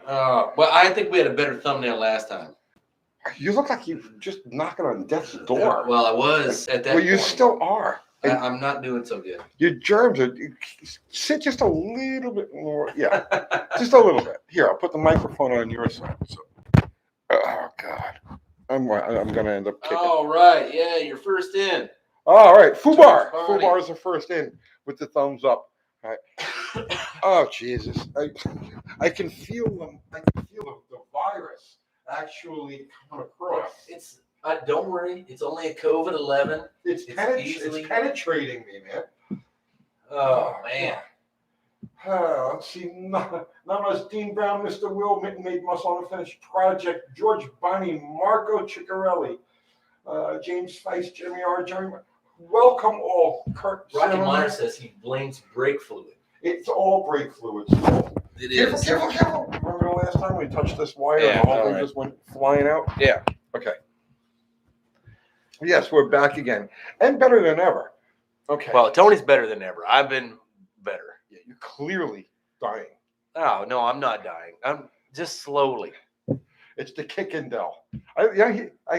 Well, I think we had a better thumbnail last time. You look like you just knocking on death's door. Well, I was at that Well, you point. still are. I'm not doing so good. Your germs are. Sit just a little bit more. Yeah, just a little bit. Here, I'll put the microphone on your side. So, oh God, I'm gonna end up kicking. All right, yeah, you're first in. All right, Fubar. George Fubar is the first in with the thumbs up. All right. Oh Jesus, I can feel them. I can feel the virus actually coming across. It's don't worry, it's only a COVID-11. It's penetrating me, man. Oh man. Let's see. Not as Dean Brown, Mr. Will, made muscle unfinished project. George Bonnie, Marco Ciccarelli, James Feist, Jeremy R. Jeremy. Welcome all. Kurt Rocky Meyer says he blames brake fluid. It's all brake fluids. It is. Careful. Remember the last time we touched this wire Yeah, and the whole thing just went flying out? Yeah. Okay. Yes, we're back again. And better than ever. Okay. Well, Tony's better than ever. I've been better. Yeah, you're clearly dying. Oh, no, I'm not dying. I'm just slowly. It's the Kickendell. I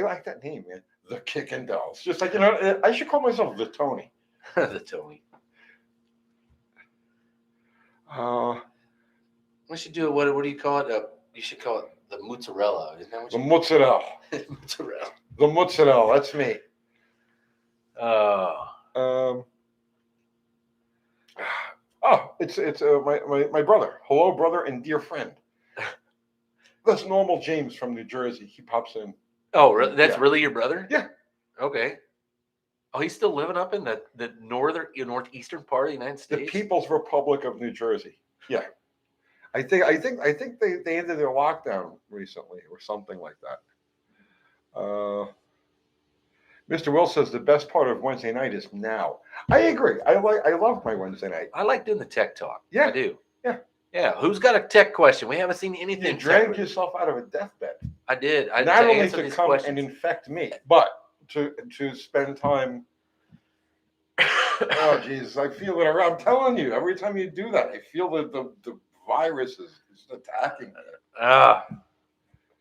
like that name, man. The Kickendell. It's just like, I should call myself the Tony. The Tony. We should do it. What do you call it? You should call it the mozzarella. Isn't that what the mozzarella. Mozzarella. The mozzarella. That's me. It's my brother. Hello, brother and dear friend. That's normal James from New Jersey. He pops in. Oh, really? That's really your brother? Yeah. Okay. Oh, he's still living up in the northeastern part of the United States. The People's Republic of New Jersey. Yeah. I think they ended their lockdown recently or something like that. Mr. Will says the best part of Wednesday night is now. I agree. I love my Wednesday night. I like doing the tech talk. Yeah. I do. Yeah. Who's got a tech question? We haven't seen anything. You dragged yourself out of a deathbed. I did. Not only to come and infect me, but to spend time. Oh Jesus! I feel it around. I'm telling you, every time you do that, I feel that the virus is attacking me.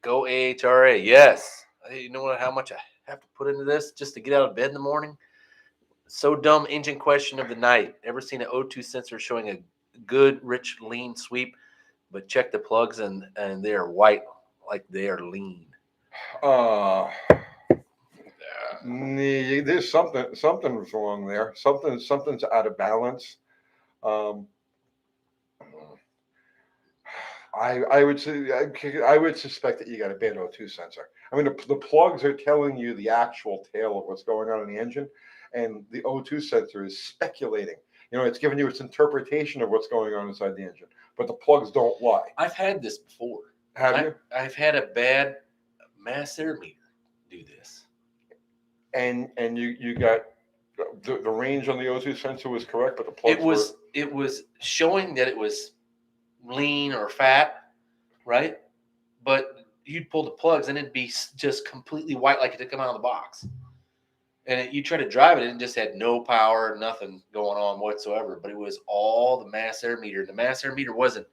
Go AHRA. Yes. You know how much I have to put into this just to get out of bed in the morning? So dumb. Engine question of the night. Ever seen an O2 sensor showing a good, rich, lean sweep, but check the plugs and they are white like they are lean? There's something's wrong there. Something's out of balance. I would suspect that you got a bad O2 sensor. I mean, the plugs are telling you the actual tale of what's going on in the engine, and the O2 sensor is speculating. It's giving you its interpretation of what's going on inside the engine, but the plugs don't lie. I've had this before. Have you? I've had a bad mass air meter do this. And you got the range on the O2 sensor was correct, but the plugs it was showing that it was lean or fat, right? But you'd pull the plugs and it'd be just completely white like it had come out of the box. And you try to drive it and it just had no power, nothing going on whatsoever. But it was all the mass air meter. The mass air meter wasn't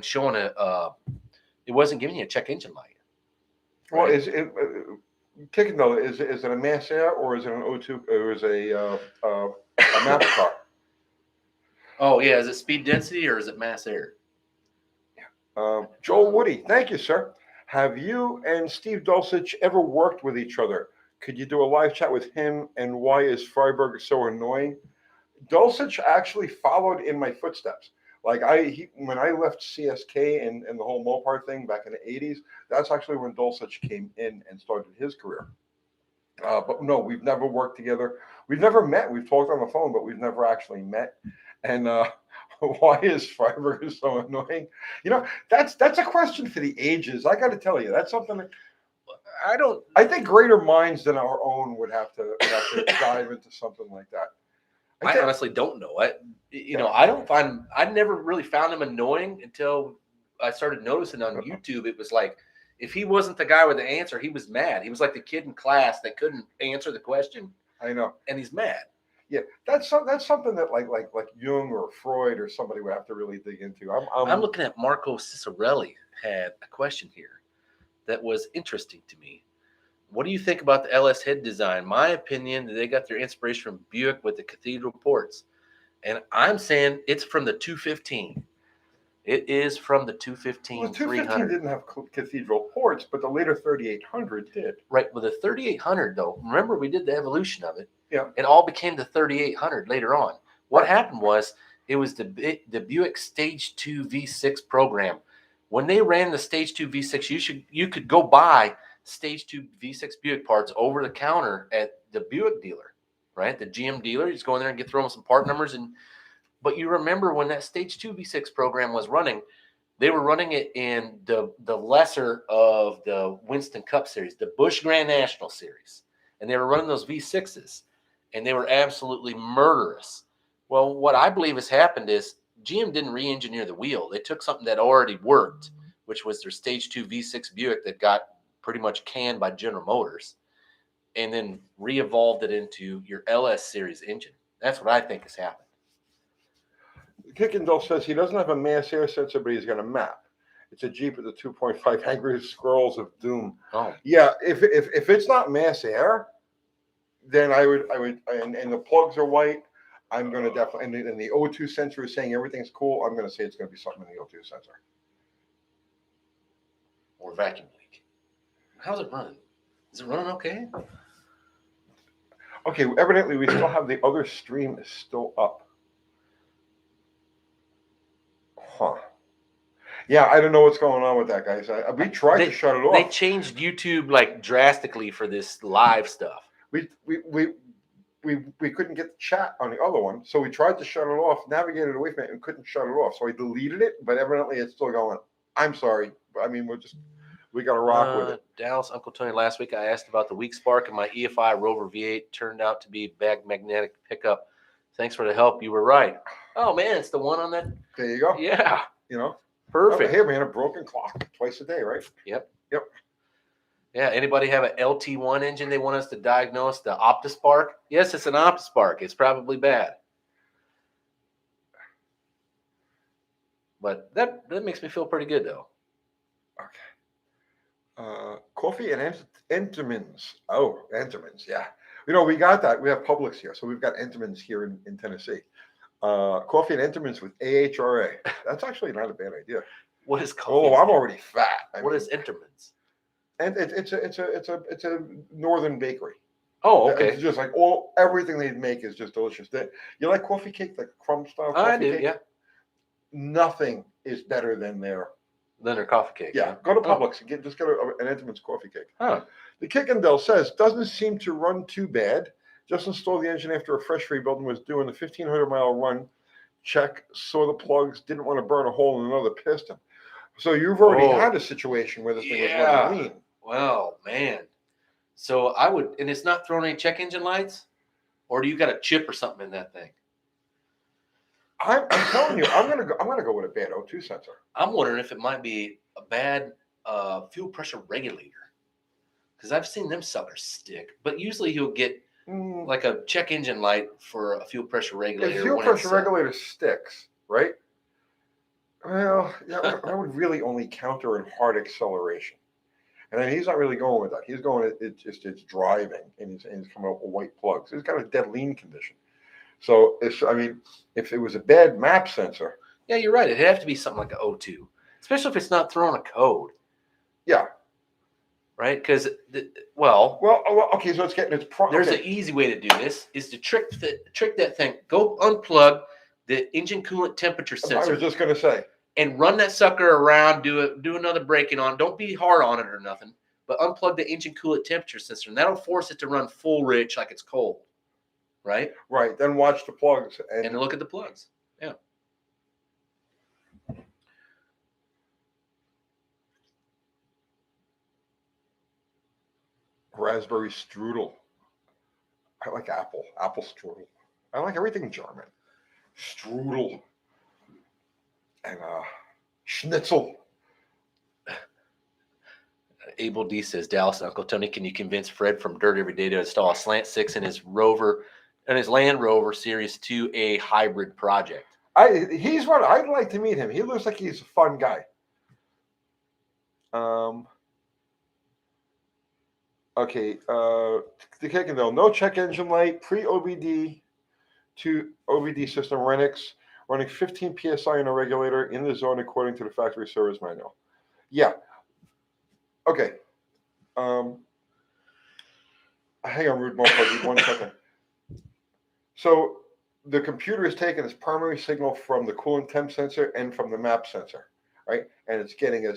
showing it wasn't giving you a check engine light. Right? Well, is it kicking though? Is it a mass air or is it an O2 or is it a map car? Oh yeah, is it speed density or is it mass air? Joel Woody, thank you, sir. Have you and Steve Dulcich ever worked with each other? Could you do a live chat with him? And why is Freiberg so annoying? Dulcich actually followed in my footsteps. Like when I left CSK and the whole Mopar thing back in the 80s, that's actually when Dulcich came in and started his career. But no, we've never worked together. We've never met. We've talked on the phone, but we've never actually met. And why is Freiberg so annoying? That's a question for the ages. I got to tell you, that's something that I think greater minds than our own would have to dive into something like that. I honestly don't know. I never really found him annoying until I started noticing on YouTube. It was like, if he wasn't the guy with the answer, he was mad. He was like the kid in class that couldn't answer the question. I know. And he's mad. Yeah, that's something that like Jung or Freud or somebody would have to really dig into. I'm looking at Marco Cicerelli had a question here that was interesting to me. What do you think about the LS head design? My opinion, they got their inspiration from Buick with the cathedral ports. And I'm saying it's from the 215. It is from the 215 Well, the 215 300. didn't have cathedral ports, but the later 3800 did. Right, with the 3800 though, remember we did the evolution of it. Yeah. It all became the 3800 later on. What Right. happened was it was the Buick Stage 2 V6 program. When they ran the Stage 2 V6, you could go buy Stage 2 V6 Buick parts over the counter at the Buick dealer, right? The GM dealer. You just go in there and throw them some part numbers. But you remember when that Stage 2 V6 program was running, they were running it in the lesser of the Winston Cup series, the Busch Grand National series. And they were running those V6s, and they were absolutely murderous. Well, what I believe has happened is GM didn't re-engineer the wheel. They took something that already worked, which was their Stage 2 V6 Buick that got pretty much canned by General Motors, and then re-evolved it into your LS series engine. That's what I think has happened. Kickendall says he doesn't have a mass air sensor, but he's got a map. It's a Jeep with a 2.5 Angry Scrolls of Doom. Oh, Yeah, if it's not mass air, then I would, and the plugs are white. I'm going to definitely, and the O2 sensor is saying everything's cool. I'm going to say it's going to be something in the O2 sensor. or vacuum leak. How's it running? Is it running okay? Okay, evidently we still have the other stream is still up. Huh. Yeah, I don't know what's going on with that, guys. We tried to shut it off. They changed YouTube like drastically for this live stuff. We couldn't get the chat on the other one, so we tried to shut it off, navigated away from it, and couldn't shut it off. So I deleted it, but evidently it's still going. I'm sorry, but I mean we got to rock with it. Dallas, Uncle Tony, last week I asked about the weak spark in my EFI Rover V8. Turned out to be bag magnetic pickup. Thanks for the help. You were right. Oh man, it's the one on that. There you go. Yeah. You know, Perfect. Hey man, a broken clock twice a day, right? Yep. Yep. Yeah. Anybody have an LT1 engine they want us to diagnose? The OptiSpark? Yes, it's an OptiSpark. It's probably bad. But that makes me feel pretty good though. Okay. Coffee and Entenmann's. Oh, Entenmann's, yeah. You know, we got that. We have Publix here, so we've got Entenmann's here in Tennessee. Coffee and Entenmann's with AHRA. That's actually not a bad idea. What is coffee? Oh, I'm already fat. What is Entenmann's? And it's a northern bakery. Oh, okay. It's just like everything they make is just delicious. You like coffee cake, like crumb style coffee I do, cake? yeah. Nothing is better than their coffee cake. Yeah, go to Publix and just get an Entenmann's coffee cake. Huh. The Kickendell says, doesn't seem to run too bad. Just installed the engine after a fresh rebuild and was doing the 1,500-mile run. Check, saw the plugs, didn't want to burn a hole in another piston. So you've already had a situation where this thing was running lean. Well, man. So I would, and it's not throwing any check engine lights? Or do you got a chip or something in that thing? I'm telling you, I'm gonna go with a bad O2 sensor. I'm wondering if it might be a bad fuel pressure regulator. Because I've seen them suckers stick. But usually you'll get like a check engine light for a fuel pressure regulator. If fuel pressure regulator sticks, right? Well, yeah, that would really only counter in hard acceleration. And then he's not really going with that. He's going, it's driving, and he's coming up with white plugs. He's got a dead lean condition. So, if it was a bad map sensor. Yeah, you're right. It'd have to be something like an O2, especially if it's not throwing a code. Yeah. Right? Because, well, okay, so it's getting its There's an easy way to do this, is to trick that thing. Go unplug the engine coolant temperature sensor. I was just going to say. And run that sucker around, do another braking on. Don't be hard on it or nothing, but unplug the engine coolant temperature sensor, and that'll force it to run full rich like it's cold. Right? Right. Then watch the plugs. And look at the plugs. Yeah. Raspberry strudel. I like apple strudel. I like everything German. Strudel. And schnitzel. Abel D says, Dallas, Uncle Tony, can you convince Fred from Dirt Every Day to install a slant 6 in his Land Rover Series 2A hybrid project? He's one. I'd like to meet him. He looks like he's a fun guy. Okay. The Kickendale, no check engine light, pre-OBD to OBD system Renix, running 15 psi in a regulator in the zone according to the factory service manual. Yeah. Okay. Hang on, Rude Mopar, 1 second. So the computer is taking its primary signal from the coolant temp sensor and from the map sensor, right? And it's getting a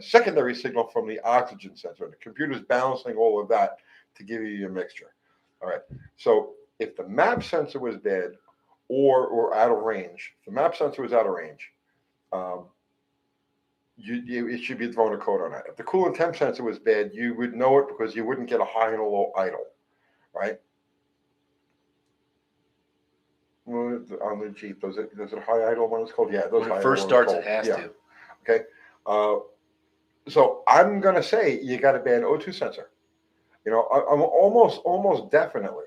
secondary signal from the oxygen sensor. The computer is balancing all of that to give you your mixture. All right. So if the map sensor was bad or out of range, if the map sensor was out of range, it should be throwing a code on that. If the coolant temp sensor was bad, you would know it because you wouldn't get a high and a low idle, right? Well, on the Jeep, does it high idle when it's cold? Yeah, it does. When it first starts, it has to. Okay. So I'm gonna say you got a bad O2 sensor. You know, I'm almost definitely,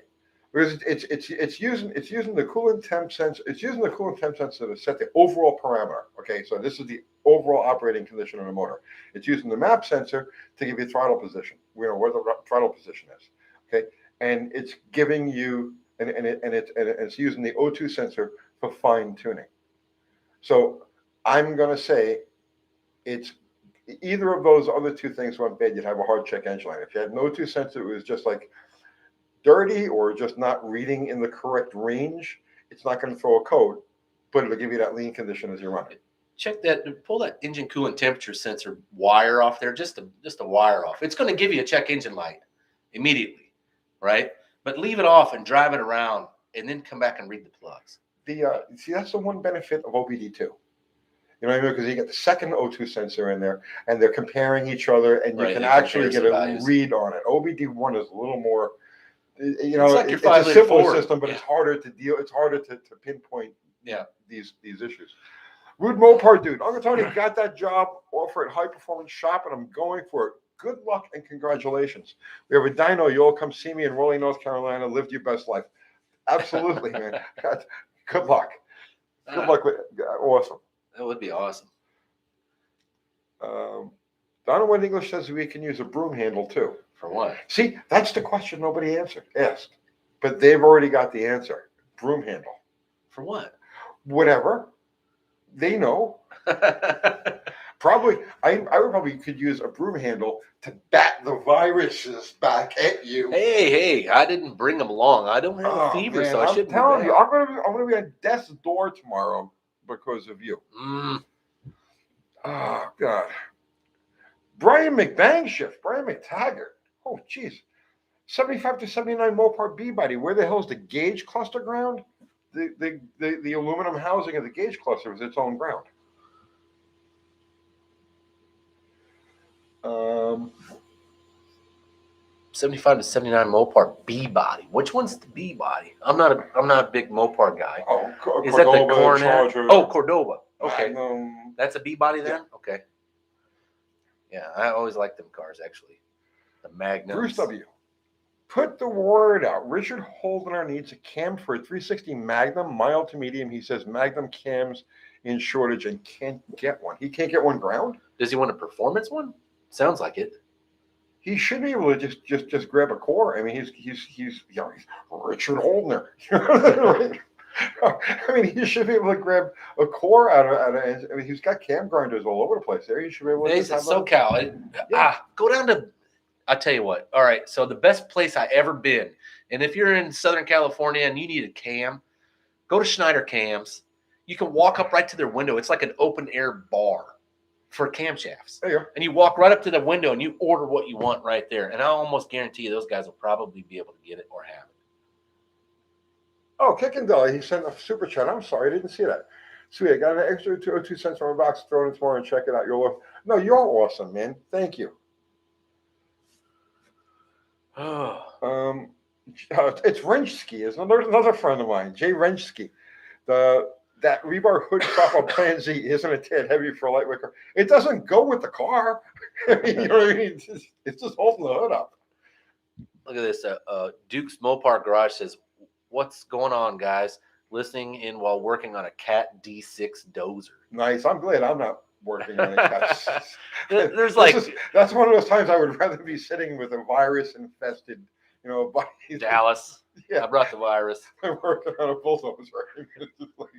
because it's using the coolant temp sensor. It's using the coolant temp sensor to set the overall parameter. Okay, so this is the overall operating condition of the motor. It's using the map sensor to give you throttle position. You know where the throttle position is. Okay, and it's giving you and it's using the O2 sensor for fine tuning. So I'm going to say it's either of those other two things went bad, you'd have a hard check engine light. If you had an O2 sensor, it was just like dirty or just not reading in the correct range, it's not going to throw a code, but it'll give you that lean condition as you're running. Check that, pull that engine coolant temperature sensor wire off there, just a wire off. It's going to give you a check engine light immediately, right? But leave it off and drive it around and then come back and read the plugs. See, that's the one benefit of OBD2. You know what I mean? Because you get the second O2 sensor in there, and they're comparing each other, and you can actually get a read on it. OBD1 is a little more, you know, it's a simpler system, but it's harder to deal. It's harder to pinpoint. These issues. Rude Mopar dude, Uncle Tony got that job offer at High Performance Shop, and I'm going for it. Good luck and congratulations. We have a dyno. You'll come see me in Raleigh, North Carolina. Live your best life. Absolutely, man. Good luck. Good luck with awesome. That would be awesome. Donovan English says we can use a broom handle too. For what? See, that's the question nobody asked. But they've already got the answer. Broom handle. For what? Whatever. They know. Probably, I would probably could use a broom handle to bat the viruses back at you. Hey, I didn't bring them along. I don't have a fever, man, so I shouldn't. I'm telling you, I'm gonna be at death's door tomorrow because of you. Oh God. Brian McBang shift. Brian McTaggart. Oh jeez. 75 to 79 Mopar B body. Where the hell is the gauge cluster ground? The aluminum housing of the gauge cluster is its own ground. 75 to 79 Mopar B body. Which one's the B body? I'm not a big Mopar guy. Is that the Coronet? Oh, Cordoba. Okay, that's a B body then. Yeah. Okay. Yeah, I always liked them cars actually. The Magnum. Bruce W. Put the word out. Richard Holdener needs a cam for a 360 Magnum, mild to medium. He says Magnum cams in shortage and can't get one. He can't get one ground. Does he want a performance one? Sounds like it. He should be able to just grab a core. I mean, he's Richard Holdener. I mean, he should be able to grab a core out of. I mean, he's got cam grinders all over the place there. He should be able to. He's at SoCal. Go down to. I'll tell you what. All right. So the best place I ever been, and if you're in Southern California and you need a cam, go to Schneider Cams. You can walk up right to their window. It's like an open air bar for camshafts. There you go. And you walk right up to the window and you order what you want right there. And I almost guarantee you those guys will probably be able to get it or have it. Oh, Kickendale, he sent a super chat. I'm sorry, I didn't see that. Sweet, I got an extra 202 cents from a box. Throw it in tomorrow and check it out. You're awesome, man. Thank you. It's Wrenchski. It's another friend of mine, Jay Wrenchski. That rebar hood top on Plan Z isn't a tad heavy for a lightweight car. It doesn't go with the car. I mean, you know what I mean? It's just holding the hood up. Look at this. Duke's Mopar Garage says, "What's going on, guys? Listening in while working on a Cat D6 dozer." Nice. I'm glad I'm not working on it. That's one of those times I would rather be sitting with a virus infested, body. Dallas. Yeah. I brought the virus. I'm working on a bulldozer. It's just like,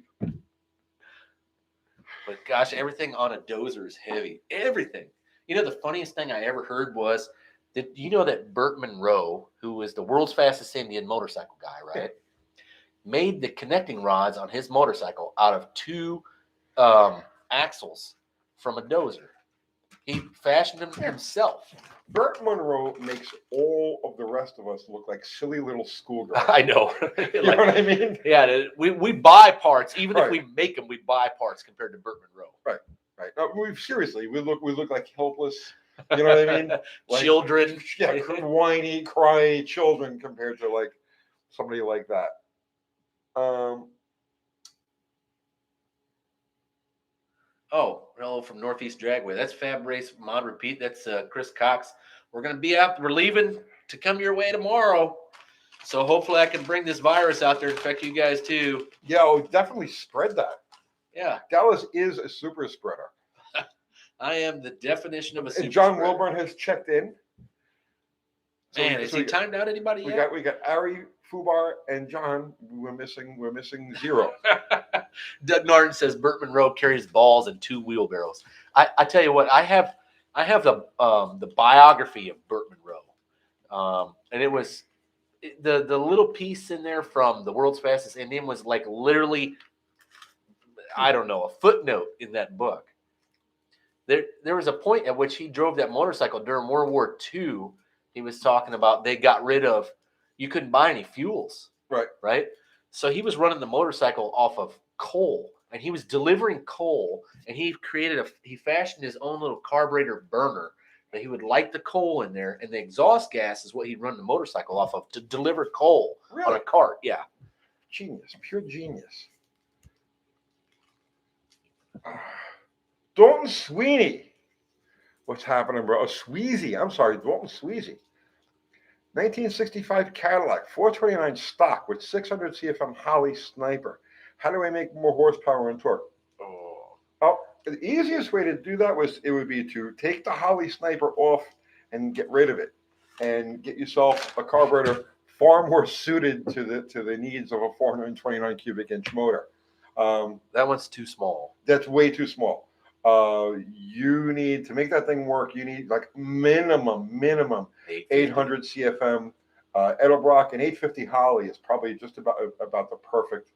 but gosh, everything on a dozer is heavy. Everything. The funniest thing I ever heard was that that Burt Monroe, who was the world's fastest Indian motorcycle guy, right? Made the connecting rods on his motorcycle out of two axles from a dozer. He fashioned them himself. Burt Monroe makes all of the rest of us look like silly little schoolgirls. I know. You know what I mean? Yeah, we buy parts. Even Right. if we make them, we buy parts compared to Burt Monroe. Right. Seriously, we look like helpless. You know what I mean? Like, children. Yeah, whiny, cry children compared to like somebody like that. Hello from Northeast Dragway. That's Fab Race Mod Repeat. That's Chris Cox. We're going to be out. We're leaving to come your way tomorrow. So hopefully I can bring this virus out there and infect you guys too. Yeah, I'll definitely spread that. Yeah. Dallas is a super spreader. I am the definition of a super and John spreader. Wilburn has checked in. Man, has he timed out anybody yet? We got Ari, Fubar, and John. We're missing zero. Doug Norton says Burt Monroe carries balls in two wheelbarrows. I tell you what, I have the biography of Burt Monroe, and it was the little piece in there from the world's fastest Indian was like literally, I don't know, a footnote in that book. There was a point at which he drove that motorcycle during World War II. He was talking about they got rid of, you couldn't buy any fuels. Right. So he was running the motorcycle off of coal, and he was delivering coal, and he fashioned his own little carburetor burner that he would light the coal in there, and the exhaust gas is what he'd run the motorcycle off of to deliver coal on a cart. Yeah. Genius, pure genius. Dalton Sweeney. What's happening, bro? Sweezy. I'm sorry, Dalton Sweezy. 1965 Cadillac, 429 stock with 600 CFM Holly Sniper. How do I make more horsepower and torque? The easiest way to do that would be to take the Holly Sniper off and get rid of it, and get yourself a carburetor far more suited to the needs of a 429 cubic inch motor. That one's too small. That's way too small. You need to make that thing work. You need like minimum 800 CFM Edelbrock, and 850 Holly is probably just about the perfect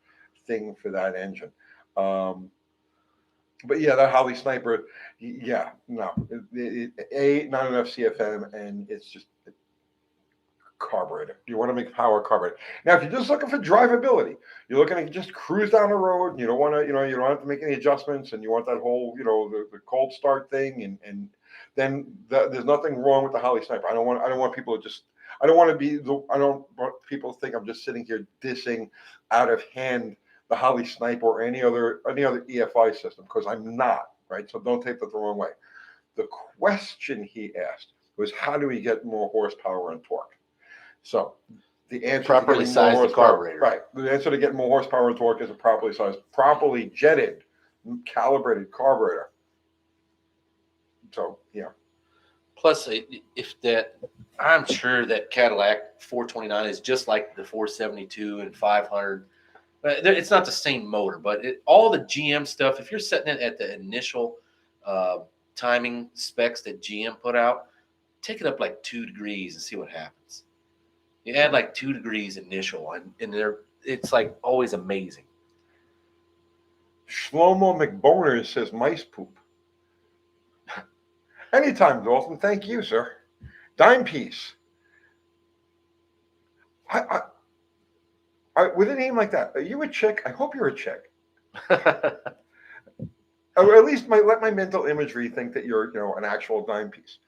thing for that engine. But yeah, that Holly Sniper, not enough CFM, and it's just carburetor. You want to make power carburetor. Now, if you're just looking for drivability, you're looking to just cruise down the road, and you don't want to, you don't have to make any adjustments, and you want that whole, the cold start thing, and then there's nothing wrong with the Holly Sniper. I don't want people to just, I don't want people to think I'm just sitting here dissing out of hand the Holly Sniper or any other EFI system, because I'm not, right? So don't take that the wrong way. The question he asked was, how do we get more horsepower and torque? So the answer properly sized the carburetor. Right. The answer to get more horsepower and torque is a properly sized, properly jetted, calibrated carburetor. So yeah. Plus, I'm sure that Cadillac 429 is just like the 472 and 500. It's not the same motor, but all the GM stuff, if you're setting it at the initial timing specs that GM put out, take it up like 2 degrees and see what happens. You add like 2 degrees initial, and it's like always amazing. Shlomo McBoner says mice poop. Anytime, Dalton. Thank you, sir. Dime piece. With a name like that, are you a chick? I hope you're a chick. Or at least let my mental imagery think that you're, an actual dime piece.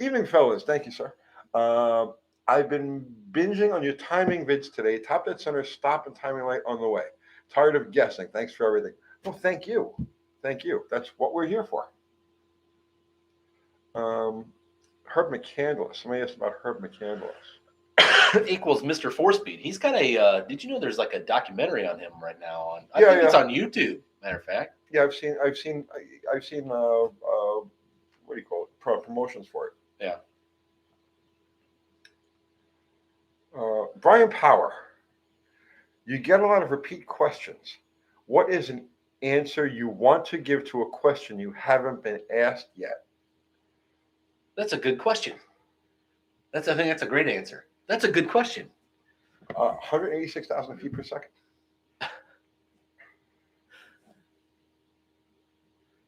Evening, fellas. Thank you, sir. I've been binging on your timing vids today. Top dead center, stop and timing light on the way. Tired of guessing. Thanks for everything. Well, thank you. Thank you. That's what we're here for. Herb McCandless. Somebody asked about Herb McCandless. Equals Mr. 4-Speed. He's got did you know there's like a documentary on him right now? I think it's on YouTube. Matter of fact. Yeah, I've seen what do you call it? Promotions for it. Yeah. Brian Power, you get a lot of repeat questions. What is an answer you want to give to a question you haven't been asked yet? That's a good question. I think that's a great answer. That's a good question. 186,000 feet per second.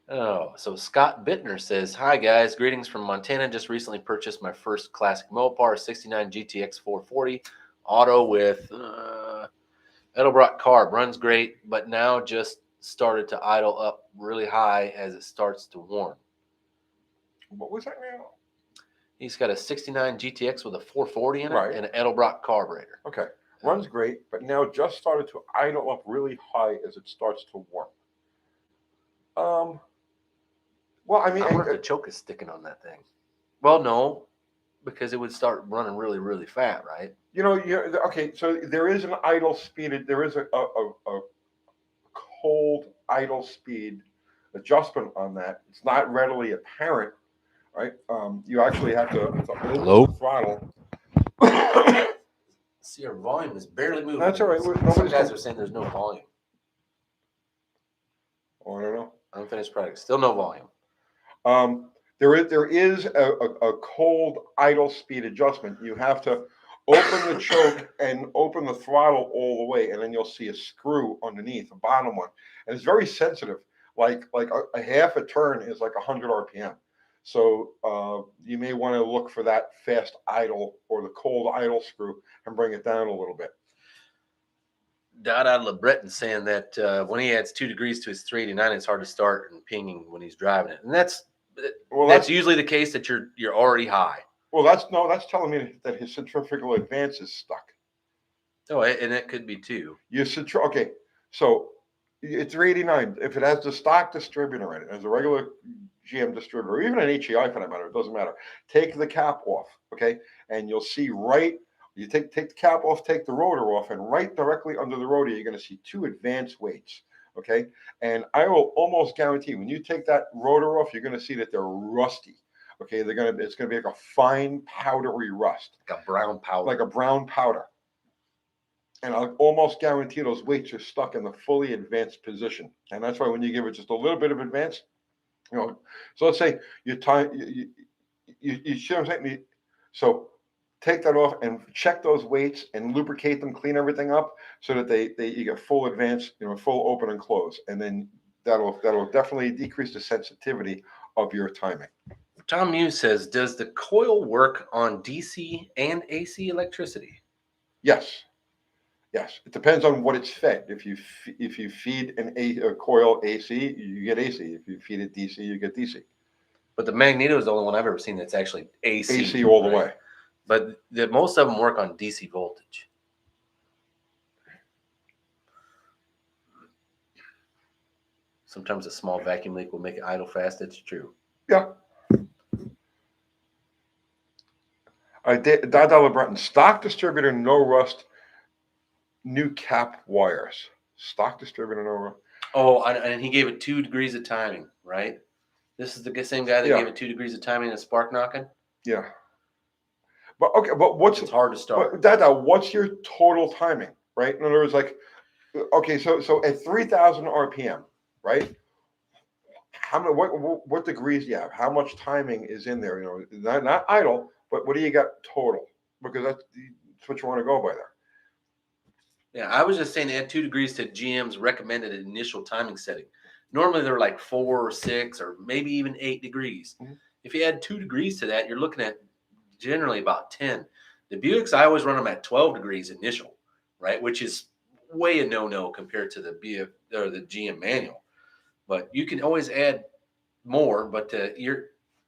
Oh, so Scott Bittner says, "Hi guys, greetings from Montana. Just recently purchased my first classic Mopar 69 GTX 440 auto with Edelbrock carb. Runs great, but now just started to idle up really high as it starts to warm." What was that now? He's got a 69 GTX with a 440 in it Right. and an Edelbrock carburetor. Okay. Runs great, but now just started to idle up really high as it starts to warm. Well, I mean, I wonder if the choke is sticking on that thing. Well, no, because it would start running really, really fat, right? okay. So there is an idle speed. There is a cold idle speed adjustment on that. It's not readily apparent, right? You actually have to open the throttle. See, our volume is barely moving. That's all right. Some guys are saying there's no volume. Oh, I don't know. Unfinished product, still no volume. There is a cold idle speed adjustment. You have to open the choke and open the throttle all the way, and then you'll see a screw underneath the bottom one, and it's very sensitive. Like a half a turn is like 100 RPM. So you may want to look for that fast idle or the cold idle screw and bring it down a little bit. Dada LeBreton saying that when he adds 2 degrees to his 389, it's hard to start and pinging when he's driving it, and that's usually the case that you're already high. Well, that's telling me that his centrifugal advance is stuck. Oh, and that could be too. Okay, so it's 389. If it has the stock distributor in it, as a regular GM distributor, or even an HEI for that matter, it doesn't matter. Take the cap off, okay, and you'll see you take the cap off, take the rotor off, and right directly under the rotor, you're going to see 2 advance weights, okay? And I will almost guarantee when you take that rotor off, you're going to see that they're rusty, okay? It's going to be like a fine powdery rust. Like a brown powder. Like a brown powder. And I'll almost guarantee those weights are stuck in the fully advanced position. And that's why when you give it just a little bit of advance, so let's say you see what I'm saying? So take that off and check those weights and lubricate them, clean everything up so that you get full advance, full open and close. And then that'll definitely decrease the sensitivity of your timing. Tom Muse says, "Does the coil work on DC and AC electricity?" Yes. It depends on what it's fed. If you feed a coil AC, you get AC. If you feed it DC, you get DC. But the Magneto is the only one I've ever seen that's actually AC. AC all the way. But most of them work on DC voltage. Sometimes a small vacuum leak will make it idle fast. That's true. Yeah. Dada LeBreton, stock distributor, no rust, new cap wires. Stock distributor, no rust. Oh, and he gave it 2 degrees of timing, right? This is the same guy that gave it 2 degrees of timing and spark knocking? Yeah. But it's hard to start. But Dada, what's your total timing, right? In other words, like, okay, so at 3,000 RPM, right? What degrees do you have? How much timing is in there? Not idle, but what do you got total? Because that's what you want to go by there. Yeah, I was just saying add 2 degrees to GM's recommended initial timing setting. Normally they're like 4 or 6 or maybe even 8 degrees. Mm-hmm. If you add 2 degrees to that, you're looking at generally about 10. The Buicks, I always run them at 12 degrees initial, right? Which is way a no-no compared to the GM manual. But you can always add more. But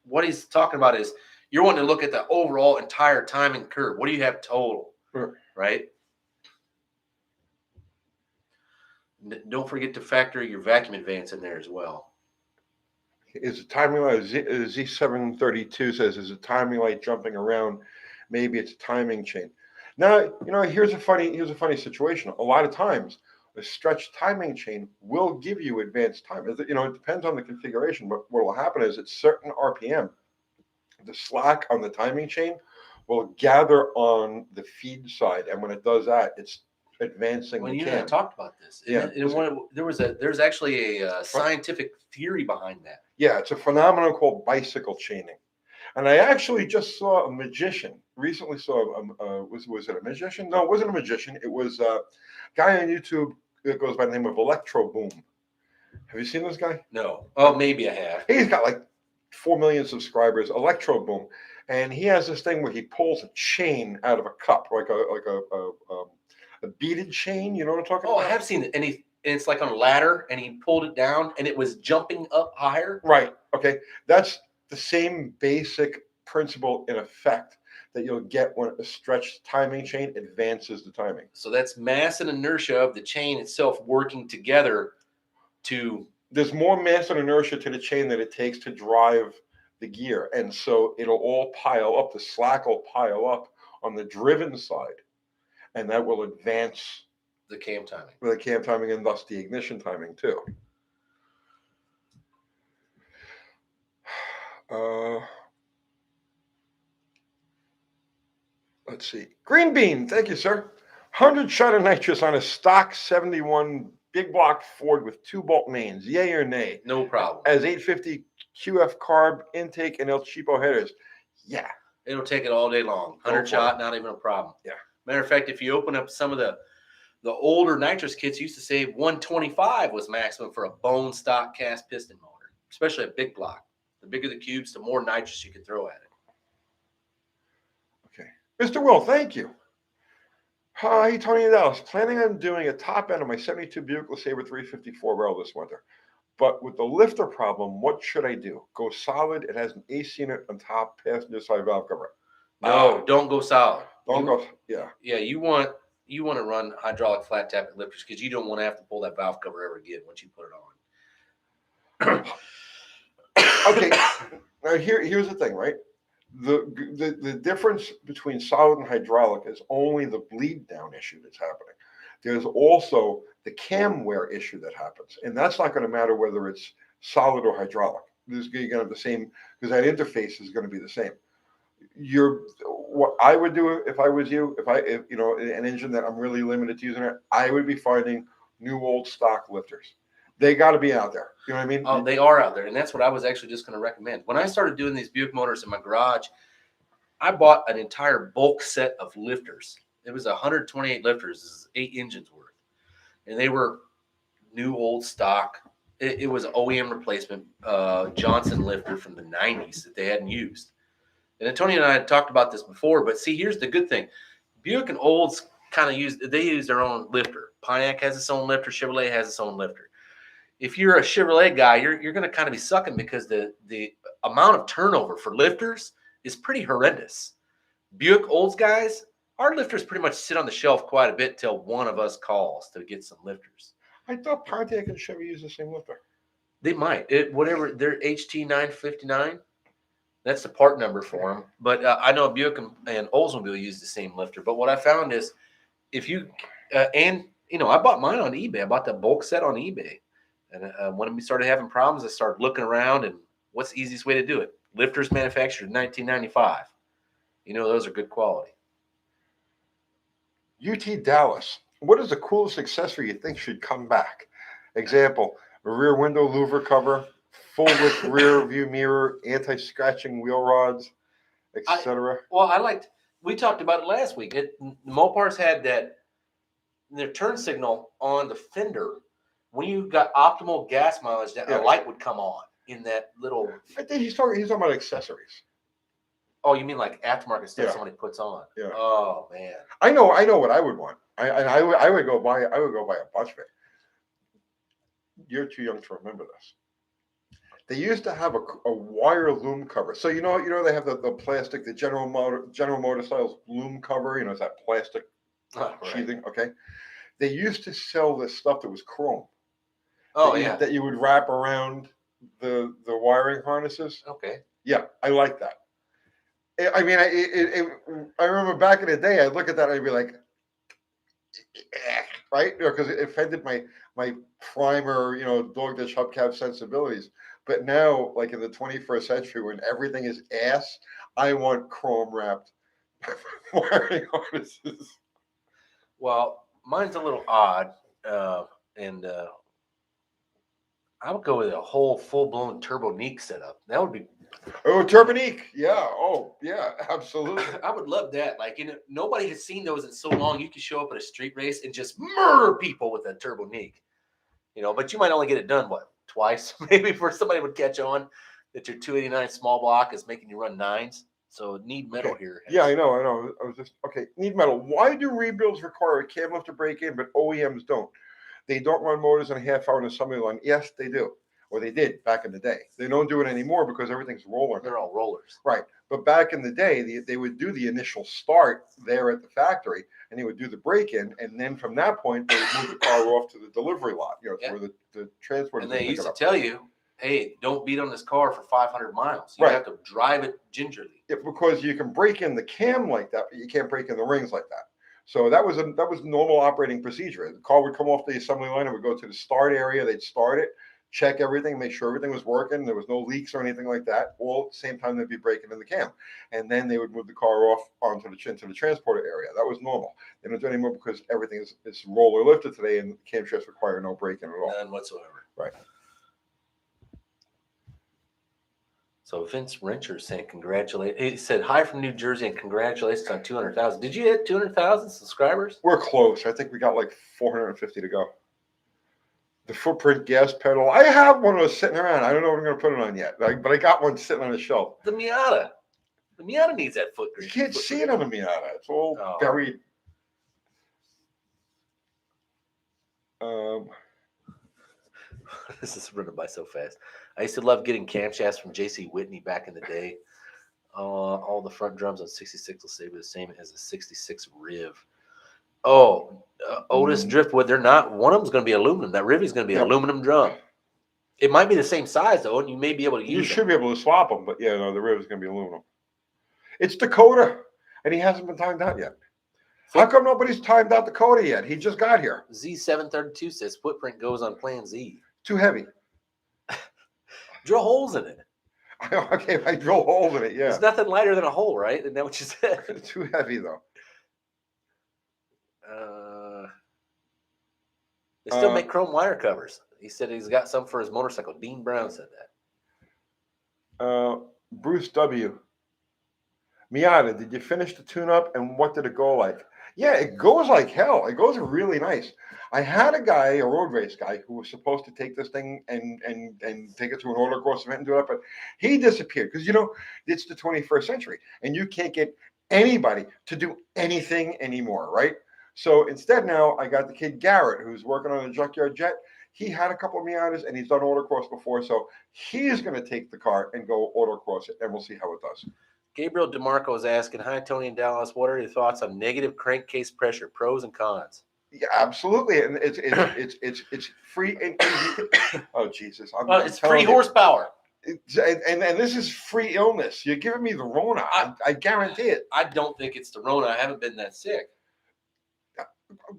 what he's talking about is you're wanting to look at the overall entire timing curve. What do you have total, right? Don't forget to factor your vacuum advance in there as well. Is the timing light Z732 says is a timing light jumping around? Maybe it's a timing chain. Now here's a funny situation. A lot of times The stretch timing chain will give you advanced time. It depends on the configuration, but what will happen is at certain RPM, the slack on the timing chain will gather on the feed side, and when it does that, it's advancing When the you and I cam. talked about this, Yeah. there's actually a scientific theory behind that. Yeah, it's a phenomenon called bicycle chaining. And I actually just saw a magician. Recently saw was it a magician? No, it wasn't a magician. It was a guy on YouTube that goes by the name of Electro Boom. Have you seen this guy? No. Oh, maybe I have. He's got like 4 million subscribers. Electro Boom, and he has this thing where he pulls a chain out of a cup, like a beaded chain. You know what I'm talking Oh, about? I have seen it, and it's like on a ladder, and he pulled it down, and it was jumping up higher. Right. Okay. That's the same basic principle in effect that you'll get when a stretched timing chain advances the timing. So that's mass and inertia of the chain itself working together to. There's more mass and inertia to the chain than it takes to drive the gear. And so it'll all pile up. The slack will pile up on the driven side, and that will advance the cam timing. The cam timing and thus the ignition timing too. Let's see. Green Bean, thank you, sir. 100 shot of nitrous on a stock 71 big block Ford with 2-bolt mains. Yay or nay? No problem. As 850 QF carb intake and El Cheapo headers. Yeah. It'll take it all day long. 100 shot, not even a problem. Yeah. Matter of fact, if you open up some of the older nitrous kits, used to say 125 was maximum for a bone stock cast piston motor, especially a big block. The bigger the cubes, the more nitrous you can throw at it. Okay. Mr. Will, thank you. Hi, Tony Dallas. Planning on doing a top end of my 72 Buick LeSabre 354 barrel this winter. But with the lifter problem, what should I do? Go solid. It has an AC unit on top, passenger side valve cover. No, don't go solid. Yeah. Yeah, you want to run hydraulic flat tapping lifters because you don't want to have to pull that valve cover ever again once you put it on. Okay. Now here's the thing, right? The difference between solid and hydraulic is only the bleed down issue that's happening. There's also the cam wear issue that happens, and that's not going to matter whether it's solid or hydraulic. You're going to have the same, because that interface is going to be the same. What I would do if I was you, if an engine that I'm really limited to using it, I would be finding new old stock lifters. They got to be out there. You know what I mean? Oh, they are out there, and that's what I was actually just going to recommend. When I started doing these Buick motors in my garage, I bought an entire bulk set of lifters. It was 128 lifters. This is 8 engines worth, and they were new old stock. It was an OEM replacement Johnson lifter from the 90s that they hadn't used. And Antonio and I had talked about this before, but see, here's the good thing. Buick and Olds kind of use their own lifter. Pontiac has its own lifter. Chevrolet has its own lifter. If you're a Chevrolet guy, you're going to kind of be sucking because the amount of turnover for lifters is pretty horrendous. Buick Olds guys, our lifters pretty much sit on the shelf quite a bit until one of us calls to get some lifters. I thought Pontiac and Chevy use the same lifter. They might. Whatever, their HT959, that's the part number for them. But I know Buick and Oldsmobile use the same lifter. But what I found is if you I bought mine on eBay. I bought the bulk set on eBay. And when we started having problems, I started looking around and what's the easiest way to do it? Lifters manufactured in 1995. Those are good quality. UT Dallas. What is the coolest accessory you think should come back? Example, a rear window louver cover, full width rear view mirror, anti-scratching wheel rods, etc. We talked about it last week. The Mopars had their turn signal on the fender. When you got optimal gas mileage, a light would come on in that little. I think he's talking about accessories. Oh, you mean like aftermarket stuff somebody puts on? Yeah. Oh man. I know what I would want. I would go buy a bunch of it. You're too young to remember this. They used to have a wire loom cover. So they have the plastic, the General Motor styles loom cover. It's that plastic sheathing. Okay. They used to sell this stuff that was chrome. Oh, that you would wrap around the wiring harnesses. Okay. Yeah, I like that. I mean, I remember back in the day, I'd look at that and I'd be like, right? Because it offended my primer, dog dish hubcap sensibilities. But now, like in the 21st century, when everything is ass, I want chrome wrapped wiring harnesses. Well, mine's a little odd, and I would go with a whole full blown turbonique setup. That would be. Oh, turbonique, yeah. Oh, yeah, absolutely. I would love that. Like, nobody has seen those in so long. You could show up at a street race and just murder people with a turbonique. But you might only get it done twice, maybe, before somebody would catch on that your 289 small block is making you run nines. So need metal Okay. here. Yeah, I know. I was just okay. Need metal. Why do rebuilds require a cam lift to break in, but OEMs don't? They don't run motors in a half hour in assembly line. Yes, they do. Or they did back in the day. They don't do it anymore because everything's rolling. They're all rollers. Right. But back in the day, they would do the initial start there at the factory, and they would do the break-in, and then from that point, they would move the car off to the delivery lot, where the transport. And they used to tell you, hey, don't beat on this car for 500 miles. You have to drive it gingerly. Because you can break in the cam like that, but you can't break in the rings like that. So that was normal operating procedure. The car would come off the assembly line and would go to the start area. They'd start it, check everything, make sure everything was working. There was no leaks or anything like that. All at the same time, they'd be breaking in the cam. And then they would move the car off onto the transporter area. That was normal. They don't do it anymore because everything is roller lifted today, and cam shafts require no braking at all. None whatsoever. Right. So Vince Rencher saying congratulate. He said hi from New Jersey and congratulations on 200,000. Did you hit 200,000 subscribers? We're close. I think we got like 450 to go. The footprint gas pedal. I have one of those sitting around. I don't know if I'm going to put it on yet, but I got one sitting on the shelf. The Miata. The Miata needs that footprint. You can't see it on the Miata. It's all buried. This is running by so fast. I used to love getting camshafts from J.C. Whitney back in the day. All the front drums on 66 will stay the same as a 66 Riv. Otis Driftwood, they're not. One of them's going to be aluminum. That Riv is going to be an aluminum drum. It might be the same size, though, and you may be able to use them. You should be able to swap them, but the Riv is going to be aluminum. It's Dakota, and he hasn't been timed out yet. How come nobody's timed out Dakota yet? He just got here. Z732 says footprint goes on Plan Z. Too heavy. Drill holes in it. Okay, if I drill holes in it, yeah. There's nothing lighter than a hole, right? Isn't that what you said? Too heavy, though. They still make chrome wire covers. He said he's got some for his motorcycle. Dean Brown said that. Bruce W. Miata, did you finish the tune-up, and what did it go like? Yeah, it goes like hell. It goes really nice. I had a road race guy, who was supposed to take this thing and take it to an autocross event and do it, but he disappeared because, it's the 21st century, and you can't get anybody to do anything anymore, right? So instead now, I got the kid Garrett, who's working on a junkyard jet. He had a couple of Miatas, and he's done autocross before, so he's going to take the car and go autocross it, and we'll see how it does. Gabriel DeMarco is asking, hi, Tony and Dallas, what are your thoughts on negative crankcase pressure, pros and cons? Yeah, absolutely, and it's free and easy. Oh Jesus! It's free horsepower, and this is free illness. You're giving me the Rona. I guarantee it. I don't think it's the Rona. I haven't been that sick.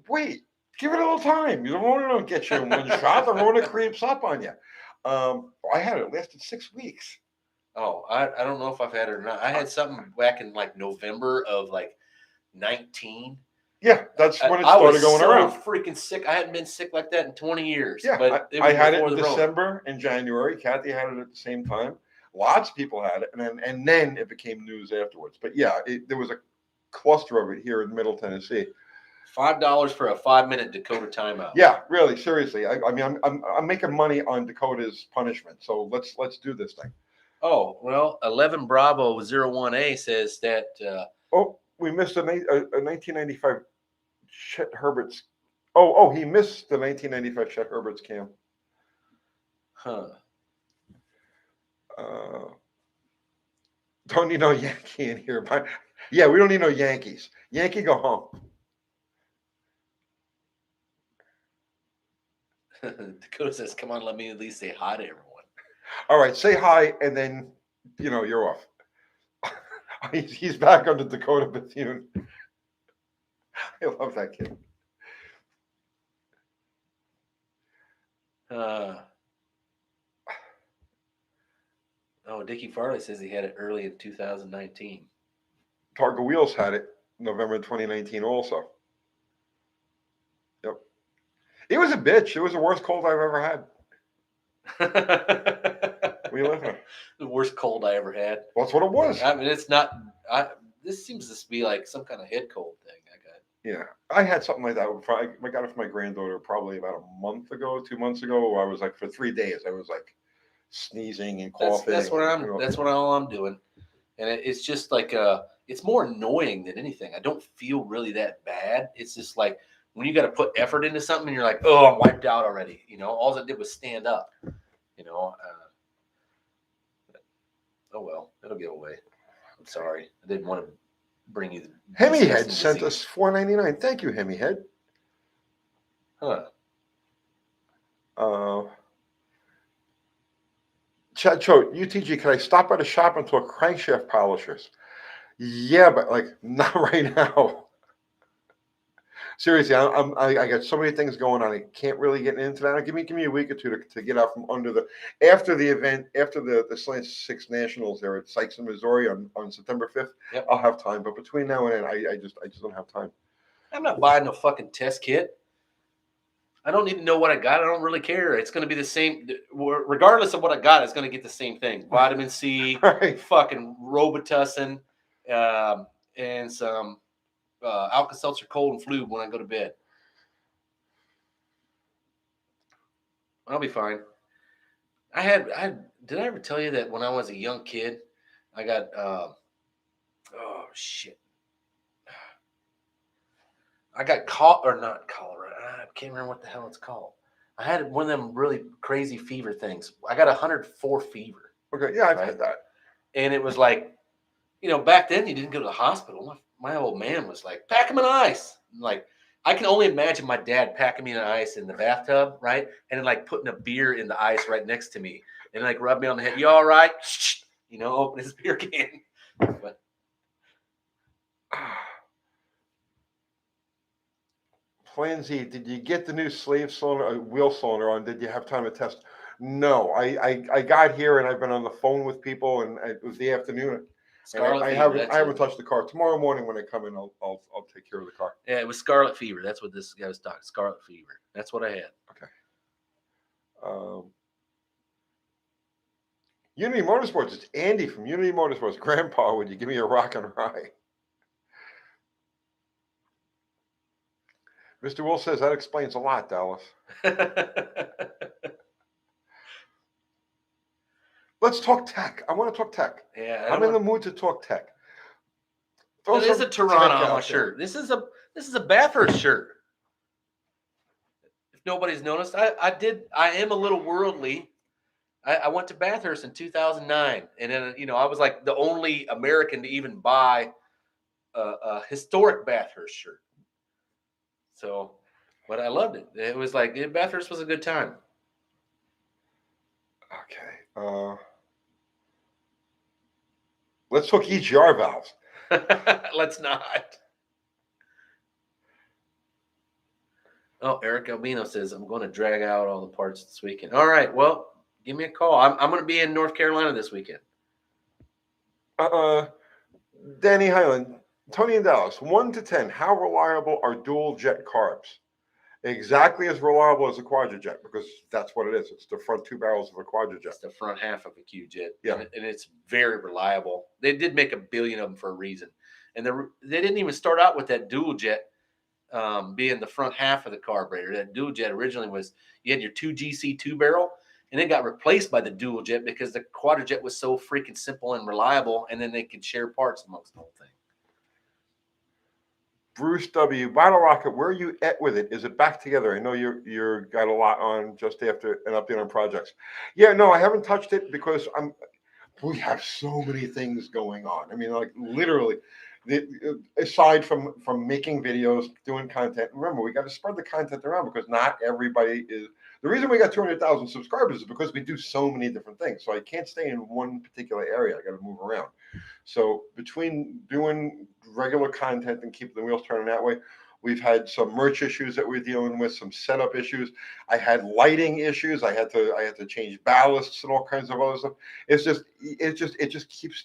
Wait, give it a little time. The Rona don't get you in one shot. The Rona creeps up on you. I had it lasted 6 weeks. Oh, I don't know if I've had it or not. I had something back in like November of like 19. Yeah, that's when it started going around. I was so freaking sick. I hadn't been sick like that in 20 years. Yeah, but I had it in December and January. Kathy had it at the same time. Lots of people had it, and then it became news afterwards. But yeah, there was a cluster of it here in Middle Tennessee. $5 for a 5-minute Dakota timeout. Yeah, really, seriously. I mean, I'm making money on Dakota's punishment. So let's do this thing. Oh well, 11 Bravo 01A says that. We missed a 1995 Chet Herbert's. Oh, he missed the 1995 Chet Herbert's cam. Huh. Don't need no Yankee in here, but yeah, we don't need no Yankees. Yankee, go home. Dakota says, "Come on, let me at least say hi to everyone." All right, say hi, and then you're off. He's back on the Dakota Bethune. I love that kid. Oh, Dickie Farley says he had it early in 2019. Targa Wheels had it November 2019 also. Yep. It was a bitch. It was the worst cold I've ever had. What are you laughing at? The worst cold I ever had. Well, that's what it was. I mean, it's not. This seems to be like some kind of head cold thing. I got. Yeah, I had something like that. I got it for my granddaughter probably about a month ago, 2 months ago. I was like, for 3 days, I was like sneezing and coughing. That's what I'm. That's what all I'm doing, and it's just like it's more annoying than anything. I don't feel really that bad. It's just like when you got to put effort into something, and you're like, oh, I'm wiped out already. You know, all I did was stand up. You know. Oh well, it'll get away. I'm sorry. I didn't want to bring you. Hemihead sent us $4.99. Thank you, Hemihead. Huh. Chad Choate, UTG, can I stop by the shop and talk crankshaft polishers? Yeah, but like not right now. Seriously, I got so many things going on. I can't really get into that. Give me a week or two to get out from under the after the event, after the Slant Six Nationals there at Sykes in Missouri on September 5th. Yep. I'll have time, but between now and then, I just don't have time. I'm not buying no fucking test kit. I don't need to know what I got. I don't really care. It's going to be the same, regardless of what I got. It's going to get the same thing: vitamin C, Right. fucking Robitussin, and some Alka-Seltzer cold and flu when I go to bed. I'll be fine. Did I ever tell you that when I was a young kid, I got oh shit. I got not cholera. I can't remember what the hell it's called. I had one of them really crazy fever things. I got 104 fever. Okay, yeah, I've had that. And it was like, you know, back then you didn't go to the hospital. My old man was like, pack him in ice. Like, I can only imagine my dad packing me in ice in the bathtub, right? And then like putting a beer in the ice right next to me and like rub me on the head. You all right? You know, open his beer can. But Plan Z, did you get the new slave cylinder, wheel cylinder on? Did you have time to test? No, I got here and I've been on the phone with people, and it was the afternoon. Scarlet I fever. haven't touched the car. Tomorrow morning when I come in, I'll take care of the car. Yeah, it was scarlet fever. That's what this guy was talking. Scarlet fever. That's what I had. Okay. Unity Motorsports. It's Andy from Unity Motorsports. Grandpa, would you give me a rock and ride? Mr. Will says that explains a lot, Dallas. Let's talk tech. I want to talk tech. Yeah, I'm in the mood to talk tech. This is a Toronto on my shirt. This is a Bathurst shirt. If nobody's noticed, I am a little worldly. I went to Bathurst in 2009, and then I was like the only American to even buy a historic Bathurst shirt. So, but I loved it. It was like Bathurst was a good time. Okay. Let's talk EGR valves. Let's not. Oh, Eric Albino says, I'm going to drag out all the parts this weekend. All right. Well, give me a call. I'm going to be in North Carolina this weekend. Danny Highland, Tony and Dallas, 1 to 10. How reliable are dual jet carbs? Exactly as reliable as a quadrijet, because that's what it is. It's the front two barrels of a quadrijet. It's the front half of a Q-jet. Yeah. And it's very reliable. They did make 1 billion of them for a reason. And they didn't even start out with that dual jet being the front half of the carburetor. That dual jet originally was, you had your 2GC 2-barrel, and it got replaced by the dual jet because the quadrijet was so freaking simple and reliable, and then they could share parts amongst the whole thing. Bruce W. Bottle Rocket, where are you at with it? Is it back together? I know you're got a lot on just after an update on projects. Yeah, no, I haven't touched it because we have so many things going on. I mean, like literally, aside from making videos, doing content. Remember, we got to spread the content around because not everybody is. The reason we got 200,000 subscribers is because we do so many different things. So I can't stay in one particular area. I got to move around. So between doing regular content and keeping the wheels turning that way, We've had some merch issues that we're dealing with, some setup issues. I had lighting issues. I had to change ballasts and all kinds of other stuff. It just keeps,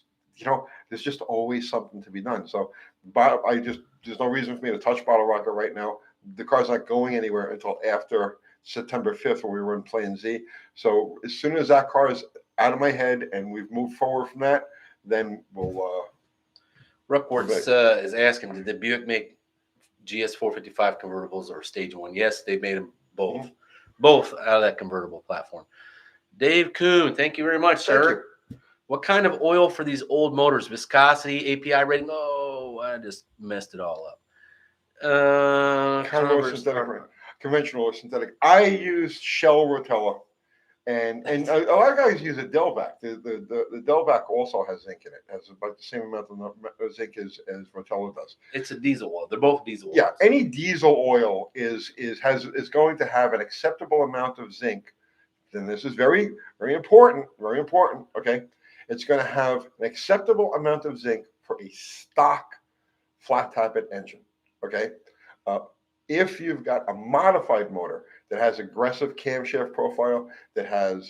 there's just always something to be done. So, there's no reason for me to touch Bottle Rocket right now. The car's not going anywhere until after September 5th, when we run Plan Z. So as soon as that car is out of my head and we've moved forward from that, then we'll. Ruckworts is asking, did the Buick make GS 455 convertibles or stage one? Yes, they made them both. Mm-hmm. Both out of that convertible platform. Dave Kuhn, thank you very much, sir. What kind of oil for these old motors? Viscosity, API rating? Oh, I just messed it all up. Conventional or synthetic. I use Shell Rotella, and a lot of guys use a Delvac. The Delvac also has zinc in it. It has about the same amount of zinc as Rotella does. It's a diesel oil. They're both diesel oils. Yeah, any diesel oil is going to have an acceptable amount of zinc. Then this is very, very important. Very important. Okay, it's going to have an acceptable amount of zinc for a stock flat tappet engine. Okay. If you've got a modified motor that has aggressive camshaft profile, that has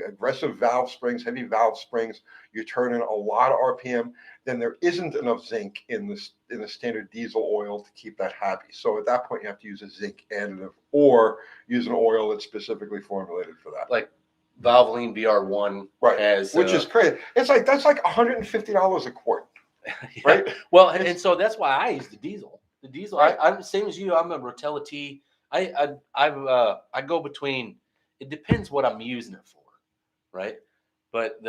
aggressive valve springs, heavy valve springs, you turn in a lot of RPM, then there isn't enough zinc in the standard diesel oil to keep that happy. So at that point, you have to use a zinc additive or use an oil that's specifically formulated for that. Like Valvoline VR1, right? Which is crazy. It's like that's like $150 a quart, yeah. Right? Well, and so that's why I use the diesel. The diesel, I'm the same as you. I'm a Rotella T. I go between. It depends what I'm using it for, right? But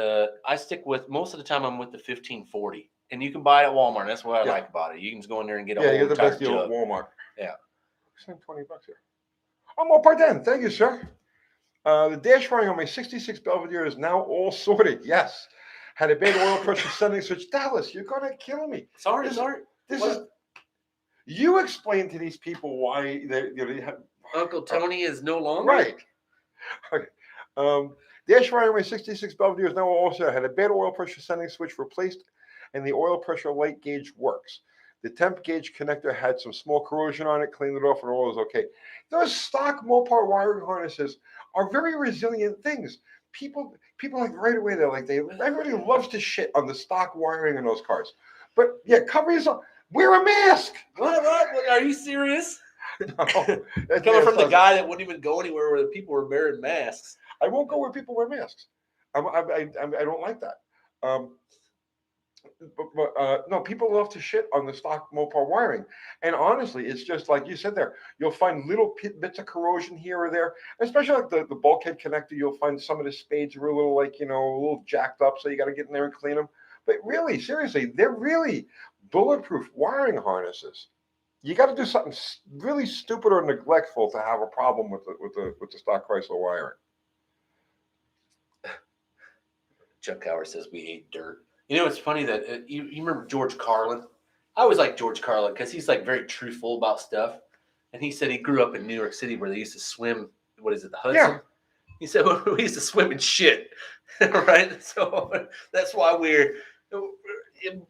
I stick with, most of the time I'm with the 1540, and you can buy it at Walmart. That's what I like about it. You can just go in there and get a whole you get the best deal jug. at Walmart. Yeah, $20 here. I'm all part then. Thank you, sir. The dash wiring on my '66 Belvedere is now all sorted. Yes, had a bad oil pressure sending switch. Dallas, you're gonna kill me. Sorry. This is. You explain to these people why they have Uncle Tony is no longer right. Okay. Dash wiring on my '66 Belvedere is now also had a bad oil pressure sending switch replaced, and the oil pressure light gauge works. The temp gauge connector had some small corrosion on it. Cleaned it off, and all is okay. Those stock Mopar wiring harnesses are very resilient things. People like right away everybody loves to shit on the stock wiring in those cars, but yeah, cover yourself. Wear a mask. What? Are you serious? No, coming from the guy that wouldn't even go anywhere where the people were wearing masks. I won't go where people wear masks. I don't like that. No, people love to shit on the stock Mopar wiring, and honestly, it's just like you said there. You'll find little bits of corrosion here or there, especially like the bulkhead connector. You'll find some of the spades are a little jacked up, so you got to get in there and clean them. But really, seriously, they're really bulletproof wiring harnesses. You got to do something really stupid or neglectful to have a problem with the stock Chrysler wiring. Chuck Howard says we ate dirt. You know, it's funny that you remember George Carlin. I always like George Carlin because he's like very truthful about stuff. And he said he grew up in New York City where they used to swim. What is it, the Hudson? Yeah. He said we used to swim in shit, right? So that's why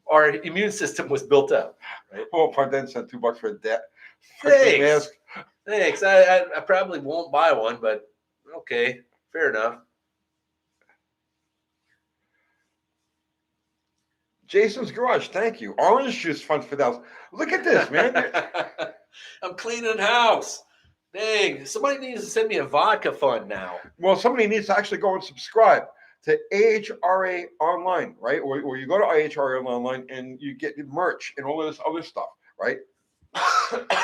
our immune system was built up. Right? Oh, pardon, sent $2 for a debt. Thanks. I probably won't buy one, but okay, fair enough. Jason's Garage, thank you. Orange juice fund for those. Look at this, man. I'm cleaning house. Dang, somebody needs to send me a vodka fund now. Well, somebody needs to actually go and subscribe to AHRA Online, right? Or you go to AHRA Online and you get merch and all this other stuff, right?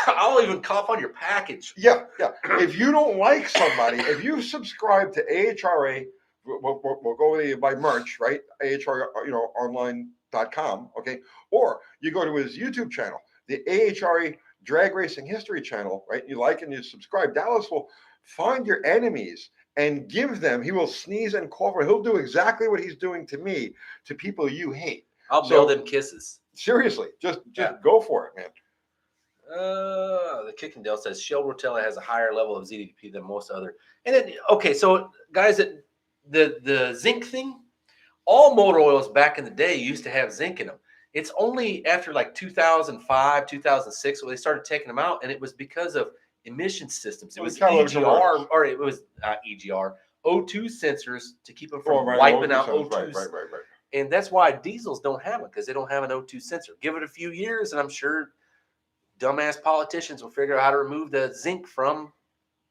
I'll even cough on your package. Yeah. If you don't like somebody, if you subscribe to AHRA, we'll go with by merch, right? AHRA, online.com, okay? Or you go to his YouTube channel, the AHRA Drag Racing History channel, right? You like and you subscribe. Dallas will find your enemies and give them. He will sneeze and cough. He'll do exactly what he's doing to me, to people you hate. I'll mail them kisses. Seriously, just go for it, man. The Kickendale says Shell Rotella has a higher level of ZDP than most other. And then, okay, so guys, the zinc thing, all motor oils back in the day used to have zinc in them. It's only after like 2005, 2006 when they started taking them out, and it was because of emission systems. It was EGR, or it was EGR, O2 sensors to keep them from wiping out O2. Right. And that's why diesels don't have them, because they don't have an O2 sensor. Give it a few years, and I'm sure dumbass politicians will figure out how to remove the zinc from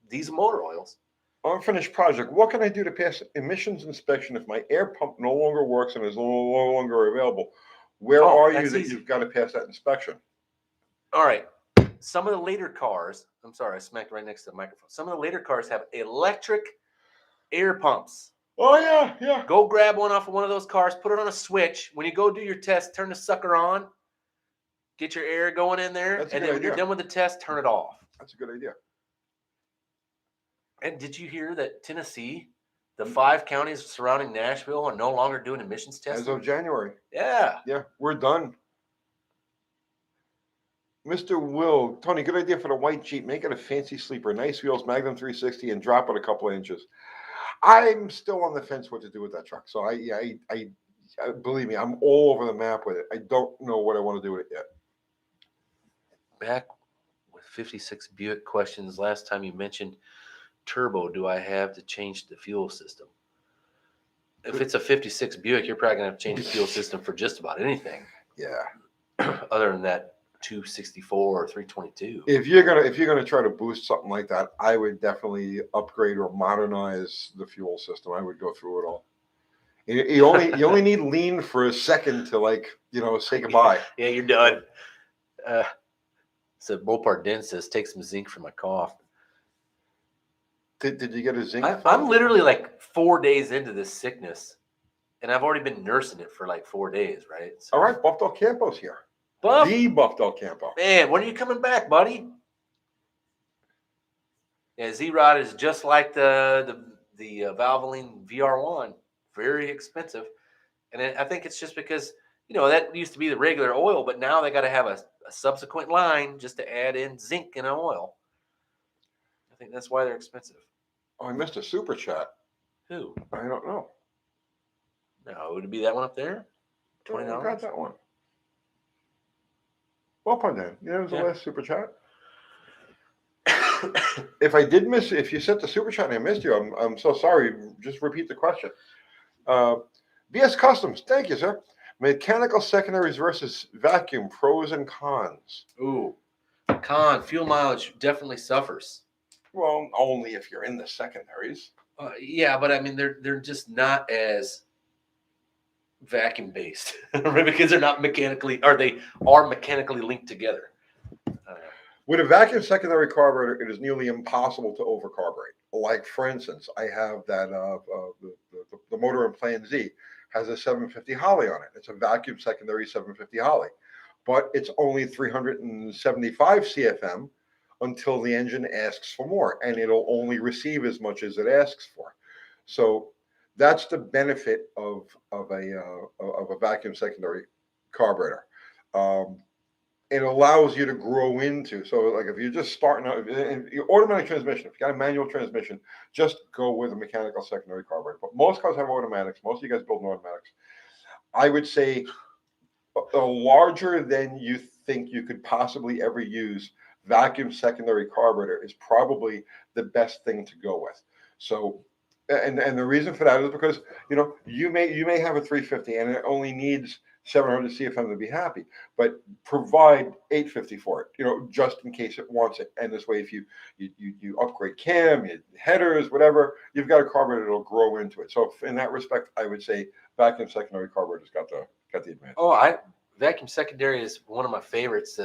diesel motor oils. Unfinished project. What can I do to pass emissions inspection if my air pump no longer works and is no longer available? Where are you that you've got to pass that inspection? All right. Some of the later cars, I'm sorry, I smacked right next to the microphone. Some of the later cars have electric air pumps. Oh, yeah. Go grab one off of one of those cars, put it on a switch. When you go do your test, turn the sucker on, get your air going in there, and then when you're done with the test, turn it off. That's a good idea. And did you hear that Tennessee, the 5 counties surrounding Nashville, are no longer doing emissions testing? As of January. Yeah. Yeah, we're done. Mr. Will, Tony, good idea for the white Jeep. Make it a fancy sleeper, nice wheels, Magnum 360, and drop it a couple of inches. I'm still on the fence what to do with that truck. So I believe me, I'm all over the map with it. I don't know what I want to do with it yet. Back with 56 Buick questions. Last time you mentioned turbo, do I have to change the fuel system? If it's a 56 Buick, you're probably gonna have to change the fuel system for just about anything. Yeah. Other than that 264 or 322. If you're gonna try to boost something like that, I would definitely upgrade or modernize the fuel system. I would go through it all. You only need lean for a second to say goodbye. Yeah, you're done. So Bopart Den says, take some zinc for my cough. Did you get a zinc? I'm literally like 4 days into this sickness, and I've already been nursing it for like 4 days, right? So, all right, Buff Del Campo's here. Buff? The Buff Del Campo. Man, when are you coming back, buddy? Yeah, Z-Rod is just like the Valvoline VR1, very expensive, and I think it's just because that used to be the regular oil, but now they got to have a subsequent line just to add in zinc and oil. I think that's why they're expensive. Oh, I missed a super chat. Who? I don't know. No, would it be that one up there? $20. I got that one. Well, pardon. Yeah, it was the last super chat. If you sent the super chat and I missed you, I'm so sorry. Just repeat the question. BS Customs, thank you, sir. Mechanical secondaries versus vacuum, pros and cons. Ooh, con, fuel mileage definitely suffers. Well, only if you're in the secondaries. Yeah, but I mean, they're just not as vacuum based, right? Because they're not mechanically, or they are mechanically linked together. With a vacuum secondary carburetor, it is nearly impossible to overcarburate. Like, for instance, I have that the motor in Plan Z has a 750 Holly on it. It's a vacuum secondary 750 Holly, but it's only 375 CFM until the engine asks for more, and it'll only receive as much as it asks for. So that's the benefit of a vacuum secondary carburetor. It allows you to grow into. So, like, if you're just starting out, your automatic transmission, if you got a manual transmission, just go with a mechanical secondary carburetor. But most cars have automatics. Most of you guys build automatics. I would say a larger than you think you could possibly ever use vacuum secondary carburetor is probably the best thing to go with. So, and the reason for that is because you may have a 350 and it only needs 700 CFM to be happy, but provide 850 for it, just in case it wants it. And this way, if you upgrade cam, headers, whatever, you've got a carburetor that'll grow into it. So in that respect, I would say vacuum secondary carburetor's got the advantage. Oh, vacuum secondary is one of my favorites.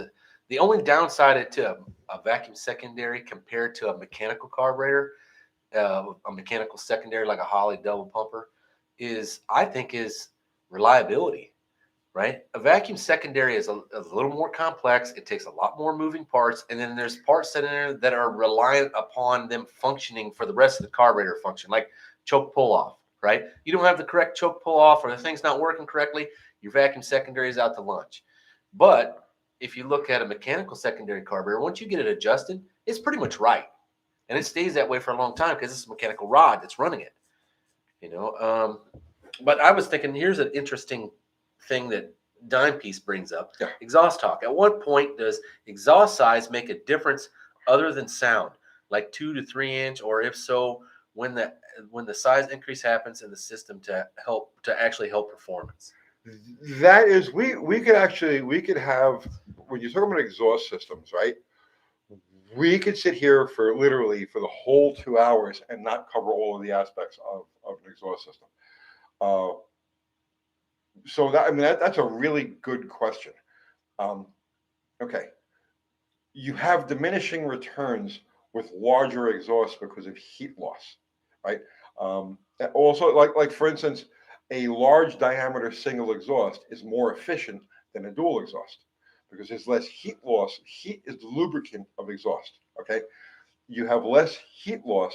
The only downside to a vacuum secondary compared to a mechanical carburetor, a mechanical secondary like a Holley double pumper, is reliability. Right? A vacuum secondary is a little more complex. It takes a lot more moving parts. And then there's parts in there that are reliant upon them functioning for the rest of the carburetor function, like choke pull off, right? You don't have the correct choke pull off, or the thing's not working correctly, your vacuum secondary is out to lunch. But if you look at a mechanical secondary carburetor, once you get it adjusted, it's pretty much right. And it stays that way for a long time because it's a mechanical rod that's running it. But I was thinking, here's an interesting thing that Dime Piece brings up, Yeah. exhaust talk. At what point does exhaust size make a difference other than sound, like 2 to 3 inch, or if so, when the size increase happens in the system to actually help performance? That is, we could have, when you're talking about exhaust systems, right? We could sit here for literally for the whole 2 hours and not cover all of the aspects of an exhaust system. Uh, so that, I mean, that's a really good question. Um, okay, you have diminishing returns with larger exhausts because of heat loss, right? Also, like for instance, a large diameter single exhaust is more efficient than a dual exhaust because there's less heat loss. Heat is the lubricant of exhaust. Okay, you have less heat loss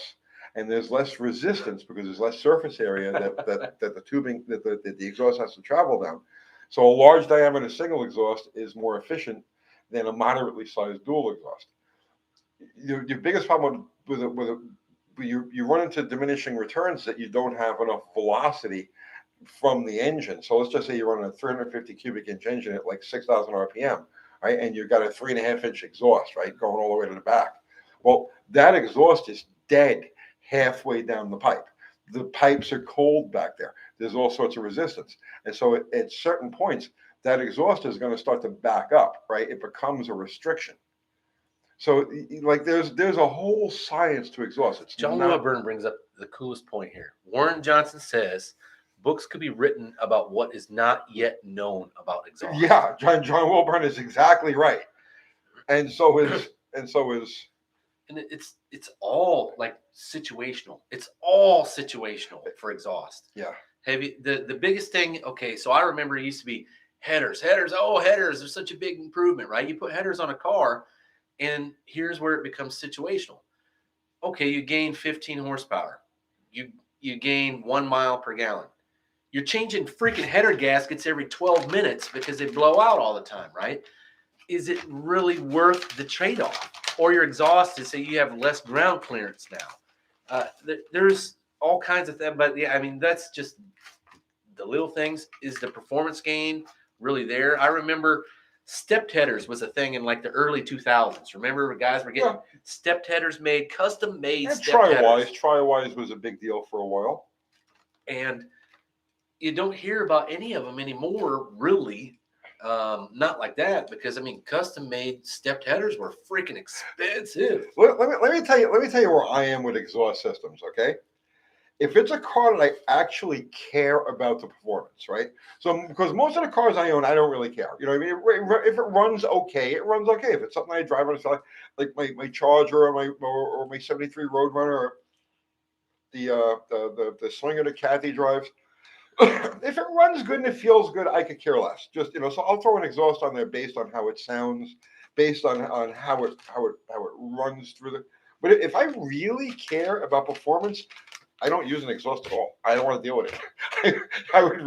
and there's less resistance because there's less surface area that the tubing that the exhaust has to travel down. So a large diameter single exhaust is more efficient than a moderately sized dual exhaust. Your biggest problem you run into diminishing returns that you don't have enough velocity from the engine. So let's just say you're running a 350 cubic inch engine at like 6,000 RPM, right? And you've got a 3.5 inch exhaust, right, going all the way to the back. Well, that exhaust is dead halfway down the pipe. The pipes are cold back there. There's all sorts of resistance. And so at certain points, that exhaust is going to start to back up, right? It becomes a restriction. So like there's a whole science to exhaust. It's John not, Llewellyn brings up the coolest point here. Warren Johnson says books could be written about what is not yet known about exhaust. yeah, John Wilburn is exactly right. And so is And it's all like situational. It's all situational for exhaust. yeah. Have you the biggest thing? Okay, so I remember it used to be headers. Oh, headers are such a big improvement, right? You put headers on a car, and here's where it becomes situational. Okay, you gain 15 horsepower. You gain 1 mile per gallon. You're changing freaking header gaskets every 12 minutes because they blow out all the time, right? Is it really worth the trade-off? Or your exhaust is, say you have less ground clearance now. There's all kinds of things, but yeah, I mean, that's just the little things. Is the performance gain really there? I remember stepped headers was a thing in like the early 2000s. Remember, guys were getting stepped headers made, custom made stepped headers. Tri-wise was a big deal for a while. And you don't hear about any of them anymore, really. Not like that, because I mean, custom made stepped headers were freaking expensive. Let me tell you where I am with exhaust systems. Okay, if it's a car that I actually care about the performance, right? So because most of the cars I own, I don't really care. You know what I mean? If it runs okay, it runs okay. If it's something I drive on, it's like my Charger or my 73 Roadrunner, or the Slinger that Kathy drives. If it runs good and it feels good, I could care less. Just so I'll throw an exhaust on there based on how it sounds, based on how it runs through the. But if I really care about performance, I don't use an exhaust at all. I don't want to deal with it. I would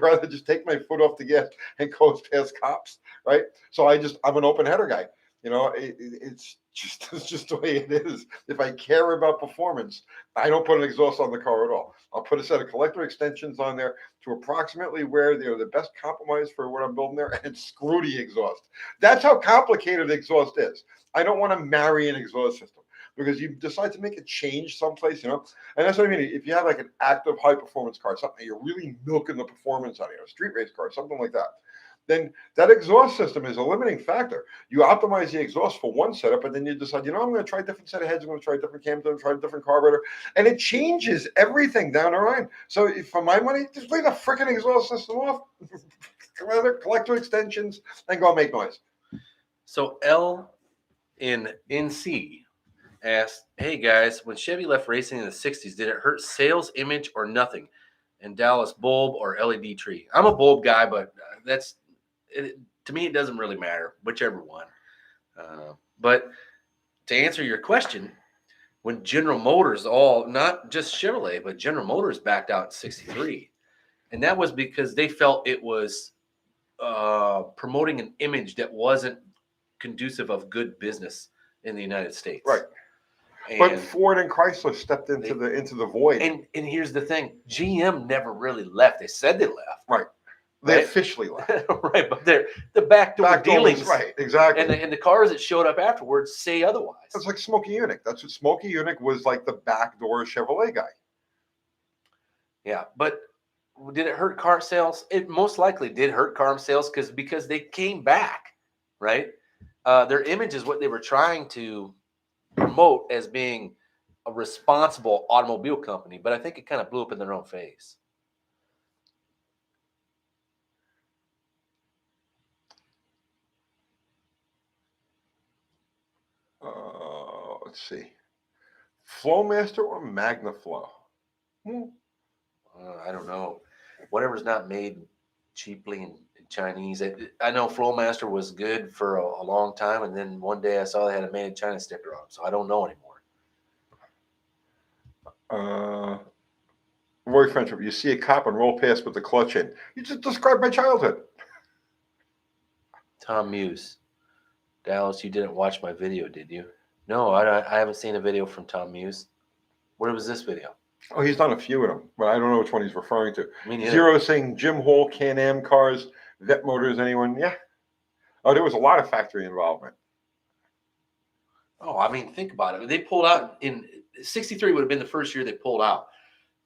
rather just take my foot off the gas and go past cops, right? So I'm an open header guy. It's just the way it is. If I care about performance, I don't put an exhaust on the car at all. I'll put a set of collector extensions on there to approximately where they're the best compromise for what I'm building there, and screw the exhaust. That's how complicated exhaust is. I don't want to marry an exhaust system because you decide to make a change someplace, and that's what I mean. If you have like an active high performance car, something you're really milking the performance out of, a street race car, something like that, then that exhaust system is a limiting factor. You optimize the exhaust for one setup, and then you decide, I'm going to try a different set of heads, I'm going to try a different cam, I'm going to try a different carburetor, and it changes everything down the line. So for my money, just leave the freaking exhaust system off, collector extensions, and go make noise. So L in NC asked, hey guys, when Chevy left racing in the 60s, did it hurt sales image or nothing? And Dallas, bulb or LED tree? I'm a bulb guy, but to me, it doesn't really matter, whichever one. But to answer your question, when General Motors, not just Chevrolet, but General Motors backed out in 63, and that was because they felt it was promoting an image that wasn't conducive of good business in the United States. Right. But Ford and Chrysler stepped into the void. And here's the thing: GM never really left. They said they left. Right. They right? officially left. Right, but they're the backdoor Back doors, dealings, right? Exactly. and the cars that showed up afterwards say otherwise. It's like Smokey Yunick. That's what Smokey Yunick was, like the backdoor Chevrolet guy. Yeah, but did it hurt car sales? It most likely did hurt car sales because they came back, right? Their image is what they were trying to promote as being a responsible automobile company, but I think it kind of blew up in their own face. Let's see, Flowmaster or MagnaFlow? I don't know. Whatever's not made cheaply in Chinese. I know Flowmaster was good for a long time, and then one day I saw they had a made in China sticker on them, so I don't know anymore. Roy Friendship, you see a cop and roll past with the clutch in. You just described my childhood. Tom Muse. Dallas, you didn't watch my video, did you? No, I haven't seen a video from Tom Muse. Where was this video? Oh, he's done a few of them, but I don't know which one he's referring to. Me neither. Zero saying Jim Hall, Can-Am cars, Vet Motors, anyone? Yeah. Oh, there was a lot of factory involvement. Oh, I mean, think about it. They pulled out in 63 would have been the first year they pulled out,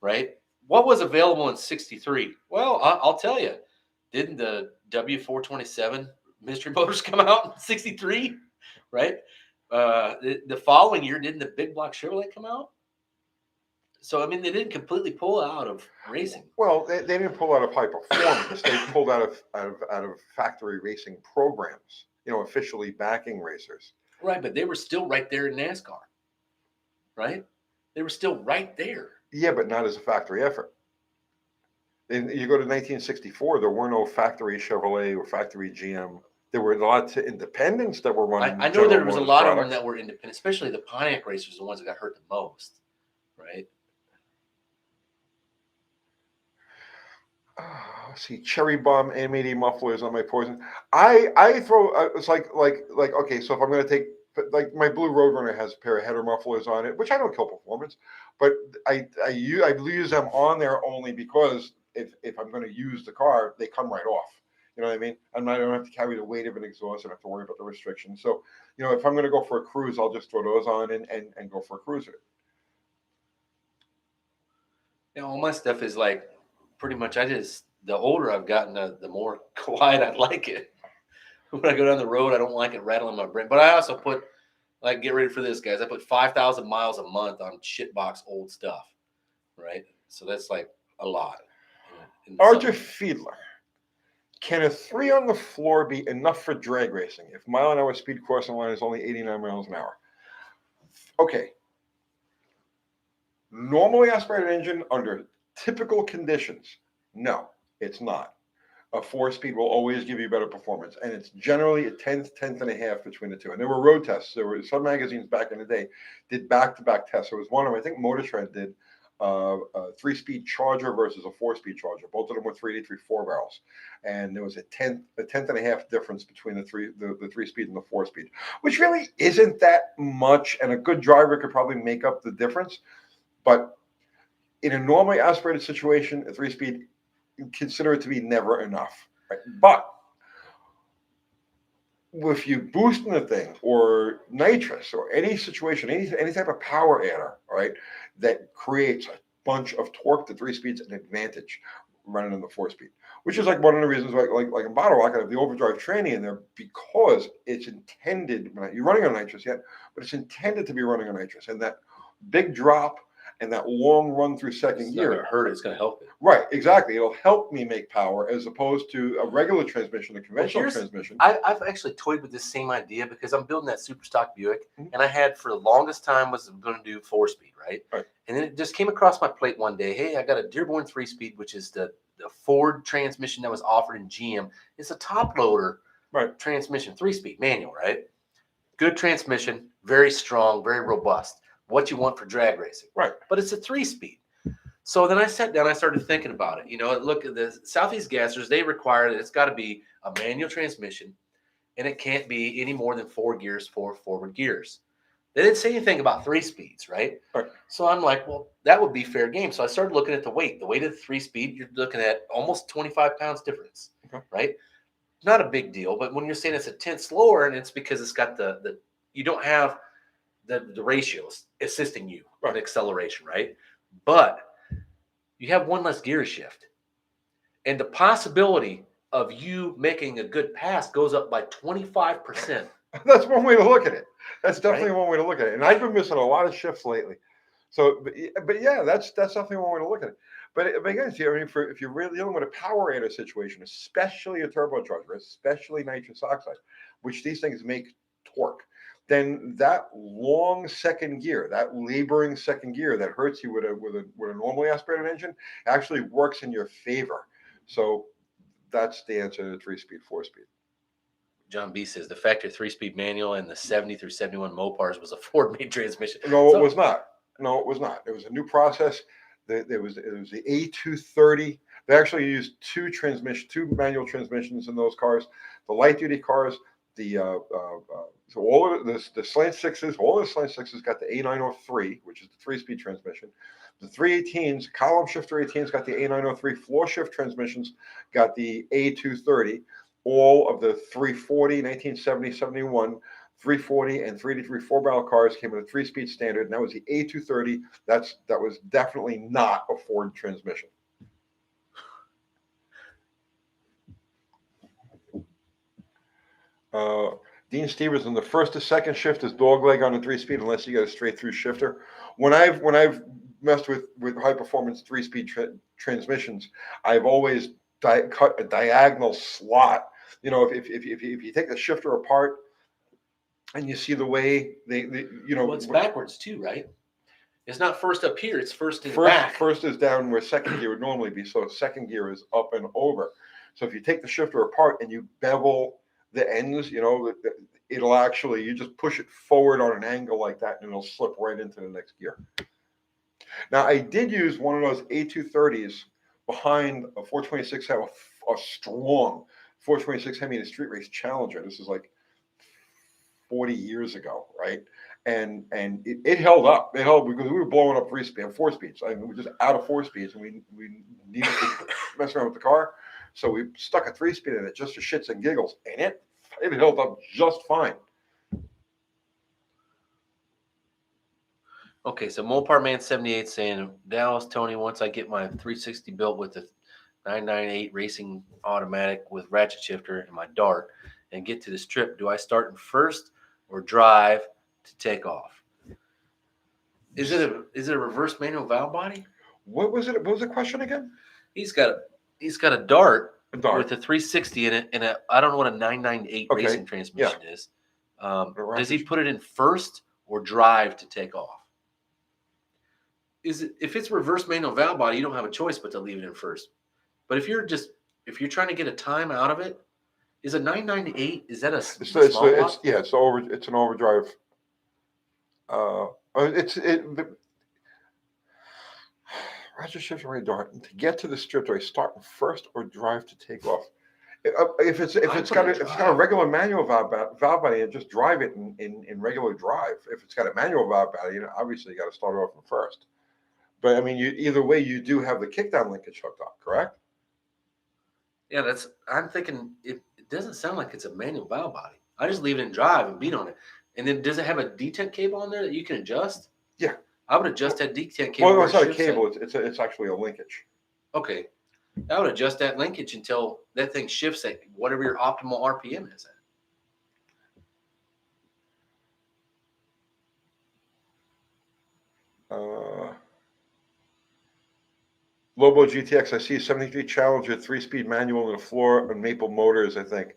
right? What was available in 63? Well, I'll tell you. Didn't the W427 Mystery Motors come out in 63, right? The following year, didn't the Big Block Chevrolet come out? So, I mean, they didn't completely pull out of racing. Well, they didn't pull out of high performance. They pulled out of factory racing programs, officially backing racers. Right, but they were still right there in NASCAR, right? They were still right there. Yeah, but not as a factory effort. And you go to 1964, there were no factory Chevrolet or factory GM. There were lots of independents that were running. I know there was a lot of them that were independent, especially the Pontiac racers, the ones that got hurt the most, right? See, Cherry Bomb M80 mufflers on my Poison. I throw it's like okay, so if I'm going to take, like, my Blue Roadrunner has a pair of header mufflers on it, which I don't kill performance, but I use them on there only because if I'm going to use the car, they come right off. You know what I mean? I don't have to carry the weight of an exhaust. I don't have to worry about the restrictions. So, if I'm going to go for a cruise, I'll just throw those on and go for a cruiser. All my stuff is like pretty much the older I've gotten, the more quiet I like it. When I go down the road, I don't like it rattling my brain. But I also put, like, get ready for this, guys. I put 5,000 miles a month on shitbox old stuff, right? So that's like a lot. Arthur Fiedler. Can a 3 on the floor be enough for drag racing if mile-an-hour speed crossing line is only 89 miles an hour? Okay. Normally aspirated engine under typical conditions, no, it's not. A 4-speed will always give you better performance, and it's generally a tenth and a half between the two. And there were road tests. There were some magazines back in the day did back-to-back tests. There was one of them, I think Motor Trend did a 3-speed Charger versus a 4-speed Charger. Both of them were 383 4-barrels, and there was a tenth and a half difference between the 3-speed and the 4-speed, which really isn't that much. And a good driver could probably make up the difference, but in a normally aspirated situation, a 3-speed, consider it to be never enough. Right? But if you boost in the thing or nitrous or any situation, any type of power adder, right, that creates a bunch of torque, the 3-speed's an advantage running in the 4-speed, which is like one of the reasons like in Bottle Rocket, I have the overdrive tranny in there because it's intended, you're running on nitrous yet, but it's intended to be running on nitrous. And that big drop and that long run through second gear, it's not going to hurt it, it's going to help it. Right, exactly. It'll help me make power as opposed to a regular transmission, a conventional transmission. I've actually toyed with this same idea because I'm building that super stock Buick, and I had for the longest time was going to do 4-speed, right? And then it just came across my plate one day. Hey, I got a Dearborn 3-speed, which is the Ford transmission that was offered in GM. It's a top loader transmission, 3-speed manual, right? Good transmission, very strong, very robust. What you want for drag racing, right? But it's a 3-speed. So then I sat down, I started thinking about it. Look at the Southeast Gassers, they require that it's got to be a manual transmission, and it can't be any more than 4 gears, 4 forward gears. They didn't say anything about 3-speeds, right? Right. So I'm like, well, that would be fair game. So I started looking at the weight. The weight of the 3-speed, you're looking at almost 25 pounds difference, Okay. right? Not a big deal, but when you're saying it's a tenth slower, and it's because it's got the you don't have the ratios assisting you in acceleration, right? But you have one less gear shift, and the possibility of you making a good pass goes up by 25%. That's one way to look at it. That's definitely Right? one way to look at it. And I've been missing a lot of shifts lately. So, but yeah, that's definitely one way to look at it. But again, see, I mean, if you're really dealing with a power adder situation, especially a turbocharger, especially nitrous oxide, which these things make torque, then that long second gear, that laboring second gear that hurts you with a normally aspirated engine, actually works in your favor. So that's the answer to the 3-speed, 4-speed. John B says the factory 3-speed manual and the 70 through 71 Mopars was a Ford made transmission. No, it was not. No, it was not. It was a new process. It was the A230. They actually used two manual transmissions in those cars. The light duty cars, so all of the Slant Sixes, all of the Slant Sixes got the A903, which is the 3-speed transmission. The 318s, column shifter 18s, got the A903. Floor shift transmissions got the A230. All of the 340, 1970, 71, 340 and 383 4-barrel cars came with a 3-speed standard, and that was the A230. That was definitely not a Ford transmission. Dean Stevenson, the first to second shift is dogleg on a 3-speed unless you got a straight through shifter. When I've messed with high performance 3-speed transmissions, I've always cut a diagonal slot. You know, if you take the shifter apart and you see the way they well, it's backwards too, right? It's not first up here; it's first in the first, back. First is down where second gear would normally be, so second gear is up and over. So if you take the shifter apart and you bevel the ends, it'll actually, you just push it forward on an angle like that, and it'll slip right into the next gear. Now, I did use one of those A230s behind a 426, have a strong 426 Hemi in a street race Challenger. This is like 40 years ago, right? And it held up. It held because we were blowing up 4 speeds. I mean, we were just out of 4 speeds, and we needed to mess around with the car. So we stuck a 3-speed in it just for shits and giggles, and it held up just fine. Okay, so Mopar Man 78 saying, Dallas, Tony, once I get my 360 built with the 998 racing automatic with ratchet shifter and my Dart and get to the strip, do I start in first or drive to take off? Is it a reverse manual valve body? What was it? What was the question again? He's got a Dart, with a 360 in it, and I don't know what a 998 racing transmission is. Does he put it in first or drive to take off? If it's reverse manual valve body, you don't have a choice but to leave it in first. But if you're trying to get a time out of it, is a 998, is that a small block? It's an overdrive. Ratchet shifter right Dart. To get to the strip, do I start in first or drive to take off? If it's got a regular manual valve body, just drive it in regular drive. If it's got a manual valve body, obviously you got to start off in first. But I mean, either way, you do have the kickdown linkage hooked up, correct? Yeah, I'm thinking it doesn't sound like it's a manual valve body. I just leave it in drive and beat on it. And then does it have a detent cable on there that you can adjust? Yeah. I would adjust that detent cable. Well, no, it's not a cable. It's actually a linkage. Okay. I would adjust that linkage until that thing shifts at whatever your optimal RPM is at. Lobo GTX, I see 73 Challenger, 3-speed manual and a floor and maple motors, I think.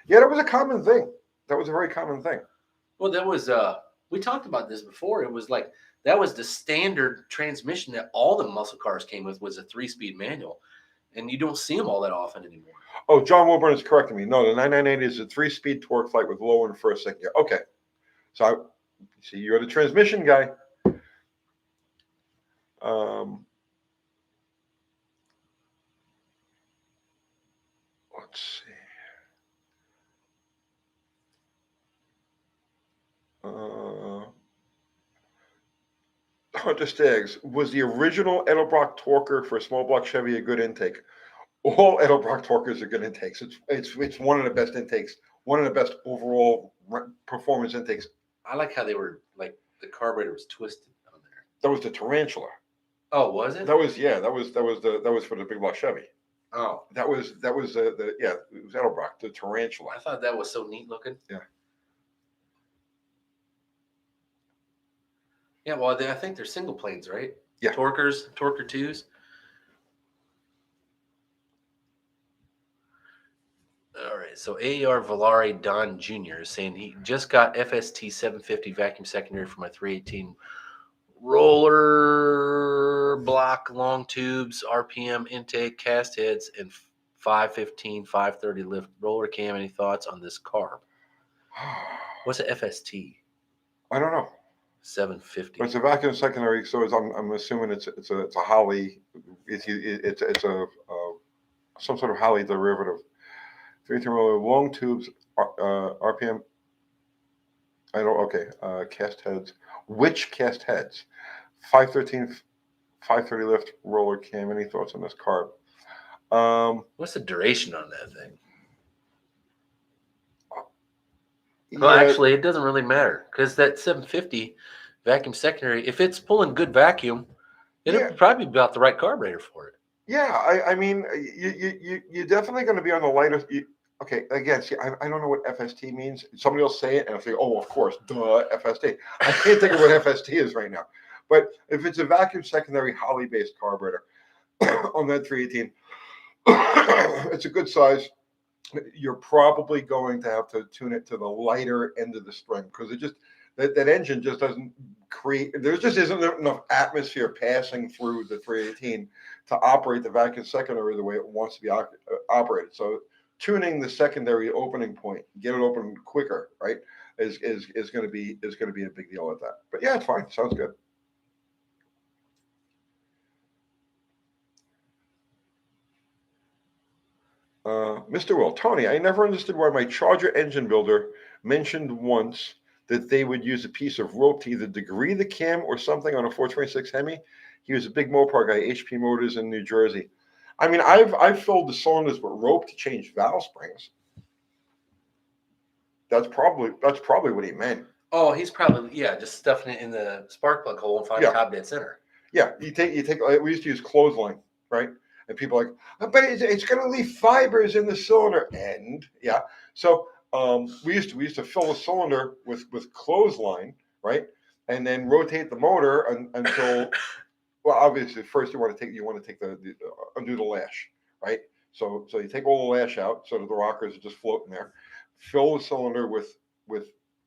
Yeah, that was a common thing. That was a very common thing. Well, that was, we talked about this before. It was like, that was the standard transmission that all the muscle cars came with, was a 3-speed manual. And you don't see them all that often anymore. Oh, John Wilburn is correcting me. No, the 998 is a 3-speed torque flight with low and first, second gear. Okay. So, see, you're the transmission guy. Let's see. Hunter Staggs, was the original Edelbrock Torquer for a small block Chevy a good intake? All Edelbrock Torquers are good intakes. It's one of the best intakes, one of the best overall performance intakes. I like how they were like the carburetor was twisted on there. That was the Tarantula. Oh, was it? That was for the big block Chevy. Oh, That was it was Edelbrock, the Tarantula. I thought that was so neat looking. Yeah. Yeah, well, I think they're single planes, right? Yeah. Torquer 2s. All right, so AER Valari Don Jr. is saying he just got FST 750 vacuum secondary for my 318 roller block, long tubes, RPM intake, cast heads, and 515, 530 lift roller cam. Any thoughts on this carb? What's an FST? I don't know. 750. But it's a vacuum secondary, so I'm assuming it's a Holley. It's a some sort of Holley derivative. 318 roller long tubes, RPM. I don't. Okay, cast heads. Which cast heads? 513, 530 lift roller cam. Any thoughts on this carb? What's the duration on that thing? Yeah, Well, actually, it doesn't really matter because that 750 vacuum secondary, if it's pulling good vacuum, it'll probably be about the right carburetor for it. Yeah, I mean, you're definitely going to be on the lighter. Okay, again, see, I don't know what FST means. Somebody will say it, and I'll say, oh, of course, duh, FST. I can't think of what FST is right now. But if it's a vacuum secondary Holley-based carburetor on that 318, it's a good size. You're probably going to have to tune it to the lighter end of the string because it just that engine just doesn't create. There just isn't enough atmosphere passing through the 318 to operate the vacuum secondary the way it wants to be operated. So tuning the secondary opening point, get it open quicker, right, is going to be a big deal with that. But yeah, it's fine. Sounds good. Mr. Will, Tony, I never understood why my Charger engine builder mentioned once that they would use a piece of rope to either degree the cam or something on a 426 Hemi. He was a big Mopar guy, HP Motors in New Jersey. I mean, I've filled the cylinders with rope to change valve springs. That's probably what he meant. Oh, he's probably just stuffing it in the spark plug hole and finding top dead center. Yeah, you take. We used to use clothesline, right? And people are like, but it's going to leave fibers in the cylinder. And yeah, so we used to fill the cylinder with clothesline, right? And then rotate the motor until, well, obviously first you want to take the undo the lash, right? So you take all the lash out so that the rockers are just floating there. Fill the cylinder with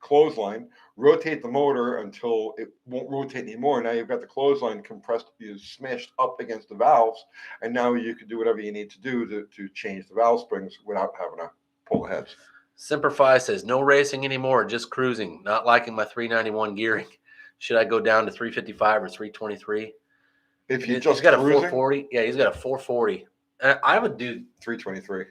clothesline, rotate the motor until it won't rotate anymore. Now you've got the clothesline compressed, smashed up against the valves, and now you can do whatever you need to do to change the valve springs without having to pull the heads. Simplify says, no racing anymore, just cruising. Not liking my 391 gearing. Should I go down to 355 or 323? If you he's just got cruising, a 440. Yeah, he's got a 440. I would do 323.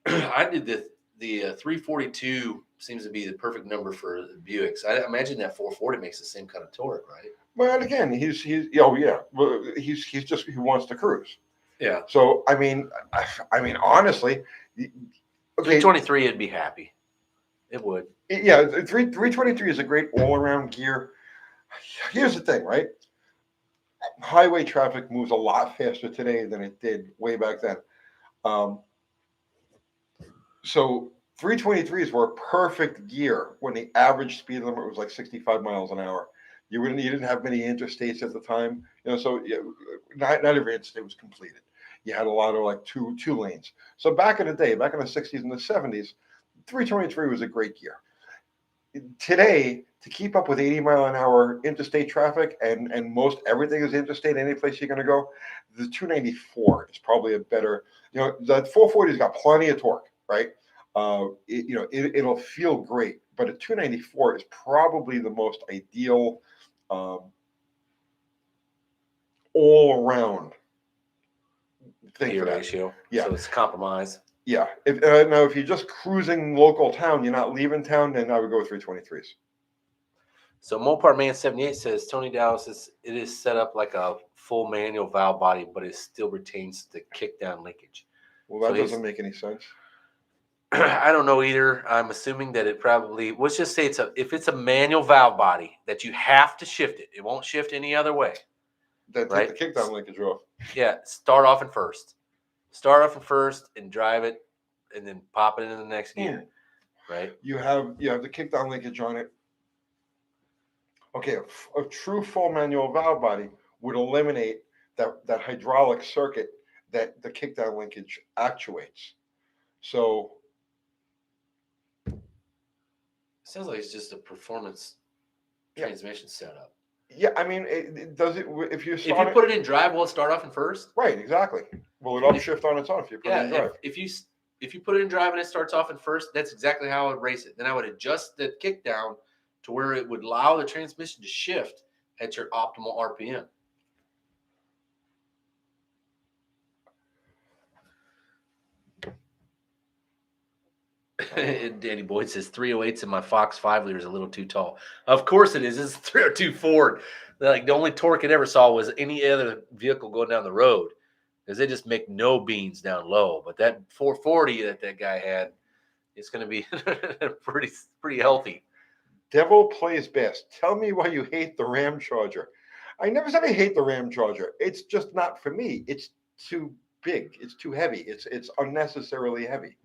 I did the 342 seems to be the perfect number for the Buicks. I imagine that 440 makes the same kind of torque, right? But again, he's he wants to cruise. Yeah. So I mean, honestly, okay, 323 would be happy. It would. Yeah, 323 is a great all-around gear. Here's the thing, right? Highway traffic moves a lot faster today than it did way back then. So 323s were perfect gear when the average speed limit was like 65 miles an hour. You didn't have many interstates at the time, so not every interstate was completed. You had a lot of like two lanes. So back in the day, back in the 60s and the 70s, 323 was a great gear. Today, to keep up with 80 mile an hour interstate traffic and most everything is interstate, any place you're going to go, the 294 is probably a better, the 440's got plenty of torque, right? It'll feel great, but a 294 is probably the most ideal all around thing gear for that. ratio. Yeah. So it's a compromise. Yeah. If you're just cruising local town, you're not leaving town, then I would go with 323s. So Mopar Man 78 says Tony Dallas it is set up like a full manual valve body, but it still retains the kickdown linkage. Well, So that doesn't make any sense. I don't know either. I'm assuming that it probably, let's just say if it's a manual valve body that you have to shift it, it won't shift any other way. Then right? take the kickdown linkage off. Yeah, start off in first. Start off in first and drive it, and then pop it into the next gear, right? You have the kickdown linkage on it. Okay, a true full manual valve body would eliminate that hydraulic circuit that the kickdown linkage actuates. So Sounds like it's just a performance transmission setup. Yeah, I mean, does it if you if you put it in drive, will it start off in first? Right, exactly. Will it upshift on its own if you put it in drive? If you put it in drive and it starts off in first, that's exactly how I would race it. Then I would adjust the kickdown to where it would allow the transmission to shift at your optimal RPM. And Danny Boyd says 308s in my Fox 5 liter is a little too tall. Of course it is. It's a 302 Ford. Like the only torque it ever saw was any other vehicle going down the road, because they just make no beans down low. But that 440 that guy had, it's going to be pretty healthy. Devil plays best. Tell me why you hate the Ram Charger. I never said I hate the Ram Charger. It's just not for me. It's too big. It's too heavy. It's unnecessarily heavy.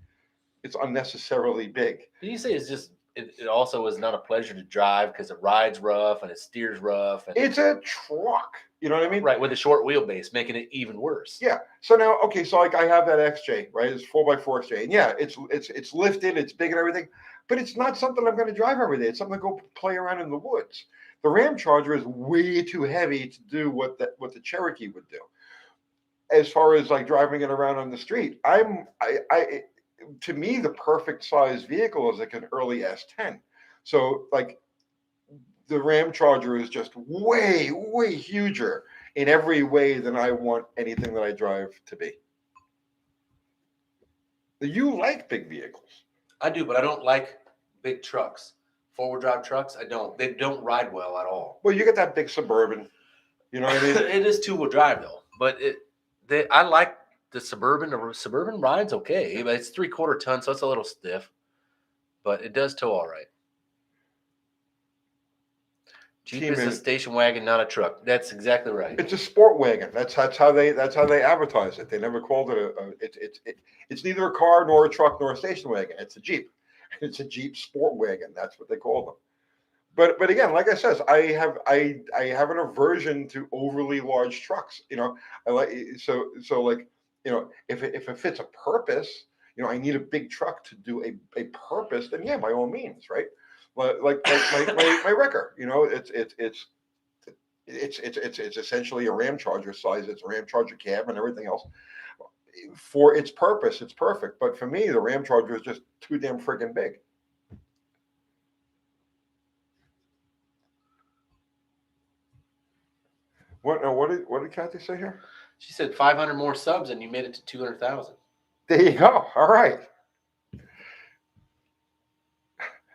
It's unnecessarily big. Did you say it's just it also is not a pleasure to drive because it rides rough and it steers rough? And it's a truck. You know what I mean? Right, with a short wheelbase, making it even worse. Yeah. So now, okay, so like I have that XJ, right? It's 4x4 XJ, and yeah, it's lifted, it's big and everything, but it's not something I'm going to drive every day. It's something to go play around in the woods. The Ram Charger is way too heavy to do what the Cherokee would do. As far as like driving it around on the street, to me, the perfect size vehicle is like an early S10. So like the Ram Charger is just way, way huger in every way than I want anything that I drive to be. You like big vehicles. I do, but I don't like big trucks. Four-wheel drive trucks, I don't. They don't ride well at all. Well, you get that big Suburban. You know what I mean? It is two-wheel drive, though. But I like the Suburban. The Suburban rides okay. But it's 3/4 ton, so it's a little stiff. But it does tow all right. Jeep is a station wagon, not a truck. That's exactly right. It's a sport wagon. That's how they advertise it. They never called it it's neither a car nor a truck nor a station wagon. It's a Jeep. It's a Jeep sport wagon. That's what they call them. But again, like I said, I have an aversion to overly large trucks. You know, I like so like, you know, if it fits a purpose, you know, I need a big truck to do a purpose, then yeah, by all means, right? Like my Wrecker, you know, it's essentially a Ram Charger size. It's a Ram Charger cab and everything else. For its purpose, it's perfect. But for me, the Ram Charger is just too damn friggin' big. What did Kathy say here? She said 500 more subs and you made it to 200,000. There you go. All right.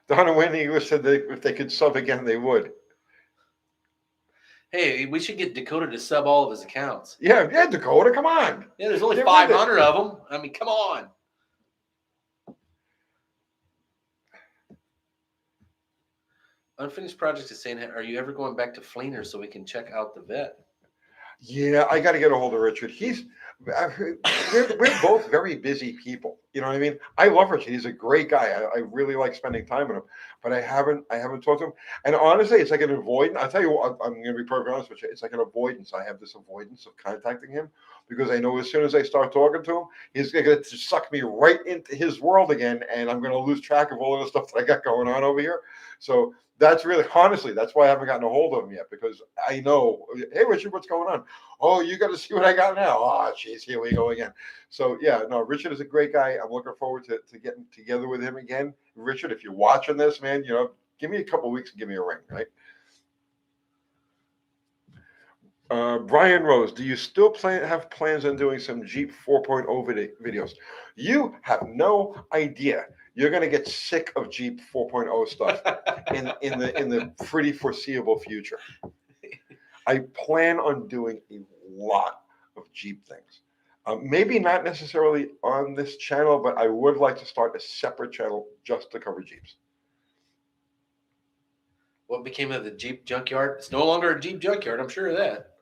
Donna Wendy said that if they could sub again, they would. Hey, we should get Dakota to sub all of his accounts. Yeah, Dakota, come on. Yeah, there's only 500 of them. I mean, come on. Unfinished Project is saying, are you ever going back to Fleener so we can check out the vet? Yeah, I got to get a hold of Richard. We're both very busy people. You know what I mean? I love Richard. He's a great guy. I really like spending time with him, but I haven't talked to him. And honestly, it's like an avoidance. I'll tell you what, I'm going to be perfectly honest with you. It's like an avoidance. I have this avoidance of contacting him because I know as soon as I start talking to him, he's going to suck me right into his world again, and I'm going to lose track of all of the stuff that I got going on over here. So that's really, honestly, that's why I haven't gotten a hold of him yet, because I know, hey, Richard, what's going on? Oh, you got to see what I got now. Oh, jeez, here we go again. So, yeah, no, Richard is a great guy. I'm looking forward to getting together with him again. Richard, if you're watching this, man, you know, give me a couple of weeks and give me a ring, right? Brian Rose, do you still have plans on doing some Jeep 4.0 videos? You have no idea. you're going to get sick of Jeep 4.0 stuff in the pretty foreseeable future. I plan on doing a lot of Jeep things. Maybe not necessarily on this channel, but I would like to start a separate channel just to cover Jeeps. What became of the Jeep junkyard? It's no longer a Jeep junkyard. I'm sure of that.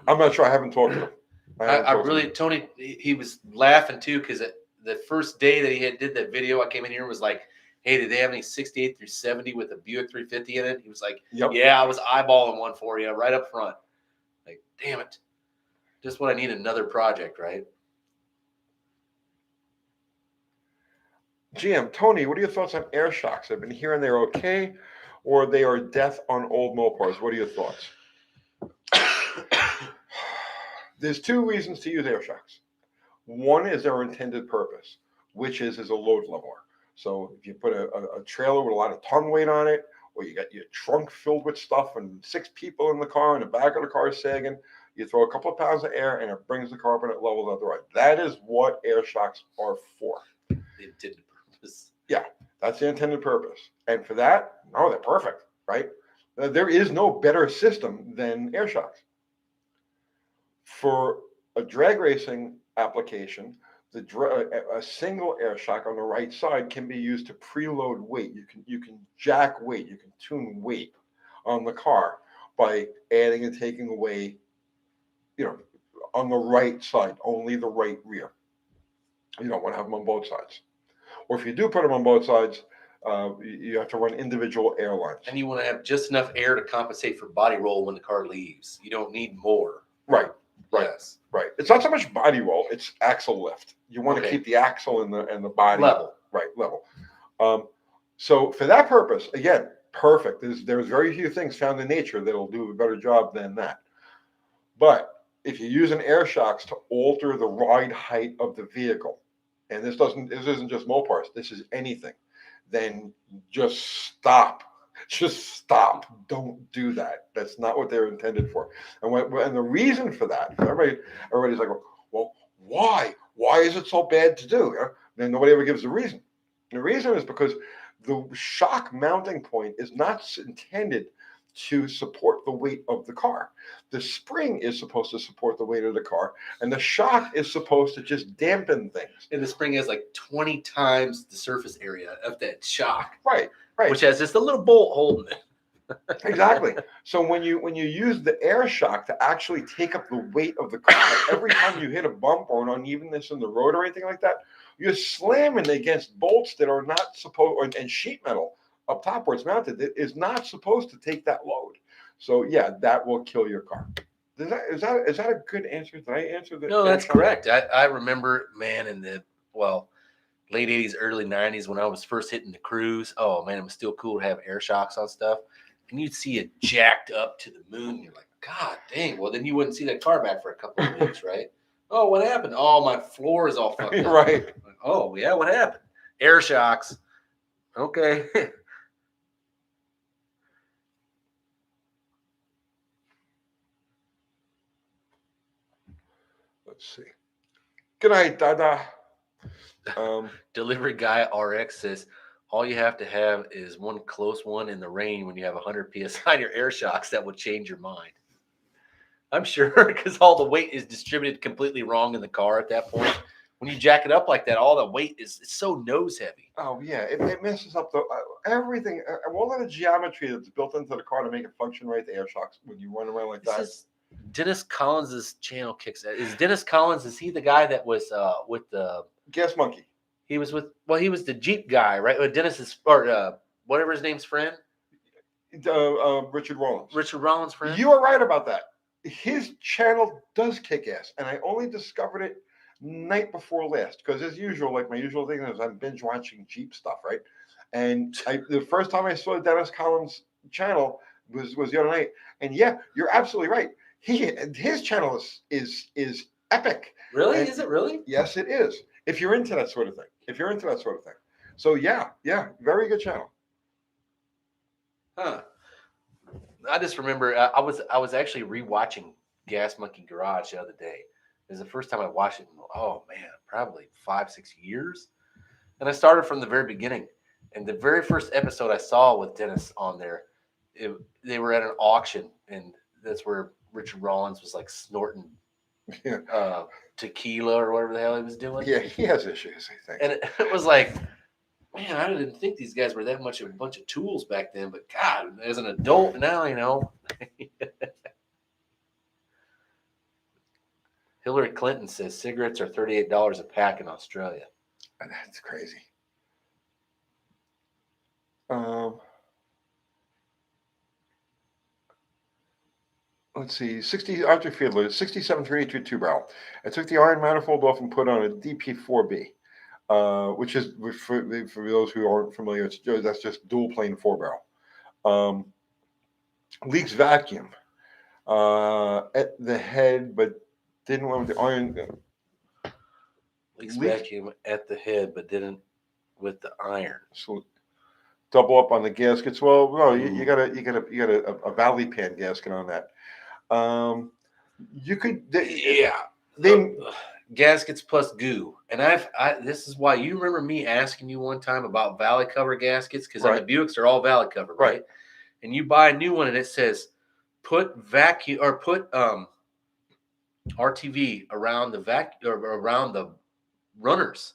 I'm not sure. I haven't talked to him. I really, Tony, he was laughing too because the first day that he did that video, I came in here and was like, hey, did they have any 68 through 70 with a Buick 350 in it? He was like, Yep. Yeah, I was eyeballing one for you right up front. Like, damn it. Just what I need, another project, right? GM, Tony, what are your thoughts on air shocks? I've been hearing they're okay, or they are death on old Mopars. What are your thoughts? There's two reasons to use air shocks. One is their intended purpose, which is as a load leveler. So if you put a trailer with a lot of ton weight on it, or you got your trunk filled with stuff and 6 people in the car and the back of the car is sagging, you throw a couple of pounds of air and it brings the car up and it levels out the ride. That is what air shocks are for. The intended purpose. Yeah, that's the intended purpose. And for that, no, they're perfect, right? There is no better system than air shocks. For a drag racing application, a single air shock on the right side can be used to preload weight. You can jack weight, you can tune weight on the car by adding and taking away, on the right side, only the right rear. You don't want to have them on both sides. Or if you do put them on both sides, you have to run individual airlines. And you want to have just enough air to compensate for body roll when the car leaves. You don't need more. Right. Yes. Right. It's not so much body roll; it's axle lift. You want to keep the axle and the body level. Right, level. So for that purpose, again, perfect. There's very few things found in nature that'll do a better job than that. But if you use an air shocks to alter the ride height of the vehicle, and this isn't just Mopars, this is anything, then just stop. Just stop. Don't do that. That's not what they're intended for. And the reason for that, everybody's like, well, why? Why is it so bad to do? And nobody ever gives a reason. The reason is because the shock mounting point is not intended to support the weight of the car. The spring is supposed to support the weight of the car, and the shock is supposed to just dampen things. And the spring has like 20 times the surface area of that shock. Right. Which has just a little bolt holding it. Exactly. So when you use the air shock to actually take up the weight of the car, every time you hit a bump or an unevenness in the road or anything like that, you're slamming against bolts that are not supposed, and sheet metal up top where it's mounted, that is not supposed to take that load. So yeah, that will kill your car. Is that a good answer? Did I answer that? No, that's correct. I remember, man, in the late 80s, early 90s, when I was first hitting the cruise, oh man, it was still cool to have air shocks on stuff. And you'd see it jacked up to the moon. You're like, God dang. Well, then you wouldn't see that car back for a couple of weeks, right? Oh, what happened? Oh, my floor is all fucked up. Right. Like, oh, yeah, what happened? Air shocks. Okay. Let's see. Good night, Dada. Delivery guy RX says all you have to have is one close one in the rain when you have 100 psi in your air shocks. That would change your mind. I'm sure, because all the weight is distributed completely wrong in the car at that point. When you jack it up like that, all the weight is so nose heavy. Oh yeah, it messes up everything. All of the geometry that's built into the car to make it function right. The air shocks when you run around like that. Dennis Collins's channel kicks. Is Dennis Collins? Is he the guy that was with the Gas Monkey? He was he was the Jeep guy, right? Dennis's or whatever his name's friend. Richard Rollins. Richard Rollins' friend. You are right about that. His channel does kick ass, and I only discovered it night before last because, as usual, like my usual thing is I'm binge watching Jeep stuff, right? And the first time I saw Dennis Collins' channel was the other night, and yeah, you're absolutely right. His channel is epic. Really? And is it really? Yes, it is. If you're into that sort of thing. So yeah, very good channel. Huh. I just remember I was actually rewatching Gas Monkey Garage the other day. It was the first time I watched it in, oh man, probably 5-6 years. And I started from the very beginning. And the very first episode I saw with Dennis on there, they were at an auction, and that's where Richard Rollins was like snorting Yeah. tequila or whatever the hell he was doing. Yeah, he has issues, I think. And it was like, man, I didn't think these guys were that much of a bunch of tools back then. But God, as an adult now, you know. Hillary Clinton says cigarettes are $38 a pack in Australia. That's crazy. Let's see, 60 Object Fiedler, 67 382 barrel. I took the iron manifold off and put on a DP4B, which is, for those who aren't familiar, that's just dual plane 4-barrel. Leaks vacuum at the head, but didn't want the iron. Leaks vacuum at the head, but didn't with the iron. So double up on the gaskets. Well, no, you got a valley pan gasket on that. You could, gaskets plus goo. And this is why you remember me asking you one time about valley cover gaskets, because the Buicks are all valley cover, right? And you buy a new one and it says put vacuum or put RTV around the vacuum or around the runners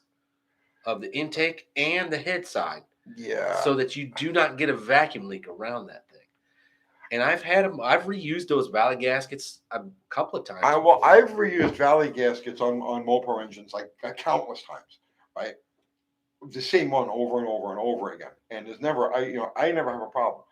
of the intake and the head side. Yeah. So that you do not get a vacuum leak around that thing. And I've reused those valley gaskets a couple of times. I've reused valley gaskets on Mopar engines like countless times, right? The same one over and over and over again. And there's never, I never have a problem.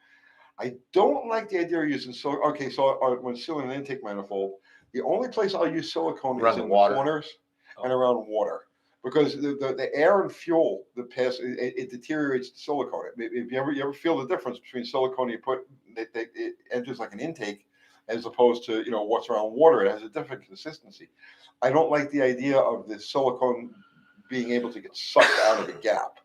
I don't like the idea of using when sealing an intake manifold, the only place I'll use silicone is in the corners and around water. Because the air and fuel that pass, it deteriorates the silicone. If you ever feel the difference between silicone you put, it enters like an intake, as opposed to what's around water, it has a different consistency. I don't like the idea of the silicone being able to get sucked out of the gap.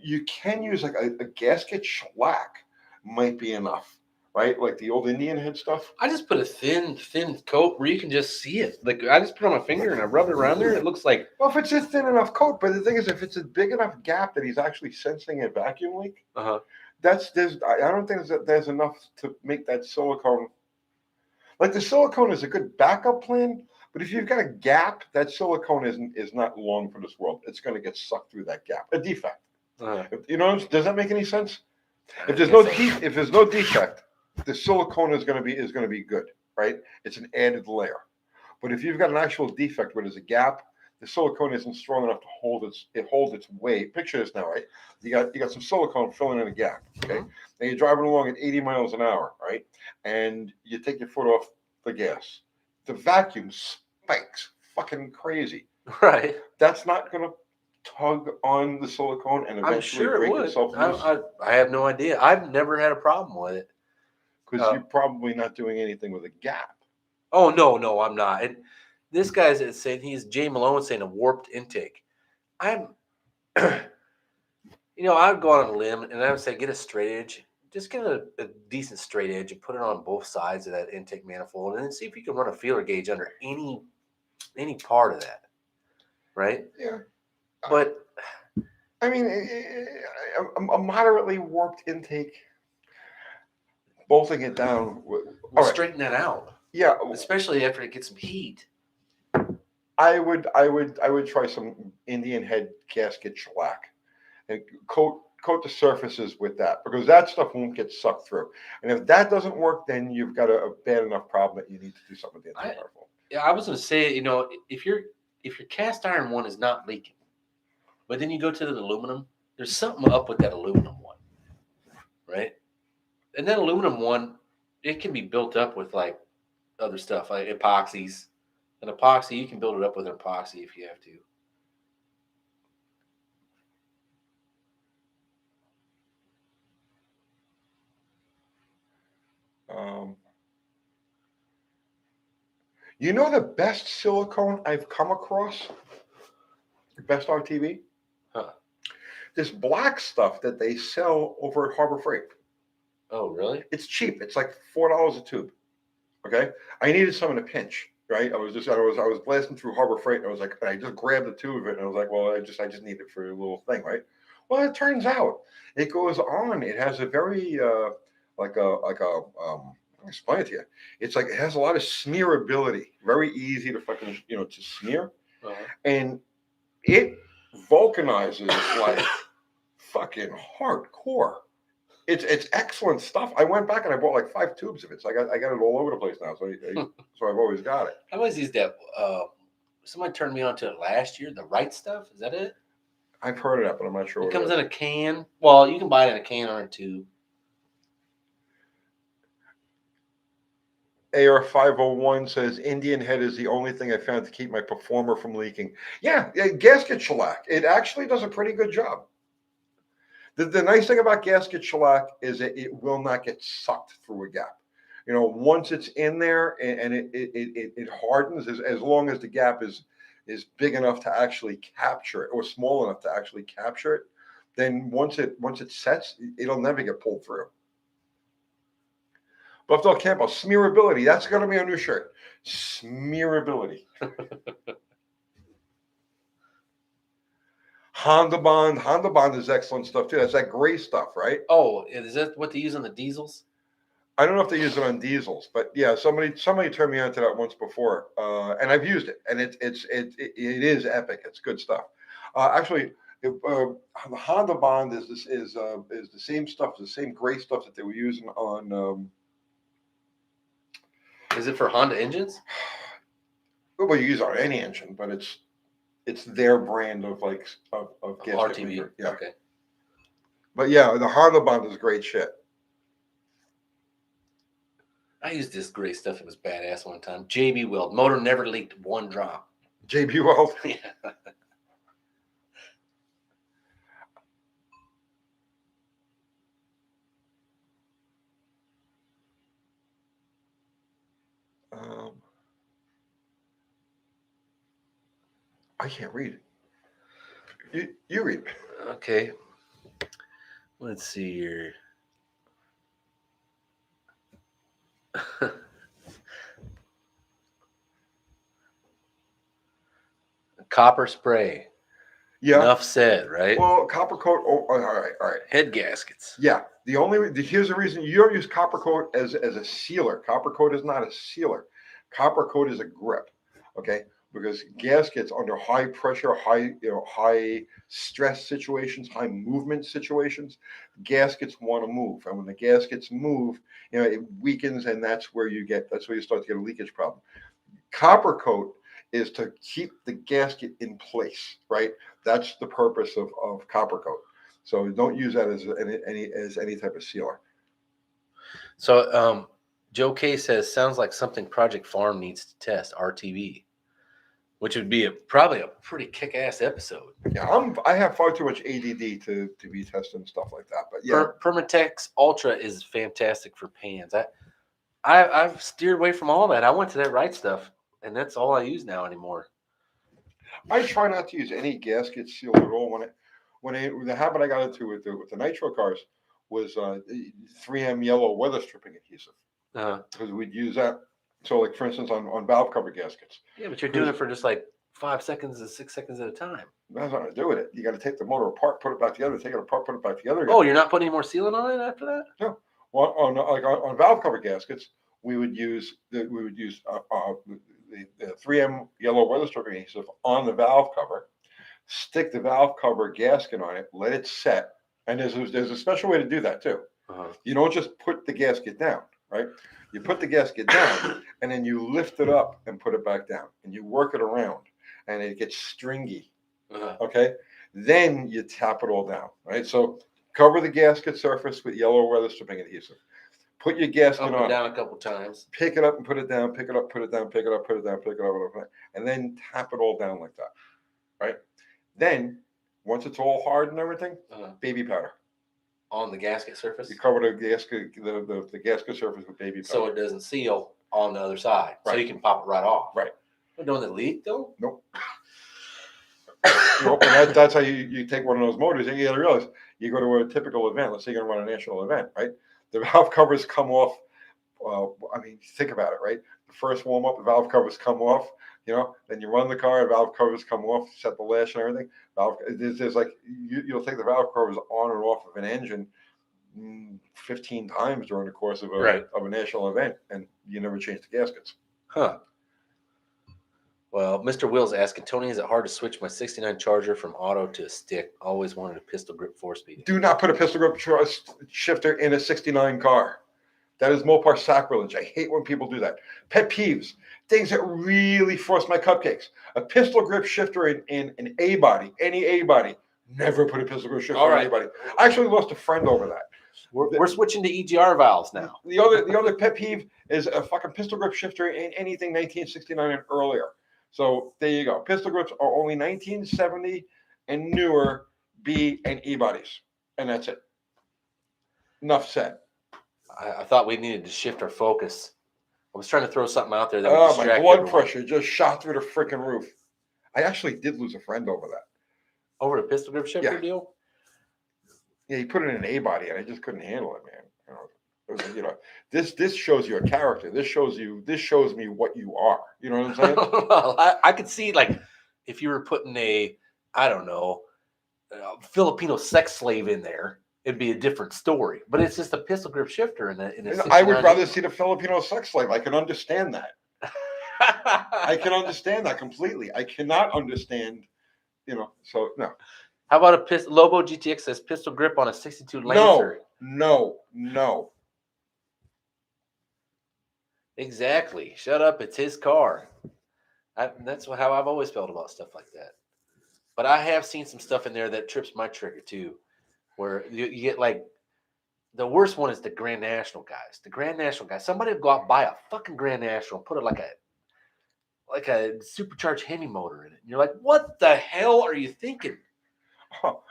You can use like a gasket shellac might be enough. Right, like the old Indian head stuff. I just put a thin coat where you can just see it. Like I just put it on my finger and I rub it around there. It looks like, well, if it's a thin enough coat. But the thing is, if it's a big enough gap that he's actually sensing a vacuum leak, I don't think there's enough to make that silicone. Like the silicone is a good backup plan, but if you've got a gap, that silicone is not long for this world. It's going to get sucked through that gap. A defect. Does that make any sense? If there's no defect, the silicone is going to be good, right? It's an added layer. But if you've got an actual defect where there's a gap, the silicone isn't strong enough to hold its weight. Picture this now, right? You got some silicone filling in a gap, okay? And you're driving along at 80 miles an hour, right? And you take your foot off the gas. The vacuum spikes fucking crazy. Right. That's not going to tug on the silicone and eventually break itself loose. I have no idea. I've never had a problem with it. Because you're probably not doing anything with a gap. Oh, no, I'm not. And this guy's saying, Jay Malone saying a warped intake. I'd go on a limb and I would say get a straight edge. Just get a decent straight edge and put it on both sides of that intake manifold and then see if you can run a feeler gauge under any part of that. Right? Yeah. But I mean, a moderately warped intake, bolting it down. We'll straighten that out. Yeah, especially after it gets some heat. I would try some Indian head gasket shellac and coat the surfaces with that, because that stuff won't get sucked through. And if that doesn't work, then you've got a bad enough problem that you need to do something with the intake manifold. Yeah, I was going to say, if your cast iron one is not leaking, but then you go to the aluminum, there's something up with that aluminum one, right? And that aluminum one, it can be built up with like other stuff, like epoxies. An epoxy, you can build it up with an epoxy if you have to. The best silicone I've come across, the best RTV? Huh. This black stuff that they sell over at Harbor Freight. Oh, really? It's cheap. It's like $4 a tube. Okay? I needed some in a pinch. right? I was blasting through Harbor Freight, and I was like, I just grabbed the tube of it, and I was like, well, I just need it for a little thing, right? Well, it turns out it goes on. It has a very I'll explain it to you. It's like it has a lot of smearability, very easy to fucking to smear, and it vulcanizes like fucking hardcore. It's excellent stuff. I went back and I bought like 5 tubes of it. So I got it all over the place now. So I've always got it. I always used that. Somebody turned me on to it last year. The right stuff. Is that it? I've heard of that, but I'm not sure. It comes in a can. Well, you can buy it in a can or a tube. AR501 says Indian head is the only thing I found to keep my performer from leaking. Yeah, gasket shellac. It actually does a pretty good job. The nice thing about gasket shellac is that it will not get sucked through a gap. Once it's in there and it hardens, as long as the gap is big enough to actually capture it or small enough to actually capture it, then once it sets, it'll never get pulled through. Buffalo Campo, smearability. That's going to be a new shirt. Smearability. Honda Bond is excellent stuff too. That's that gray stuff, right? Oh, is that what they use on the diesels? I don't know if they use it on diesels, but yeah, somebody turned me on to that once before, and I've used it, and it is epic. It's good stuff. Actually, the Honda Bond is the same stuff, the same gray stuff that they were using on. Is it for Honda engines? Well, you use it on any engine, but it's their brand of gasket RTV. maker. Yeah. Okay. But yeah, the Honda Bond is great shit. I used this gray stuff. It was badass one time. JB Weld. Motor never leaked one drop. JB Weld. Yeah. I can't read it. You read. Okay. Let's see here. Copper spray. Yeah. Enough said, right? Well, copper coat. Oh, all right. Head gaskets. Yeah. Here's the reason you don't use copper coat as a sealer. Copper coat is not a sealer. Copper coat is a grip. Okay. Because gaskets under high pressure, high stress situations, high movement situations, gaskets want to move, and when the gaskets move, it weakens, and that's where you start to get a leakage problem. Copper coat is to keep the gasket in place, right? That's the purpose of copper coat. So don't use that as any type of sealer. So Joe K says sounds like something Project Farm needs to test RTV. Which would be probably a pretty kick-ass episode. Yeah, I have far too much ADD to be testing stuff like that. But yeah, Permatex Ultra is fantastic for pans. I've steered away from all that. I went to that right stuff, and that's all I use now anymore. I try not to use any gasket seal at all. The habit I got into with the nitro cars was 3M yellow weather stripping adhesive, because we'd use that. So, like for instance, on valve cover gaskets. Yeah, but you're doing it for just like 5 seconds to 6 seconds at a time. That's not to do with it. You got to take the motor apart, put it back together, take it apart, put it back together again. Oh, you're not putting any more sealant on it after that? No. Well, on valve cover gaskets, we would use the 3M yellow weather stripping adhesive on the valve cover, stick the valve cover gasket on it, let it set, and there's a special way to do that too. You don't just put the gasket down, right? You put the gasket down, and then you lift it up and put it back down, and you work it around, and it gets stringy. Okay, then you tap it all down, right? So cover the gasket surface with yellow weather stripping adhesive. Put your gasket up and down a couple times. Pick it up and put it down. Pick it up, put it down. Pick it up, put it down. Pick it up, and then tap it all down like that, right? Then once it's all hard and everything, baby powder. On the gasket surface? You cover the gasket, the gasket surface with baby powder. So it doesn't seal on the other side. Right. So you can pop it right off. Right. But don't it leak though? Nope. Nope. And that's how you take one of those motors, and you got to realize you go to a typical event. Let's say you're going to run a national event, right? The valve covers come off. I mean, think about it, right? The first warm up, the valve covers come off. Then you run the car, valve covers come off, set the lash and everything. There's like you'll take the valve covers on and off of an engine 15 times during the course of a national event, and you never change the gaskets. Huh. Well, Mr. Will's asking, Tony, is it hard to switch my 69 Charger from auto to a stick? Always wanted a pistol grip 4-speed. Do not put a pistol grip shifter in a 69 car. That is Mopar sacrilege. I hate when people do that. Pet peeves, things that really frost my cupcakes. A pistol grip shifter in an A body, any A body. Never put a pistol grip shifter on anybody. I actually lost a friend over that. We're switching to EGR valves now. The other pet peeve is a fucking pistol grip shifter in anything 1969 and earlier. So there you go. Pistol grips are only 1970 and newer B and E bodies, and that's it. Enough said. I thought we needed to shift our focus. I was trying to throw something out there that would distract my blood everyone. pressure just shot through the freaking roof. I actually did lose a friend over that. Over the pistol grip shifter deal? Yeah, he put it in an A body, and I just couldn't handle it, man. This shows you a character. This shows me what you are. You know what I'm saying? Well, I could see, like, if you were putting a Filipino sex slave in there, it'd be a different story. But it's just a pistol grip shifter in a I would rather see the Filipino sex slave. I can understand that. I can understand that completely. I cannot understand, so no. How about a Lobo GTX says pistol grip on a 62 Lancer? No. Exactly. Shut up. It's his car. That's how I've always felt about stuff like that. But I have seen some stuff in there that trips my trigger too, where you get like, the worst one is the Grand National guys. The Grand National guys. Somebody would go out and buy a fucking Grand National and put it like a supercharged Hemi motor in it. And you're like, what the hell are you thinking? Oh,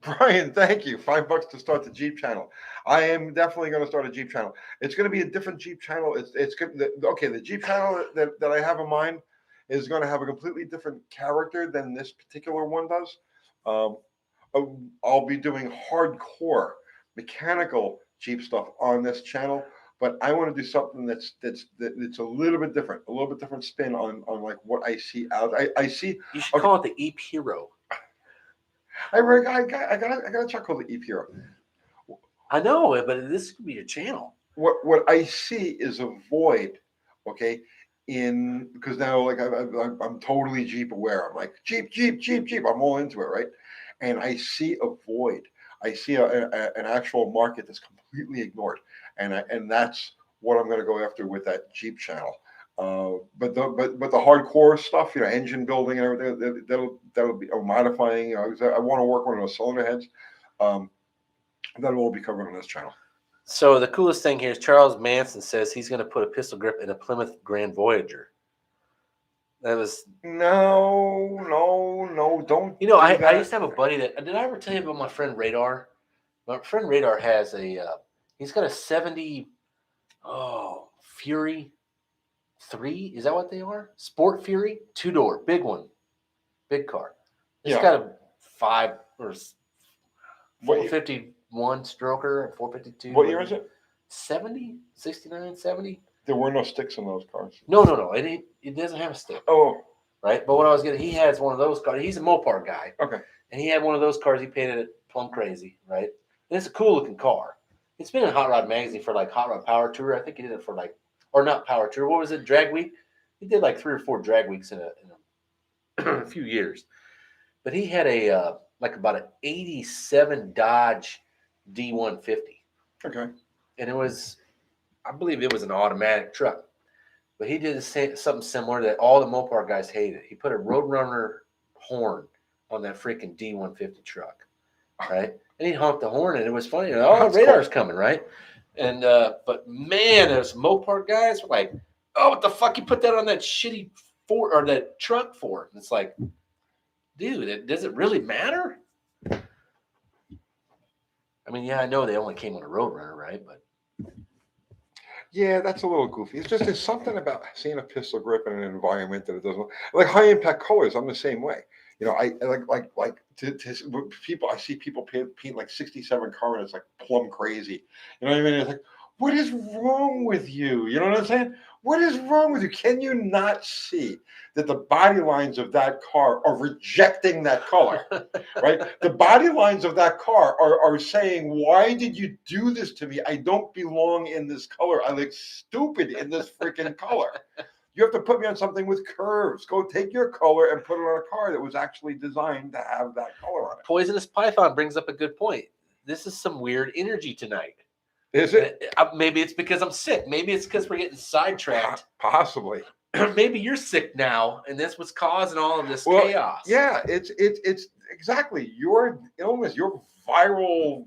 Brian, thank you. $5 to start the Jeep channel. I am definitely going to start a Jeep channel. It's going to be a different Jeep channel. It's good. Okay, the Jeep channel that I have in mind is going to have a completely different character than this particular one does. I'll be doing hardcore mechanical Jeep stuff on this channel, but I want to do something that's a little bit different spin on like what I see out. I see. You should call it the Eep Hero. I got a chuck called the Eep Hero. I know, but this could be a channel. What I see is a void, okay, because now like I'm totally Jeep aware. I'm like Jeep. I'm all into it, right? And I see a void. I see an actual market that's completely ignored, and that's what I'm going to go after with that Jeep channel. But the hardcore stuff, engine building and everything, that'll be modifying. I want to work on those cylinder heads. That'll all be covered on this channel. So the coolest thing here is Charles Manson says he's going to put a pistol grip in a Plymouth Grand Voyager. That was no, don't. I used to have a buddy that did I ever tell you about my friend Radar? My friend Radar has he's got a 70 Fury 3. Is that what they are? Sport Fury 2-door, big one, big car. It's got a 5 or 451 stroker and 452. What year is it? 70, 69, 70. There were no sticks in those cars. No. It doesn't have a stick. Oh. Right? But what I was getting, he has one of those cars. He's a Mopar guy. Okay. And he had one of those cars. He painted it plumb crazy, right? And it's a cool looking car. It's been in Hot Rod Magazine for like Hot Rod Power Tour. I think he did it for or not Power Tour. What was it? Drag Week? He did like 3 or 4 drag weeks in a few years. But he had about an 87 Dodge D150. Okay. And I believe it was an automatic truck. But he did something similar that all the Mopar guys hated. He put a Roadrunner horn on that freaking D150 truck, right? And he honked the horn, and it was funny. Radar's coming, right? And but man, those Mopar guys were like, "Oh, what the fuck? You put that on that shitty Ford or that truck for?" And it's like, dude, does it really matter? I mean, yeah, I know they only came on a Roadrunner, right? But yeah, that's a little goofy. It's just there's something about seeing a pistol grip in an environment that it doesn't like high impact colors. I'm the same way. I like to people. I see people paint like 67 car and it's like plumb crazy. You know what I mean? It's like, what is wrong with you? You know what I'm saying? What is wrong with you? Can you not see that the body lines of that car are rejecting that color, right? The body lines of that car are saying, why did you do this to me? I don't belong in this color. I look stupid in this freaking color. You have to put me on something with curves. Go take your color and put it on a car that was actually designed to have that color on it. Poisonous Python brings up a good point. This is some weird energy tonight. Is it? Maybe it's because I'm sick. Maybe it's because we're getting sidetracked. Possibly. Maybe you're sick now, and that's what's causing all of this chaos. Yeah, it's exactly your illness, your viral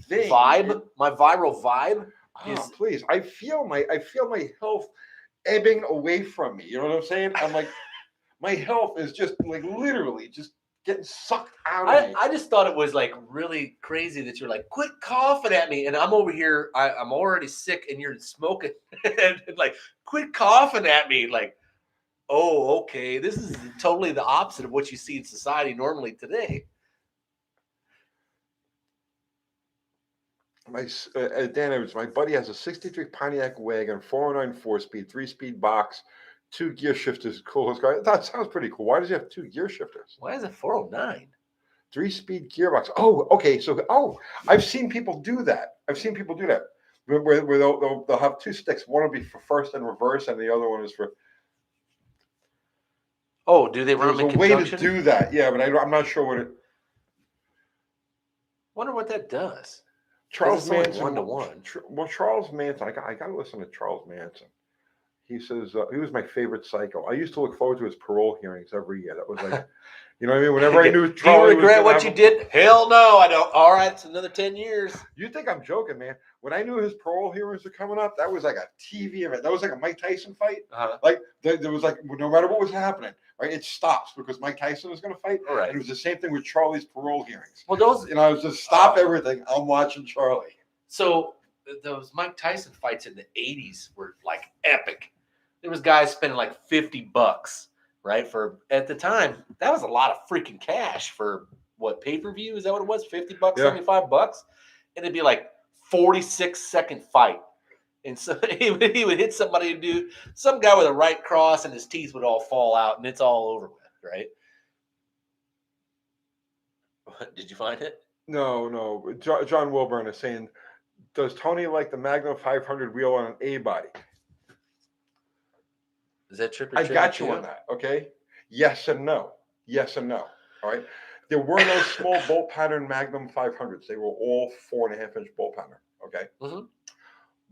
thing. My viral vibe. Oh, please! I feel my health ebbing away from me. You know what I'm saying? I'm like, my health is just like literally just getting sucked out of me. I just thought it was like really crazy that you're like, quit coughing at me. And I'm over here, I'm already sick and you're smoking. And like, quit coughing at me. Like, oh, okay. This is totally the opposite of what you see in society normally today. Dan Evans, my buddy has a 63 Pontiac wagon, 409 4-speed, 3-speed box, 2 gear shifters. Coolest car. That sounds pretty cool. Why does he have 2 gear shifters? Why is it 409? 3-speed gearbox. Oh, okay. So, I've seen people do that. Where they'll have 2 sticks. One will be for first and reverse, and the other one is for. Oh, do they run them in conjunction? There's a way to do that. Yeah, but I'm not sure what it. Wonder what that does. Charles Manson. 1-to-1. Well, Charles Manson. I got to listen to Charles Manson. He says he was my favorite psycho. I used to look forward to his parole hearings every year. That was like, you know what I mean? Whenever I knew Charlie. Do you regret what you did? Hell no, I don't. All right, it's another 10 years. You think I'm joking, man? When I knew his parole hearings were coming up, that was like a TV event. That was like a Mike Tyson fight. Uh-huh. Like there was like no matter what was happening, right? It stops because Mike Tyson was going to fight. Right. And it was the same thing with Charlie's parole hearings. Well, those, I was just stop everything. I'm watching Charlie. So those Mike Tyson fights in the 80s were like epic. There was guys spending like $50, right? For at the time, that was a lot of freaking cash for what, pay-per-view? Is that what it was? $50, Yeah. $75? And it'd be like 46-second fight. And so he would hit somebody, some guy with a right cross, and his teeth would all fall out, and it's all over with, right? Did you find it? No. John Wilburn is saying, does Tony like the Magnum 500 wheel on an A body? Is that trip? I got you on that. Okay. Yes and no. All right. There were no small bolt pattern Magnum 500s. They were all 4.5-inch bolt pattern. Okay. Mm-hmm.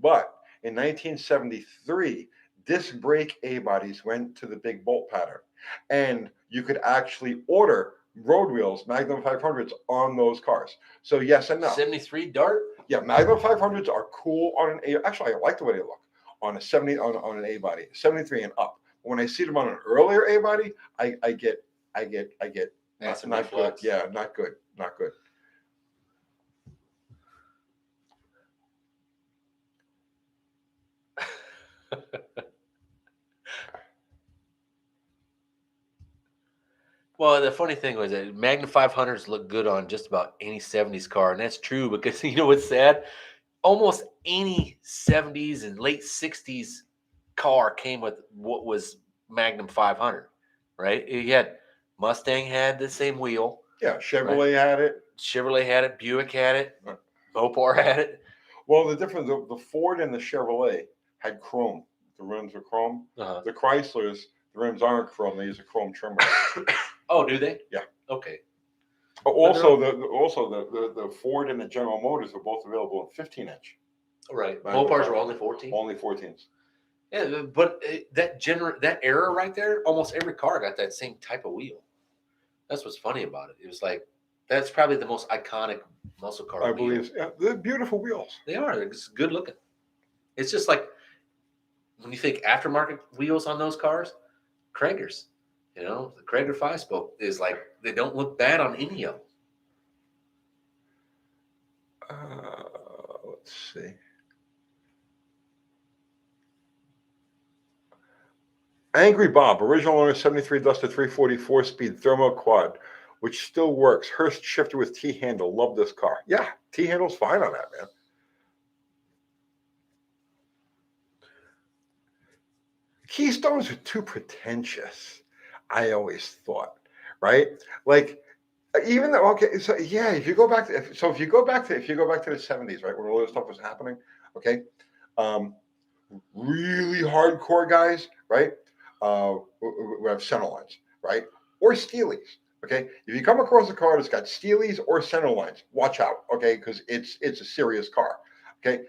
But in 1973, disc brake A bodies went to the big bolt pattern, and you could actually order road wheels, Magnum 500s on those cars. So yes and no. 73 Dart? Yeah, Magnum 500s are cool on an A. Actually, I like the way they look on a 70 on an A body, 73 and up. When I see them on an earlier A body, I get not good. Yeah, not good. Well, the funny thing was that Magnum 500s look good on just about any 70s car, and that's true because you know what's sad? Almost any 70s and late 60s car came with what was Magnum 500, right? You had Mustang had the same wheel. Yeah, Chevrolet had it. Buick had it. Mopar had it. Well, the difference, the Ford and the Chevrolet had chrome. The rims were chrome. Uh-huh. The Chryslers, the rims aren't chrome. They use a chrome trimmer. Oh, do they? Yeah. Okay. But also, the Ford and the General Motors are both available in 15-inch. Right. Mopars are only 14. Only 14s. Yeah, but that era right there, almost every car got that same type of wheel. That's what's funny about it. It was like that's probably the most iconic muscle car. I believe. Yeah, they're beautiful wheels. They are. They're just good looking. It's just like when you think aftermarket wheels on those cars, Kragers. You know, the Krager 5-spoke is like they don't look bad on any of them. Let's see. Angry Bob, original owner, 73 Duster 344 speed thermo quad, which still works. Hurst shifter with T-handle. Love this car. Yeah, T-handle's fine on that, man. Keystones are too pretentious. I always thought, right? Like, even though, okay, so yeah, if you go back to if you go back to the 70s, right, when all this stuff was happening, okay, um, really hardcore guys, right, who have center lines, right, or steelies. Okay, if you come across a car that's got steelies or center lines, watch out, okay, because it's a serious car. Okay,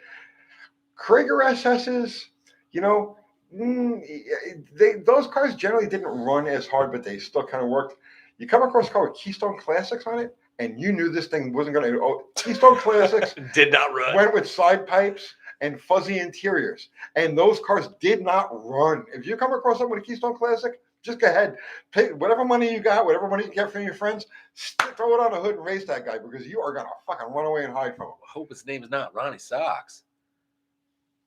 Krager SSs, you know, those cars generally didn't run as hard, but they still kind of worked. You come across a car with Keystone Classics on it, and you knew this thing wasn't going to. Oh, Keystone Classics Did not run. went with side pipes and fuzzy interiors, and those cars did not run. If you come across something with a Keystone Classic, just go ahead, pay whatever money you got, whatever money you get from your friends, throw it on the hood and race that guy because you are going to fucking run away and hide from him. I hope his name's not Ronnie Socks.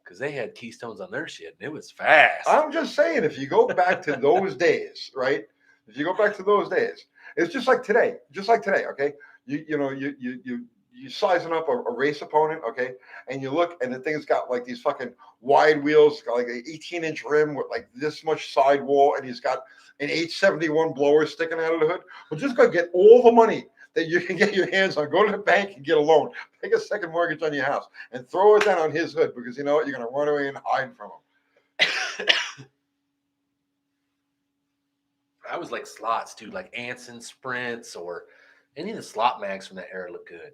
Because they had Keystones on their shit, and it was fast. I'm just saying, if you go back to those days, right? If you go back to those days, it's just like today. Okay. You sizing up a race opponent, okay, and you look, and the thing's got like these fucking wide wheels, got like an 18-inch rim with like this much sidewall, and he's got an 871 blower sticking out of the hood. Well, just go get all the money that you can get your hands on. Go to the bank and get a loan. Take a second mortgage on your house and throw it down on his hood because you know what? You're going to run away and hide from him. I was like slots too, like Anson Sprints or any of the slot mags from that era look good.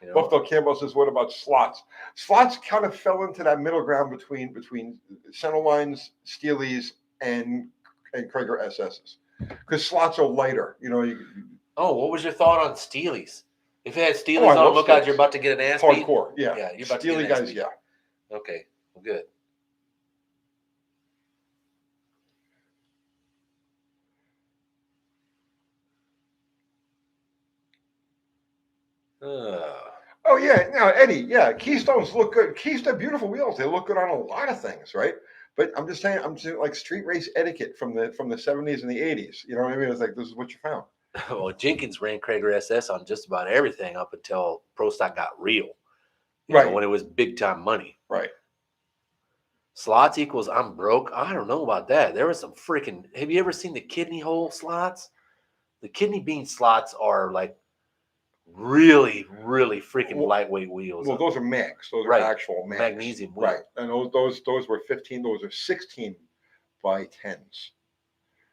You know? Buffalo Campbell says, "What about slots?" Slots kind of fell into that middle ground between center lines, Steelies, and Krager SSs because slots are lighter. You know, oh, what was your thought on Steelies? If it had Steelies on, look out, you're about to get an ass beat. Hardcore, yeah. Yeah, you're about Steely to get an ass guys, beat. yeah. Okay, well, good. Oh yeah, now Eddie, yeah, Keystones look good. Keystone, beautiful wheels. They look good on a lot of things, right? But I'm just saying like street race etiquette from the 70s and the 80s. You know what I mean? It's like this is what you found. Well, Jenkins ran Krager SS on just about everything up until Pro Stock got real. You know, when it was big time money. Right. Slots equals I'm broke. I don't know about that. There was some freaking. Have you ever seen the kidney hole slots? The kidney bean slots are like really, really freaking lightweight wheels. Well, those are mags. Those are actual mags. Magnesium wheels. Right. And those were 15. Those are 16 by 10s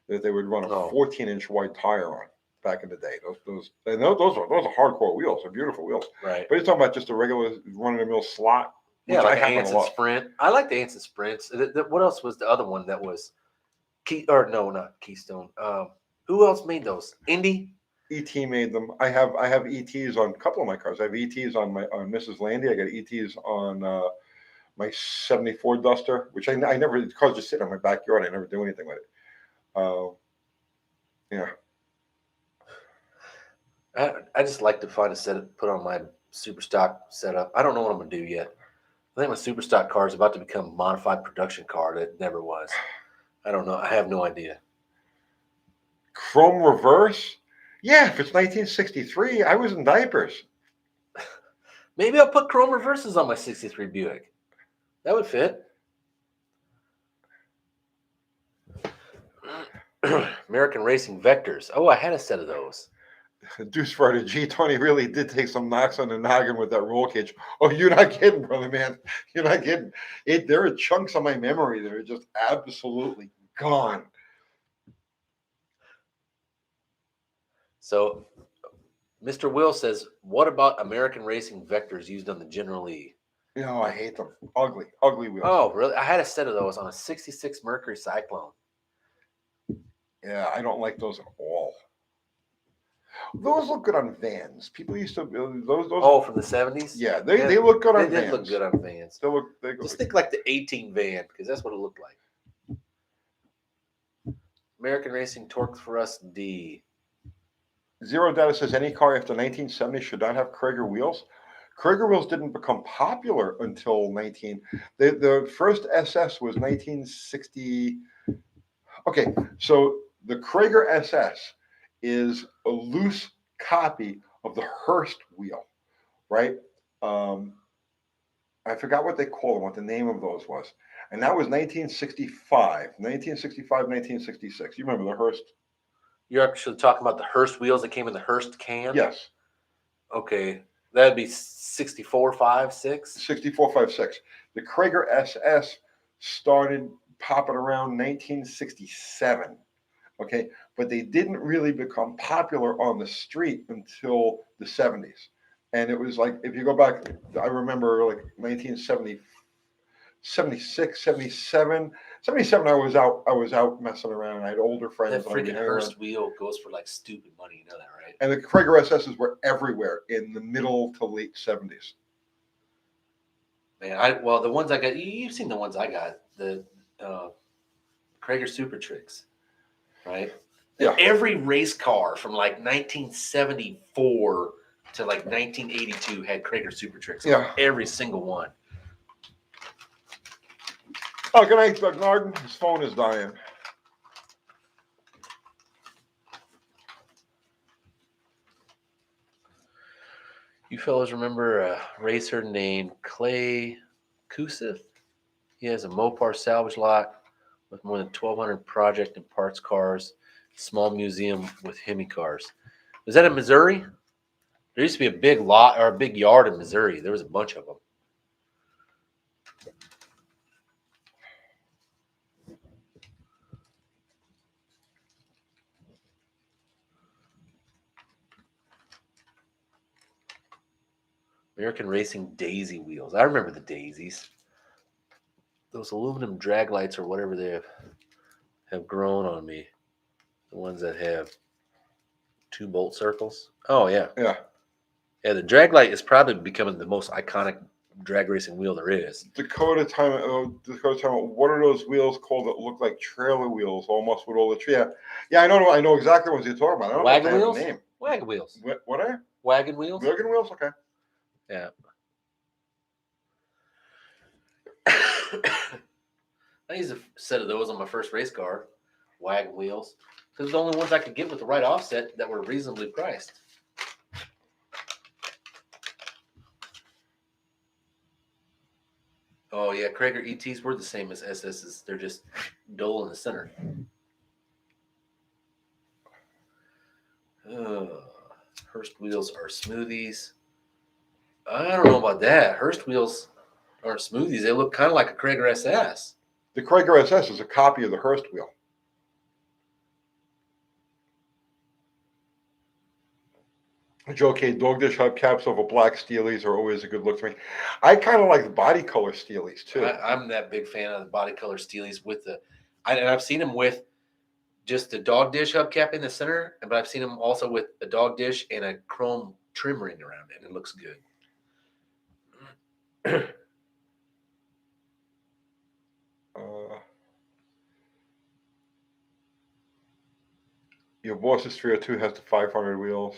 that they would run a 14-inch wide tire on back in the day. Those are hardcore wheels. They're beautiful wheels. Right. But you're talking about just a regular run-of-the-mill slot. Yeah, like an Anson Sprint. I like the Anson Sprints. What else was the other one that was not Keystone? Who else made those? Indy? ET made them. I have ETs on a couple of my cars. I have ETs on Mrs. Landy. I got ETs on my 74 Duster, which I never, the car's just sitting in my backyard. I never do anything with it. Yeah. I just like to find a set to put on my super stock setup. I don't know what I'm going to do yet. I think my super stock car is about to become a modified production car that never was. I don't know. I have no idea. Chrome reverse? Yeah, if it's 1963, I was in diapers. Maybe I'll put chrome reverses on my 63 Buick. That would fit. American Racing Vectors. Oh, I had a set of those. Deuce Rider G20 really did take some knocks on the noggin with that roll cage. Oh, you're not kidding, brother, man. You're not kidding. There are chunks of my memory that are just absolutely gone. So, Mr. Will says, what about American Racing Vectors used on the General E? No, I hate them. Ugly wheels. Oh, really? I had a set of those on a 66 Mercury Cyclone. Yeah, I don't like those at all. Those look good on vans. People used to those. Oh, from the 70s? Yeah, they look good on vans. They did look good on vans. They just think like the 18 van, because that's what it looked like. American Racing Torque for us D. Zero Data says any car after 1970 should not have Krager wheels. Krager wheels didn't become popular until the first SS was 1960. Okay, so the Krager SS is a loose copy of the Hurst wheel, right? I forgot what they call them, what the name of those was. And that was 1966. You remember the Hearst? You're actually talking about the Hearst wheels that came in the Hearst can? Yes. Okay. That'd be 64, 5, 6? 64, 5, 6. The Krager SS started popping around 1967. Okay. But they didn't really become popular on the street until the 70s. And it was like, if you go back, I remember like 1970. 76, 77. 77, I was out messing around. I had older friends. That freaking Hearst wheel goes for like stupid money. You know that, right? And the Krager SSs were everywhere in the middle to late 70s. Man, the ones I got, you've seen the ones I got, the Krager Super Tricks, right? Yeah. Every race car from like 1974 to like 1982 had Krager Super Tricks. Yeah. Every single one. Oh, good night, Doug Narden. His phone is dying. You fellas remember a racer named Clay Kusith? He has a Mopar salvage lot with more than 1,200 project and parts cars, small museum with Hemi cars. Was that in Missouri? There used to be a big lot or a big yard in Missouri. There was a bunch of them. American Racing Daisy wheels. I remember the Daisies. Those aluminum drag lights or whatever they have grown on me. The ones that have 2 bolt circles. Oh, yeah. Yeah. Yeah, the drag light is probably becoming the most iconic drag racing wheel there is. Dakota time. What are those wheels called that look like trailer wheels, almost with all the tree? Yeah, I know exactly what you're talking about. I don't Wagon know if wheels? they have a name. Wagon wheels. What are they? Wagon wheels? Wagon wheels? Okay. Yeah. I used a set of those on my first race car, wagon wheels, because the only ones I could get with the right offset that were reasonably priced. Oh yeah, Krager ETs were the same as SSs. They're just dull in the center. Hearst wheels are smoothies. I don't know about that. Hearst wheels aren't smoothies. They look kind of like a Krager SS. The Krager SS is a copy of the Hearst wheel. Joe K. Dog dish hubcaps over black Steelies are always a good look to me. I kind of like the body color Steelies too. I'm that big fan of the body color Steelies with and I've seen them with just the dog dish hubcap in the center, but I've seen them also with a dog dish and a chrome trim ring around it, and it looks good. Your Boss's 302 has the 500 wheels.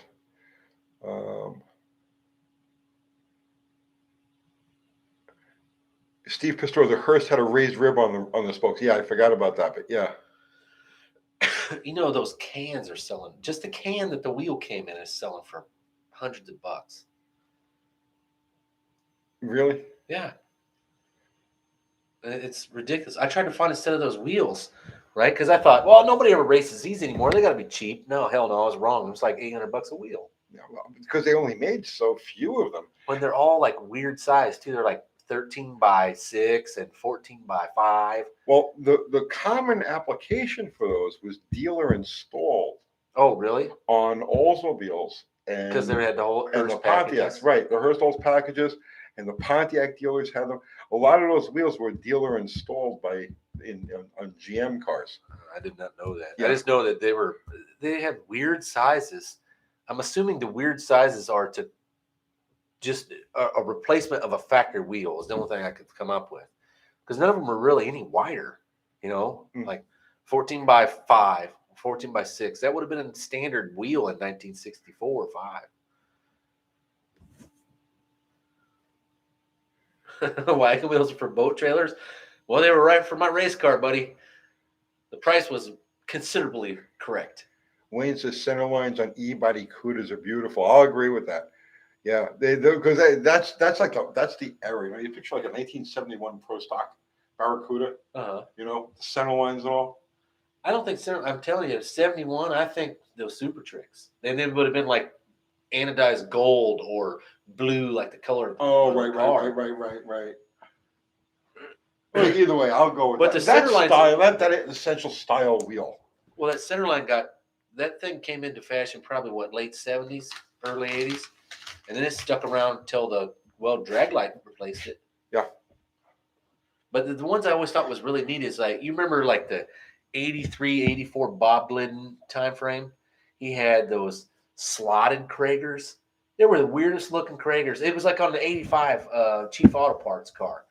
Steve Pistor, the Hearst had a raised rib on the spokes. Yeah, I forgot about that, but yeah. You know, those cans are selling. Just the can that the wheel came in is selling for hundreds of bucks. Really? Yeah. It's ridiculous. I tried to find a set of those wheels, right? Because I thought, well, nobody ever races these anymore. They got to be cheap. No, hell no, I was wrong. It was like $800 a wheel. Yeah, well, because they only made so few of them. When they're all like weird size too. They're like 13 by 6 and 14 by 5. Well, the common application for those was dealer installed. Oh, really? On Oldsmobiles. Because they had the whole and the Pontiacs, right? The Hearst Olds packages and the Pontiac dealers had them. A lot of those wheels were dealer installed on GM cars. I did not know that. Yeah. I just know that they had weird sizes. I'm assuming the weird sizes are to just a replacement of a factory wheel is the only thing I could come up with, because none of them were really any wider. You know, like 14 by 5, 14 by 6. That would have been a standard wheel in 1964 or 5. Wagon wheels for boat trailers. Well, they were right for my race car, buddy. The price was considerably correct. Wayne says center lines on E-body Cudas are beautiful. I'll agree with that. Yeah, because that's the era. You know, you picture like a 1971 Pro Stock Barracuda, Uh-huh. the center lines and all. I don't think so. I'm telling you, 71, I think those Super Tricks. And it would have been like anodized gold or blue, like the color of the car. Right. Well, either way, I'll go with But that. the That center style, that essential style wheel. Well, that centerline that thing came into fashion probably late 70s, early 80s, and then it stuck around until Draglight replaced it. Yeah. But the ones I always thought was really neat is like, you remember like the 83, 84 Bob Glidden time frame? He had those slotted Kragers. They were the weirdest looking Kragers. It was like on the 85 Chief Auto Parts car.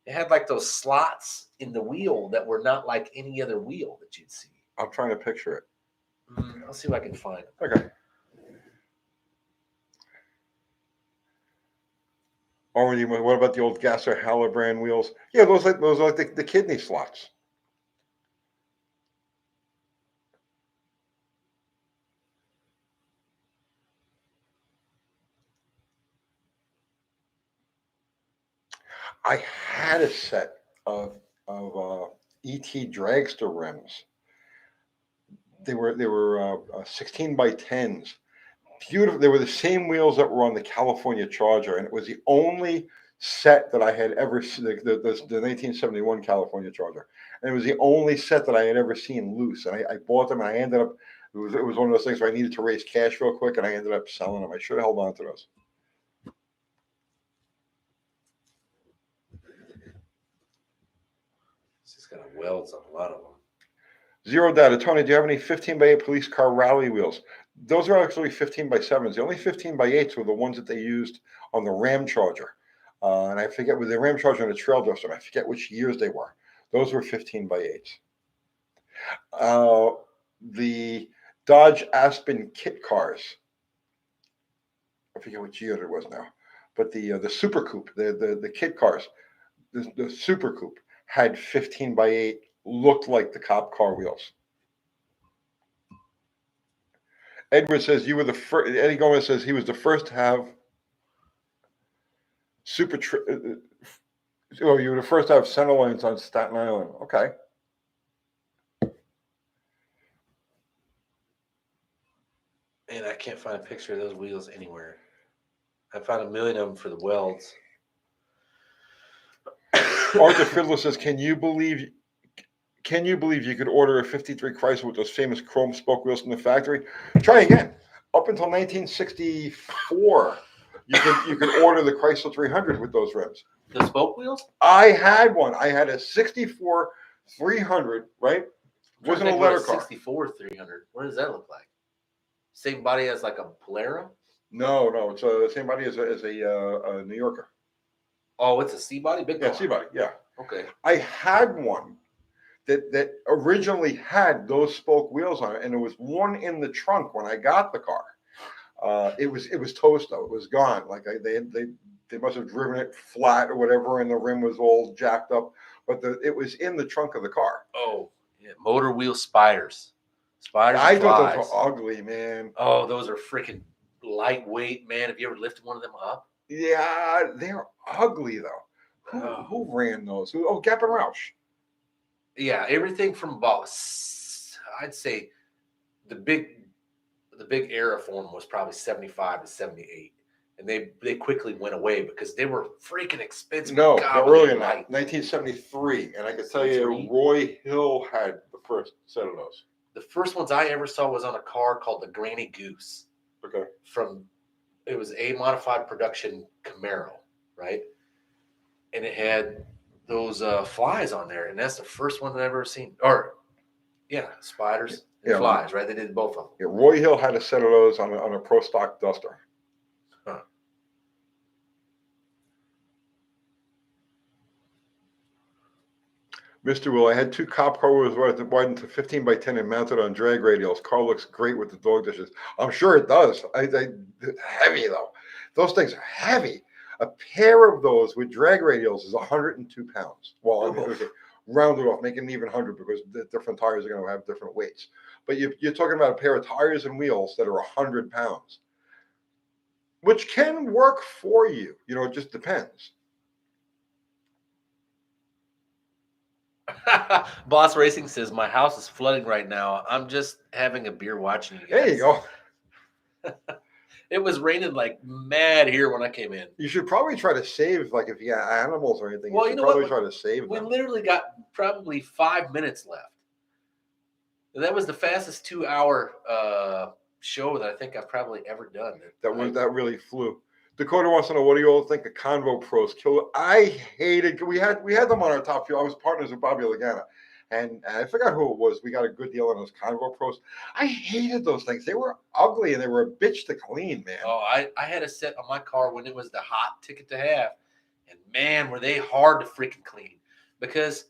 It had like those slots in the wheel that were not like any other wheel that you'd see. I'm trying to picture it. I'll see if I can find it. Okay. Or what about the old Gasser Hallebrand wheels? Yeah, those are like the kidney slots. I had a set of ET dragster rims. They were 16 by 10s. Beautiful. They were the same wheels that were on the California Charger, and it was the only set that I had ever seen, the 1971 California Charger, and it was the only set that I had ever seen loose. And I bought them, and I ended up. It was one of those things where I needed to raise cash real quick, and I ended up selling them. I should have held on to those. It's got welds on a lot of them. Zero data. Tony, do you have any 15 by 8 police car rally wheels? Those are actually 15 by 7s. The only 15 by 8s were the ones that they used on the Ram Charger. And I forget, with the Ram Charger and the Trail Drifter, I forget which years they were. Those were 15 by 8s. The Dodge Aspen kit cars, I forget which year it was now, but the Super Coupe, the kit cars, the Super Coupe had 15 by 8, looked like the cop car wheels. Edward says you were the first. Eddie Gomez says he was the first to have you were the first to have center lines on Staten Island. Okay. And I can't find a picture of those wheels anywhere. I found a million of them for the welds. Arthur Fiddler says, Can you believe you could order a 53 Chrysler with those famous chrome spoke wheels from the factory? Try again. Up until 1964, you could order the Chrysler 300 with those rims. The spoke wheels? I had one. I had a 64 300, right? Wasn't a letter car. 64 300. What does that look like? Same body as like a Polaro? No, it's the same body as a New Yorker. Oh, it's a C-body? Big car. Yeah, C-body, yeah. Okay. I had one that originally had those spoke wheels on it, and there was one in the trunk when I got the car. It was toast though. It was gone. Like they must have driven it flat or whatever, and the rim was all jacked up. But it was in the trunk of the car. Oh, yeah. Motor wheel spiders. I thought those were ugly, man. Oh, those are freaking lightweight, man. Have you ever lifted one of them up? Yeah, they're ugly though. Who ran those? Gap and Roush. Yeah, everything from about, I'd say the big era form was probably 75 to 78. And they quickly went away because they were freaking expensive. No, earlier than that, 1973. And I can tell you, Roy Hill had the first set of those. The first ones I ever saw was on a car called the Granny Goose. Okay. It was a modified production Camaro, right? And it had those flies on there, and that's the first one that I've ever seen. Or, yeah, spiders and flies, right? They did both of them. Yeah, Roy Hill had a set of those on a Pro Stock Duster. Huh. Mr. Will, I had two cop car wheels widened to 15 by 10 and mounted on drag radials. Car looks great with the dog dishes. I'm sure it does. Heavy though. Those things are heavy. A pair of those with drag radials is 102 pounds. Well, okay, round it off, make it an even 100 because the different tires are going to have different weights. But you're talking about a pair of tires and wheels that are 100 pounds, which can work for you. It just depends. Boss Racing says, my house is flooding right now. I'm just having a beer watching you guys. There you go. It was raining like mad here when I came in. You should probably try to save, like if you got animals or anything, Well, you you should know probably what? try to save We them. literally got probably 5 minutes left. And that was the fastest 2-hour show that I think I've probably ever done. That really flew. Dakota wants to know, what do you all think of Convo Pros? I hated. We had them on our top few. I was partners with Bobby Lagana, and I forgot who it was. We got a good deal on those Convo Pros. I hated those things. They were ugly and they were a bitch to clean, man. Oh, I had a set on my car when it was the hot ticket to have, and man, were they hard to freaking clean because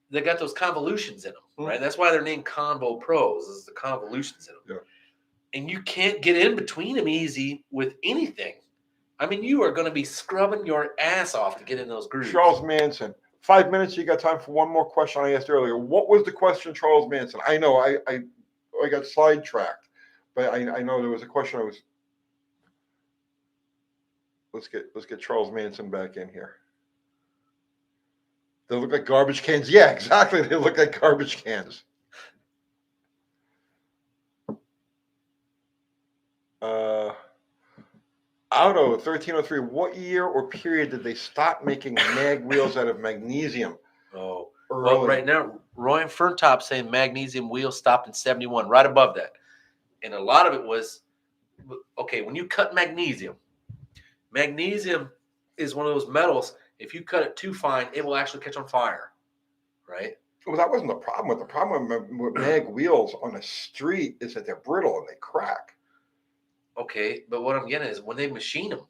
they got those convolutions in them, right? That's why they're named Convo Pros. Is the convolutions in them, Yeah. And you can't get in between them easy with anything. I mean, you are going to be scrubbing your ass off to get in those grooves. Charles Manson, 5 minutes. You got time for one more question I asked earlier. What was the question, Charles Manson? I know I got sidetracked, but I know there was a question I was. Let's get Charles Manson back in here. They look like garbage cans. Yeah, exactly. They look like garbage cans. Auto 1303. What year or period did they stop making mag wheels out of magnesium? Oh, early. Well, right now, Roy and Ferntop saying magnesium wheels stopped in 71, right above that. And a lot of it was, okay, when you cut magnesium is one of those metals, if you cut it too fine, it will actually catch on fire, right? Well, that wasn't the problem. The problem with mag wheels on the street is that they're brittle and they crack. Okay, but what I'm getting is when they machine them,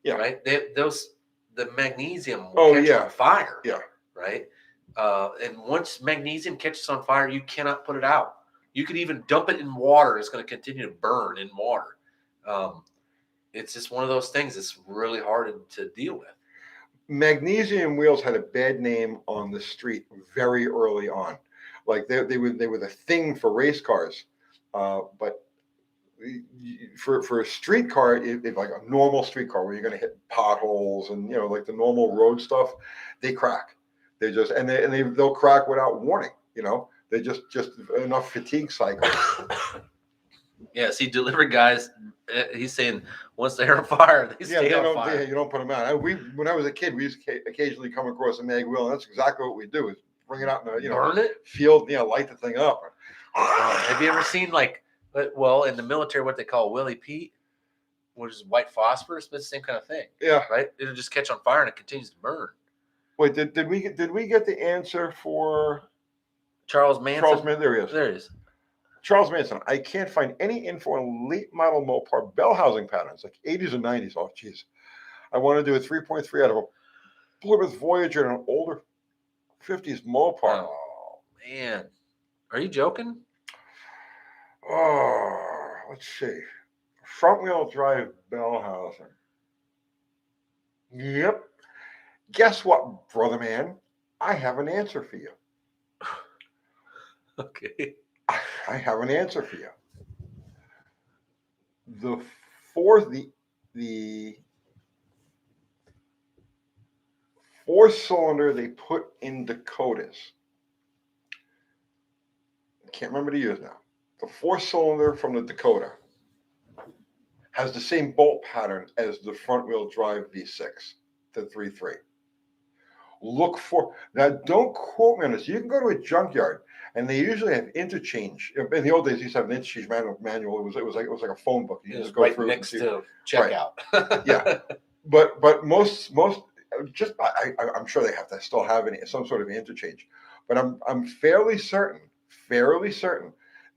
Yeah. right? The magnesium will catch on fire, yeah, right? And once magnesium catches on fire, you cannot put it out. You could even dump it in water; it's going to continue to burn in water. It's just one of those things that's really hard to deal with. Magnesium wheels had a bad name on the street very early on. Like they were the thing for race cars, but for a street car, if like a normal street car where you're going to hit potholes and like the normal road stuff, they crack. They just they'll crack without warning. They just enough fatigue cycle. Yeah, see, delivery guys, he's saying once they're on fire, they stay on fire. You don't put them out. When I was a kid, we used to occasionally come across a mag wheel, and that's exactly what we do: is bring it out in the burn it, field, light the thing up. Have you ever seen in the military what they call Willie Pete, which is white phosphorus, but it's the same kind of thing. Yeah, right. It'll just catch on fire and it continues to burn. Wait, did we get the answer for Charles Manson? There he is. There he is. Charles Manson. I can't find any info on late model Mopar bell housing patterns, like 80s and 90s. Oh, jeez. I want to do a 3.3 out of a Plymouth Voyager and an older 50s Mopar. Oh, man. Are you joking? Oh, let's see. Front wheel drive bell housing. Yep. Guess what, brother man? I have an answer for you. Okay. I have an answer for you. The four-cylinder they put in Dakotas. I can't remember the years now. The four-cylinder from the Dakota has the same bolt pattern as the front-wheel drive V6, the 3.3. Look for now. Don't quote me on this. You can go to a junkyard, and they usually have interchange. In the old days, they used to have an interchange manual. It was like a phone book. You just go through next to checkout. Right. Yeah, but most I'm sure they have to still have some sort of interchange. But I'm fairly certain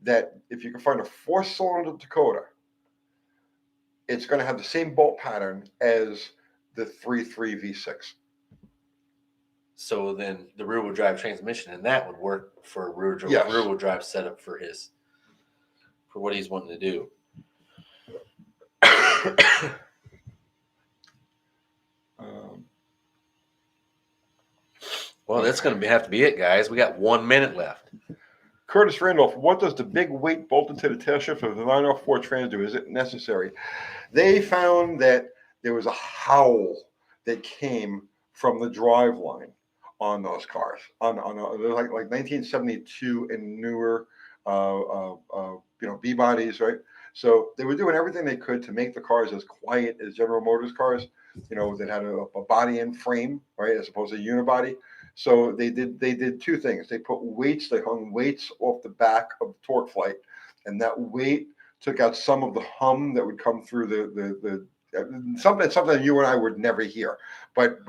that if you can find a four-cylinder Dakota, it's going to have the same bolt pattern as the 3.3 V6. So then the rear-wheel drive transmission, and that would work for a rear-wheel drive setup for what he's wanting to do. Well, that's going to have to be it, guys. We got 1 minute left. Curtis Randolph, what does the big weight bolted to the tail shift of the 904 Trans do? Is it necessary? They found that there was a howl that came from the drive line on those cars. They're like 1972 and newer, B bodies, right? So they were doing everything they could to make the cars as quiet as General Motors cars, that had a body and frame, right, as opposed to unibody. So they did two things. They hung weights off the back of the torque flight, and that weight took out some of the hum that would come through the something you and I would never hear, but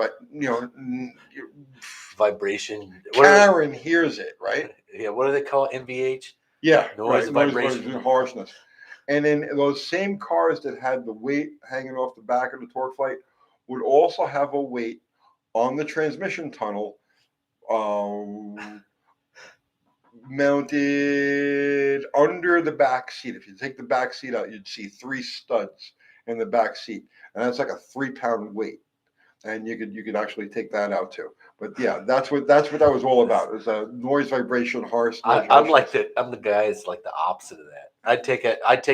Vibration. Karen hears it, right? Yeah. What do they call it? NVH? Yeah, Noise, right. vibration, and harshness. And then those same cars that had the weight hanging off the back of the torque flight would also have a weight on the transmission tunnel, mounted under the back seat. If you take the back seat out, you'd see 3 studs in the back seat, and that's like a 3-pound weight. And you could actually take that out too. But yeah, that's what that was all about. It's a noise, vibration, harsh. I'm the guy that's like the opposite of that. I'd take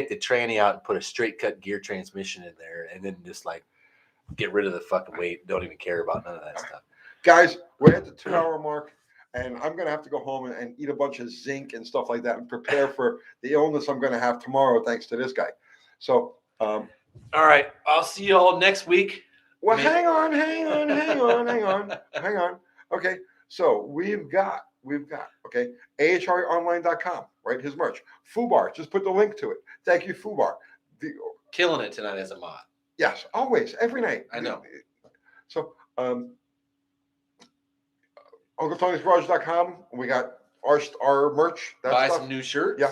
the tranny out and put a straight cut gear transmission in there, and then just like get rid of the fucking weight. Don't even care about none of that stuff. Guys, we're at the 2-hour mark, and I'm gonna have to go home and eat a bunch of zinc and stuff like that and prepare for the illness I'm gonna have tomorrow, thanks to this guy. So, all right, I'll see you all next week. Well, hang on. Okay, so we've got ahraonline.com, right? His merch. Fubar, just put the link to it. Thank you, Fubar. Killing it tonight as a mod. Yes, always, every night. I know. So, UncleTony'sGarage.com. We got our merch. Buy some new shirts. Yeah.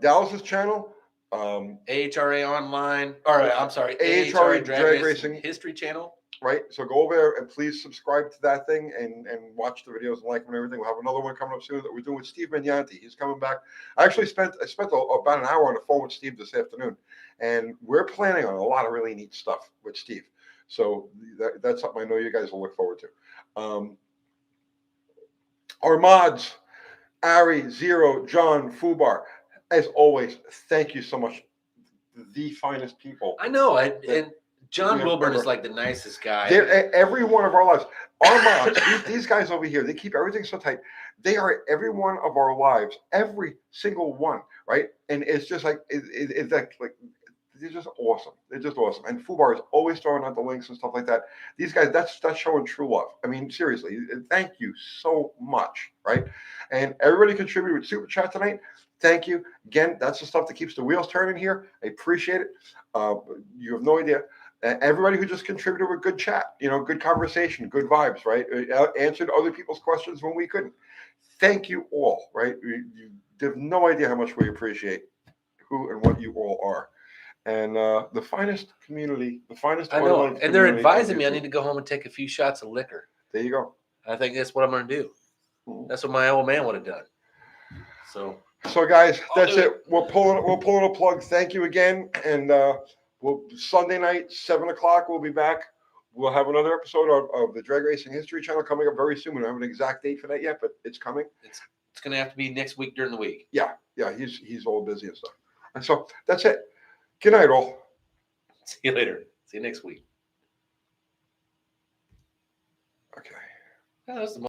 Dallas's channel. AHRA Online, or I'm sorry, AHRA Drag Racing History Channel. Right. So go over there and please subscribe to that thing and watch the videos and like them and everything. We'll have another one coming up soon that we're doing with Steve Magnanti. He's coming back. I spent about an hour on the phone with Steve this afternoon, and we're planning on a lot of really neat stuff with Steve. So that's something I know you guys will look forward to. Our mods, Ari, Zero, John, Fubar, as always, thank you so much. The finest people. I know. And John Wilburn is like the nicest guy. Every one of our lives. Our mods, these guys over here, they keep everything so tight. They are every one of our lives, every single one, right? And it's just like, it's like they're just awesome. They're just awesome. And Fubar is always throwing out the links and stuff like that. These guys, that's showing true love. I mean, seriously, thank you so much, right? And everybody contributed with Super Chat tonight. Thank you. Again, that's the stuff that keeps the wheels turning here. I appreciate it. You have no idea. Everybody who just contributed with good chat, good conversation, good vibes, right? Answered other people's questions when we couldn't. Thank you all, right? You have no idea how much we appreciate who and what you all are. And the finest community, the finest. I know. And they're advising me I need to go home and take a few shots of liquor. There you go. I think that's what I'm going to do. That's what my old man would have done. So guys, that's it. We're pulling a plug. Thank you again. And Sunday night, 7:00, we'll be back. We'll have another episode of the Drag Racing History Channel coming up very soon. We don't have an exact date for that yet, but it's coming. It's going to have to be next week during the week. Yeah. He's all busy and stuff. And so that's it. Good night, all. See you later. See you next week. Okay. That was the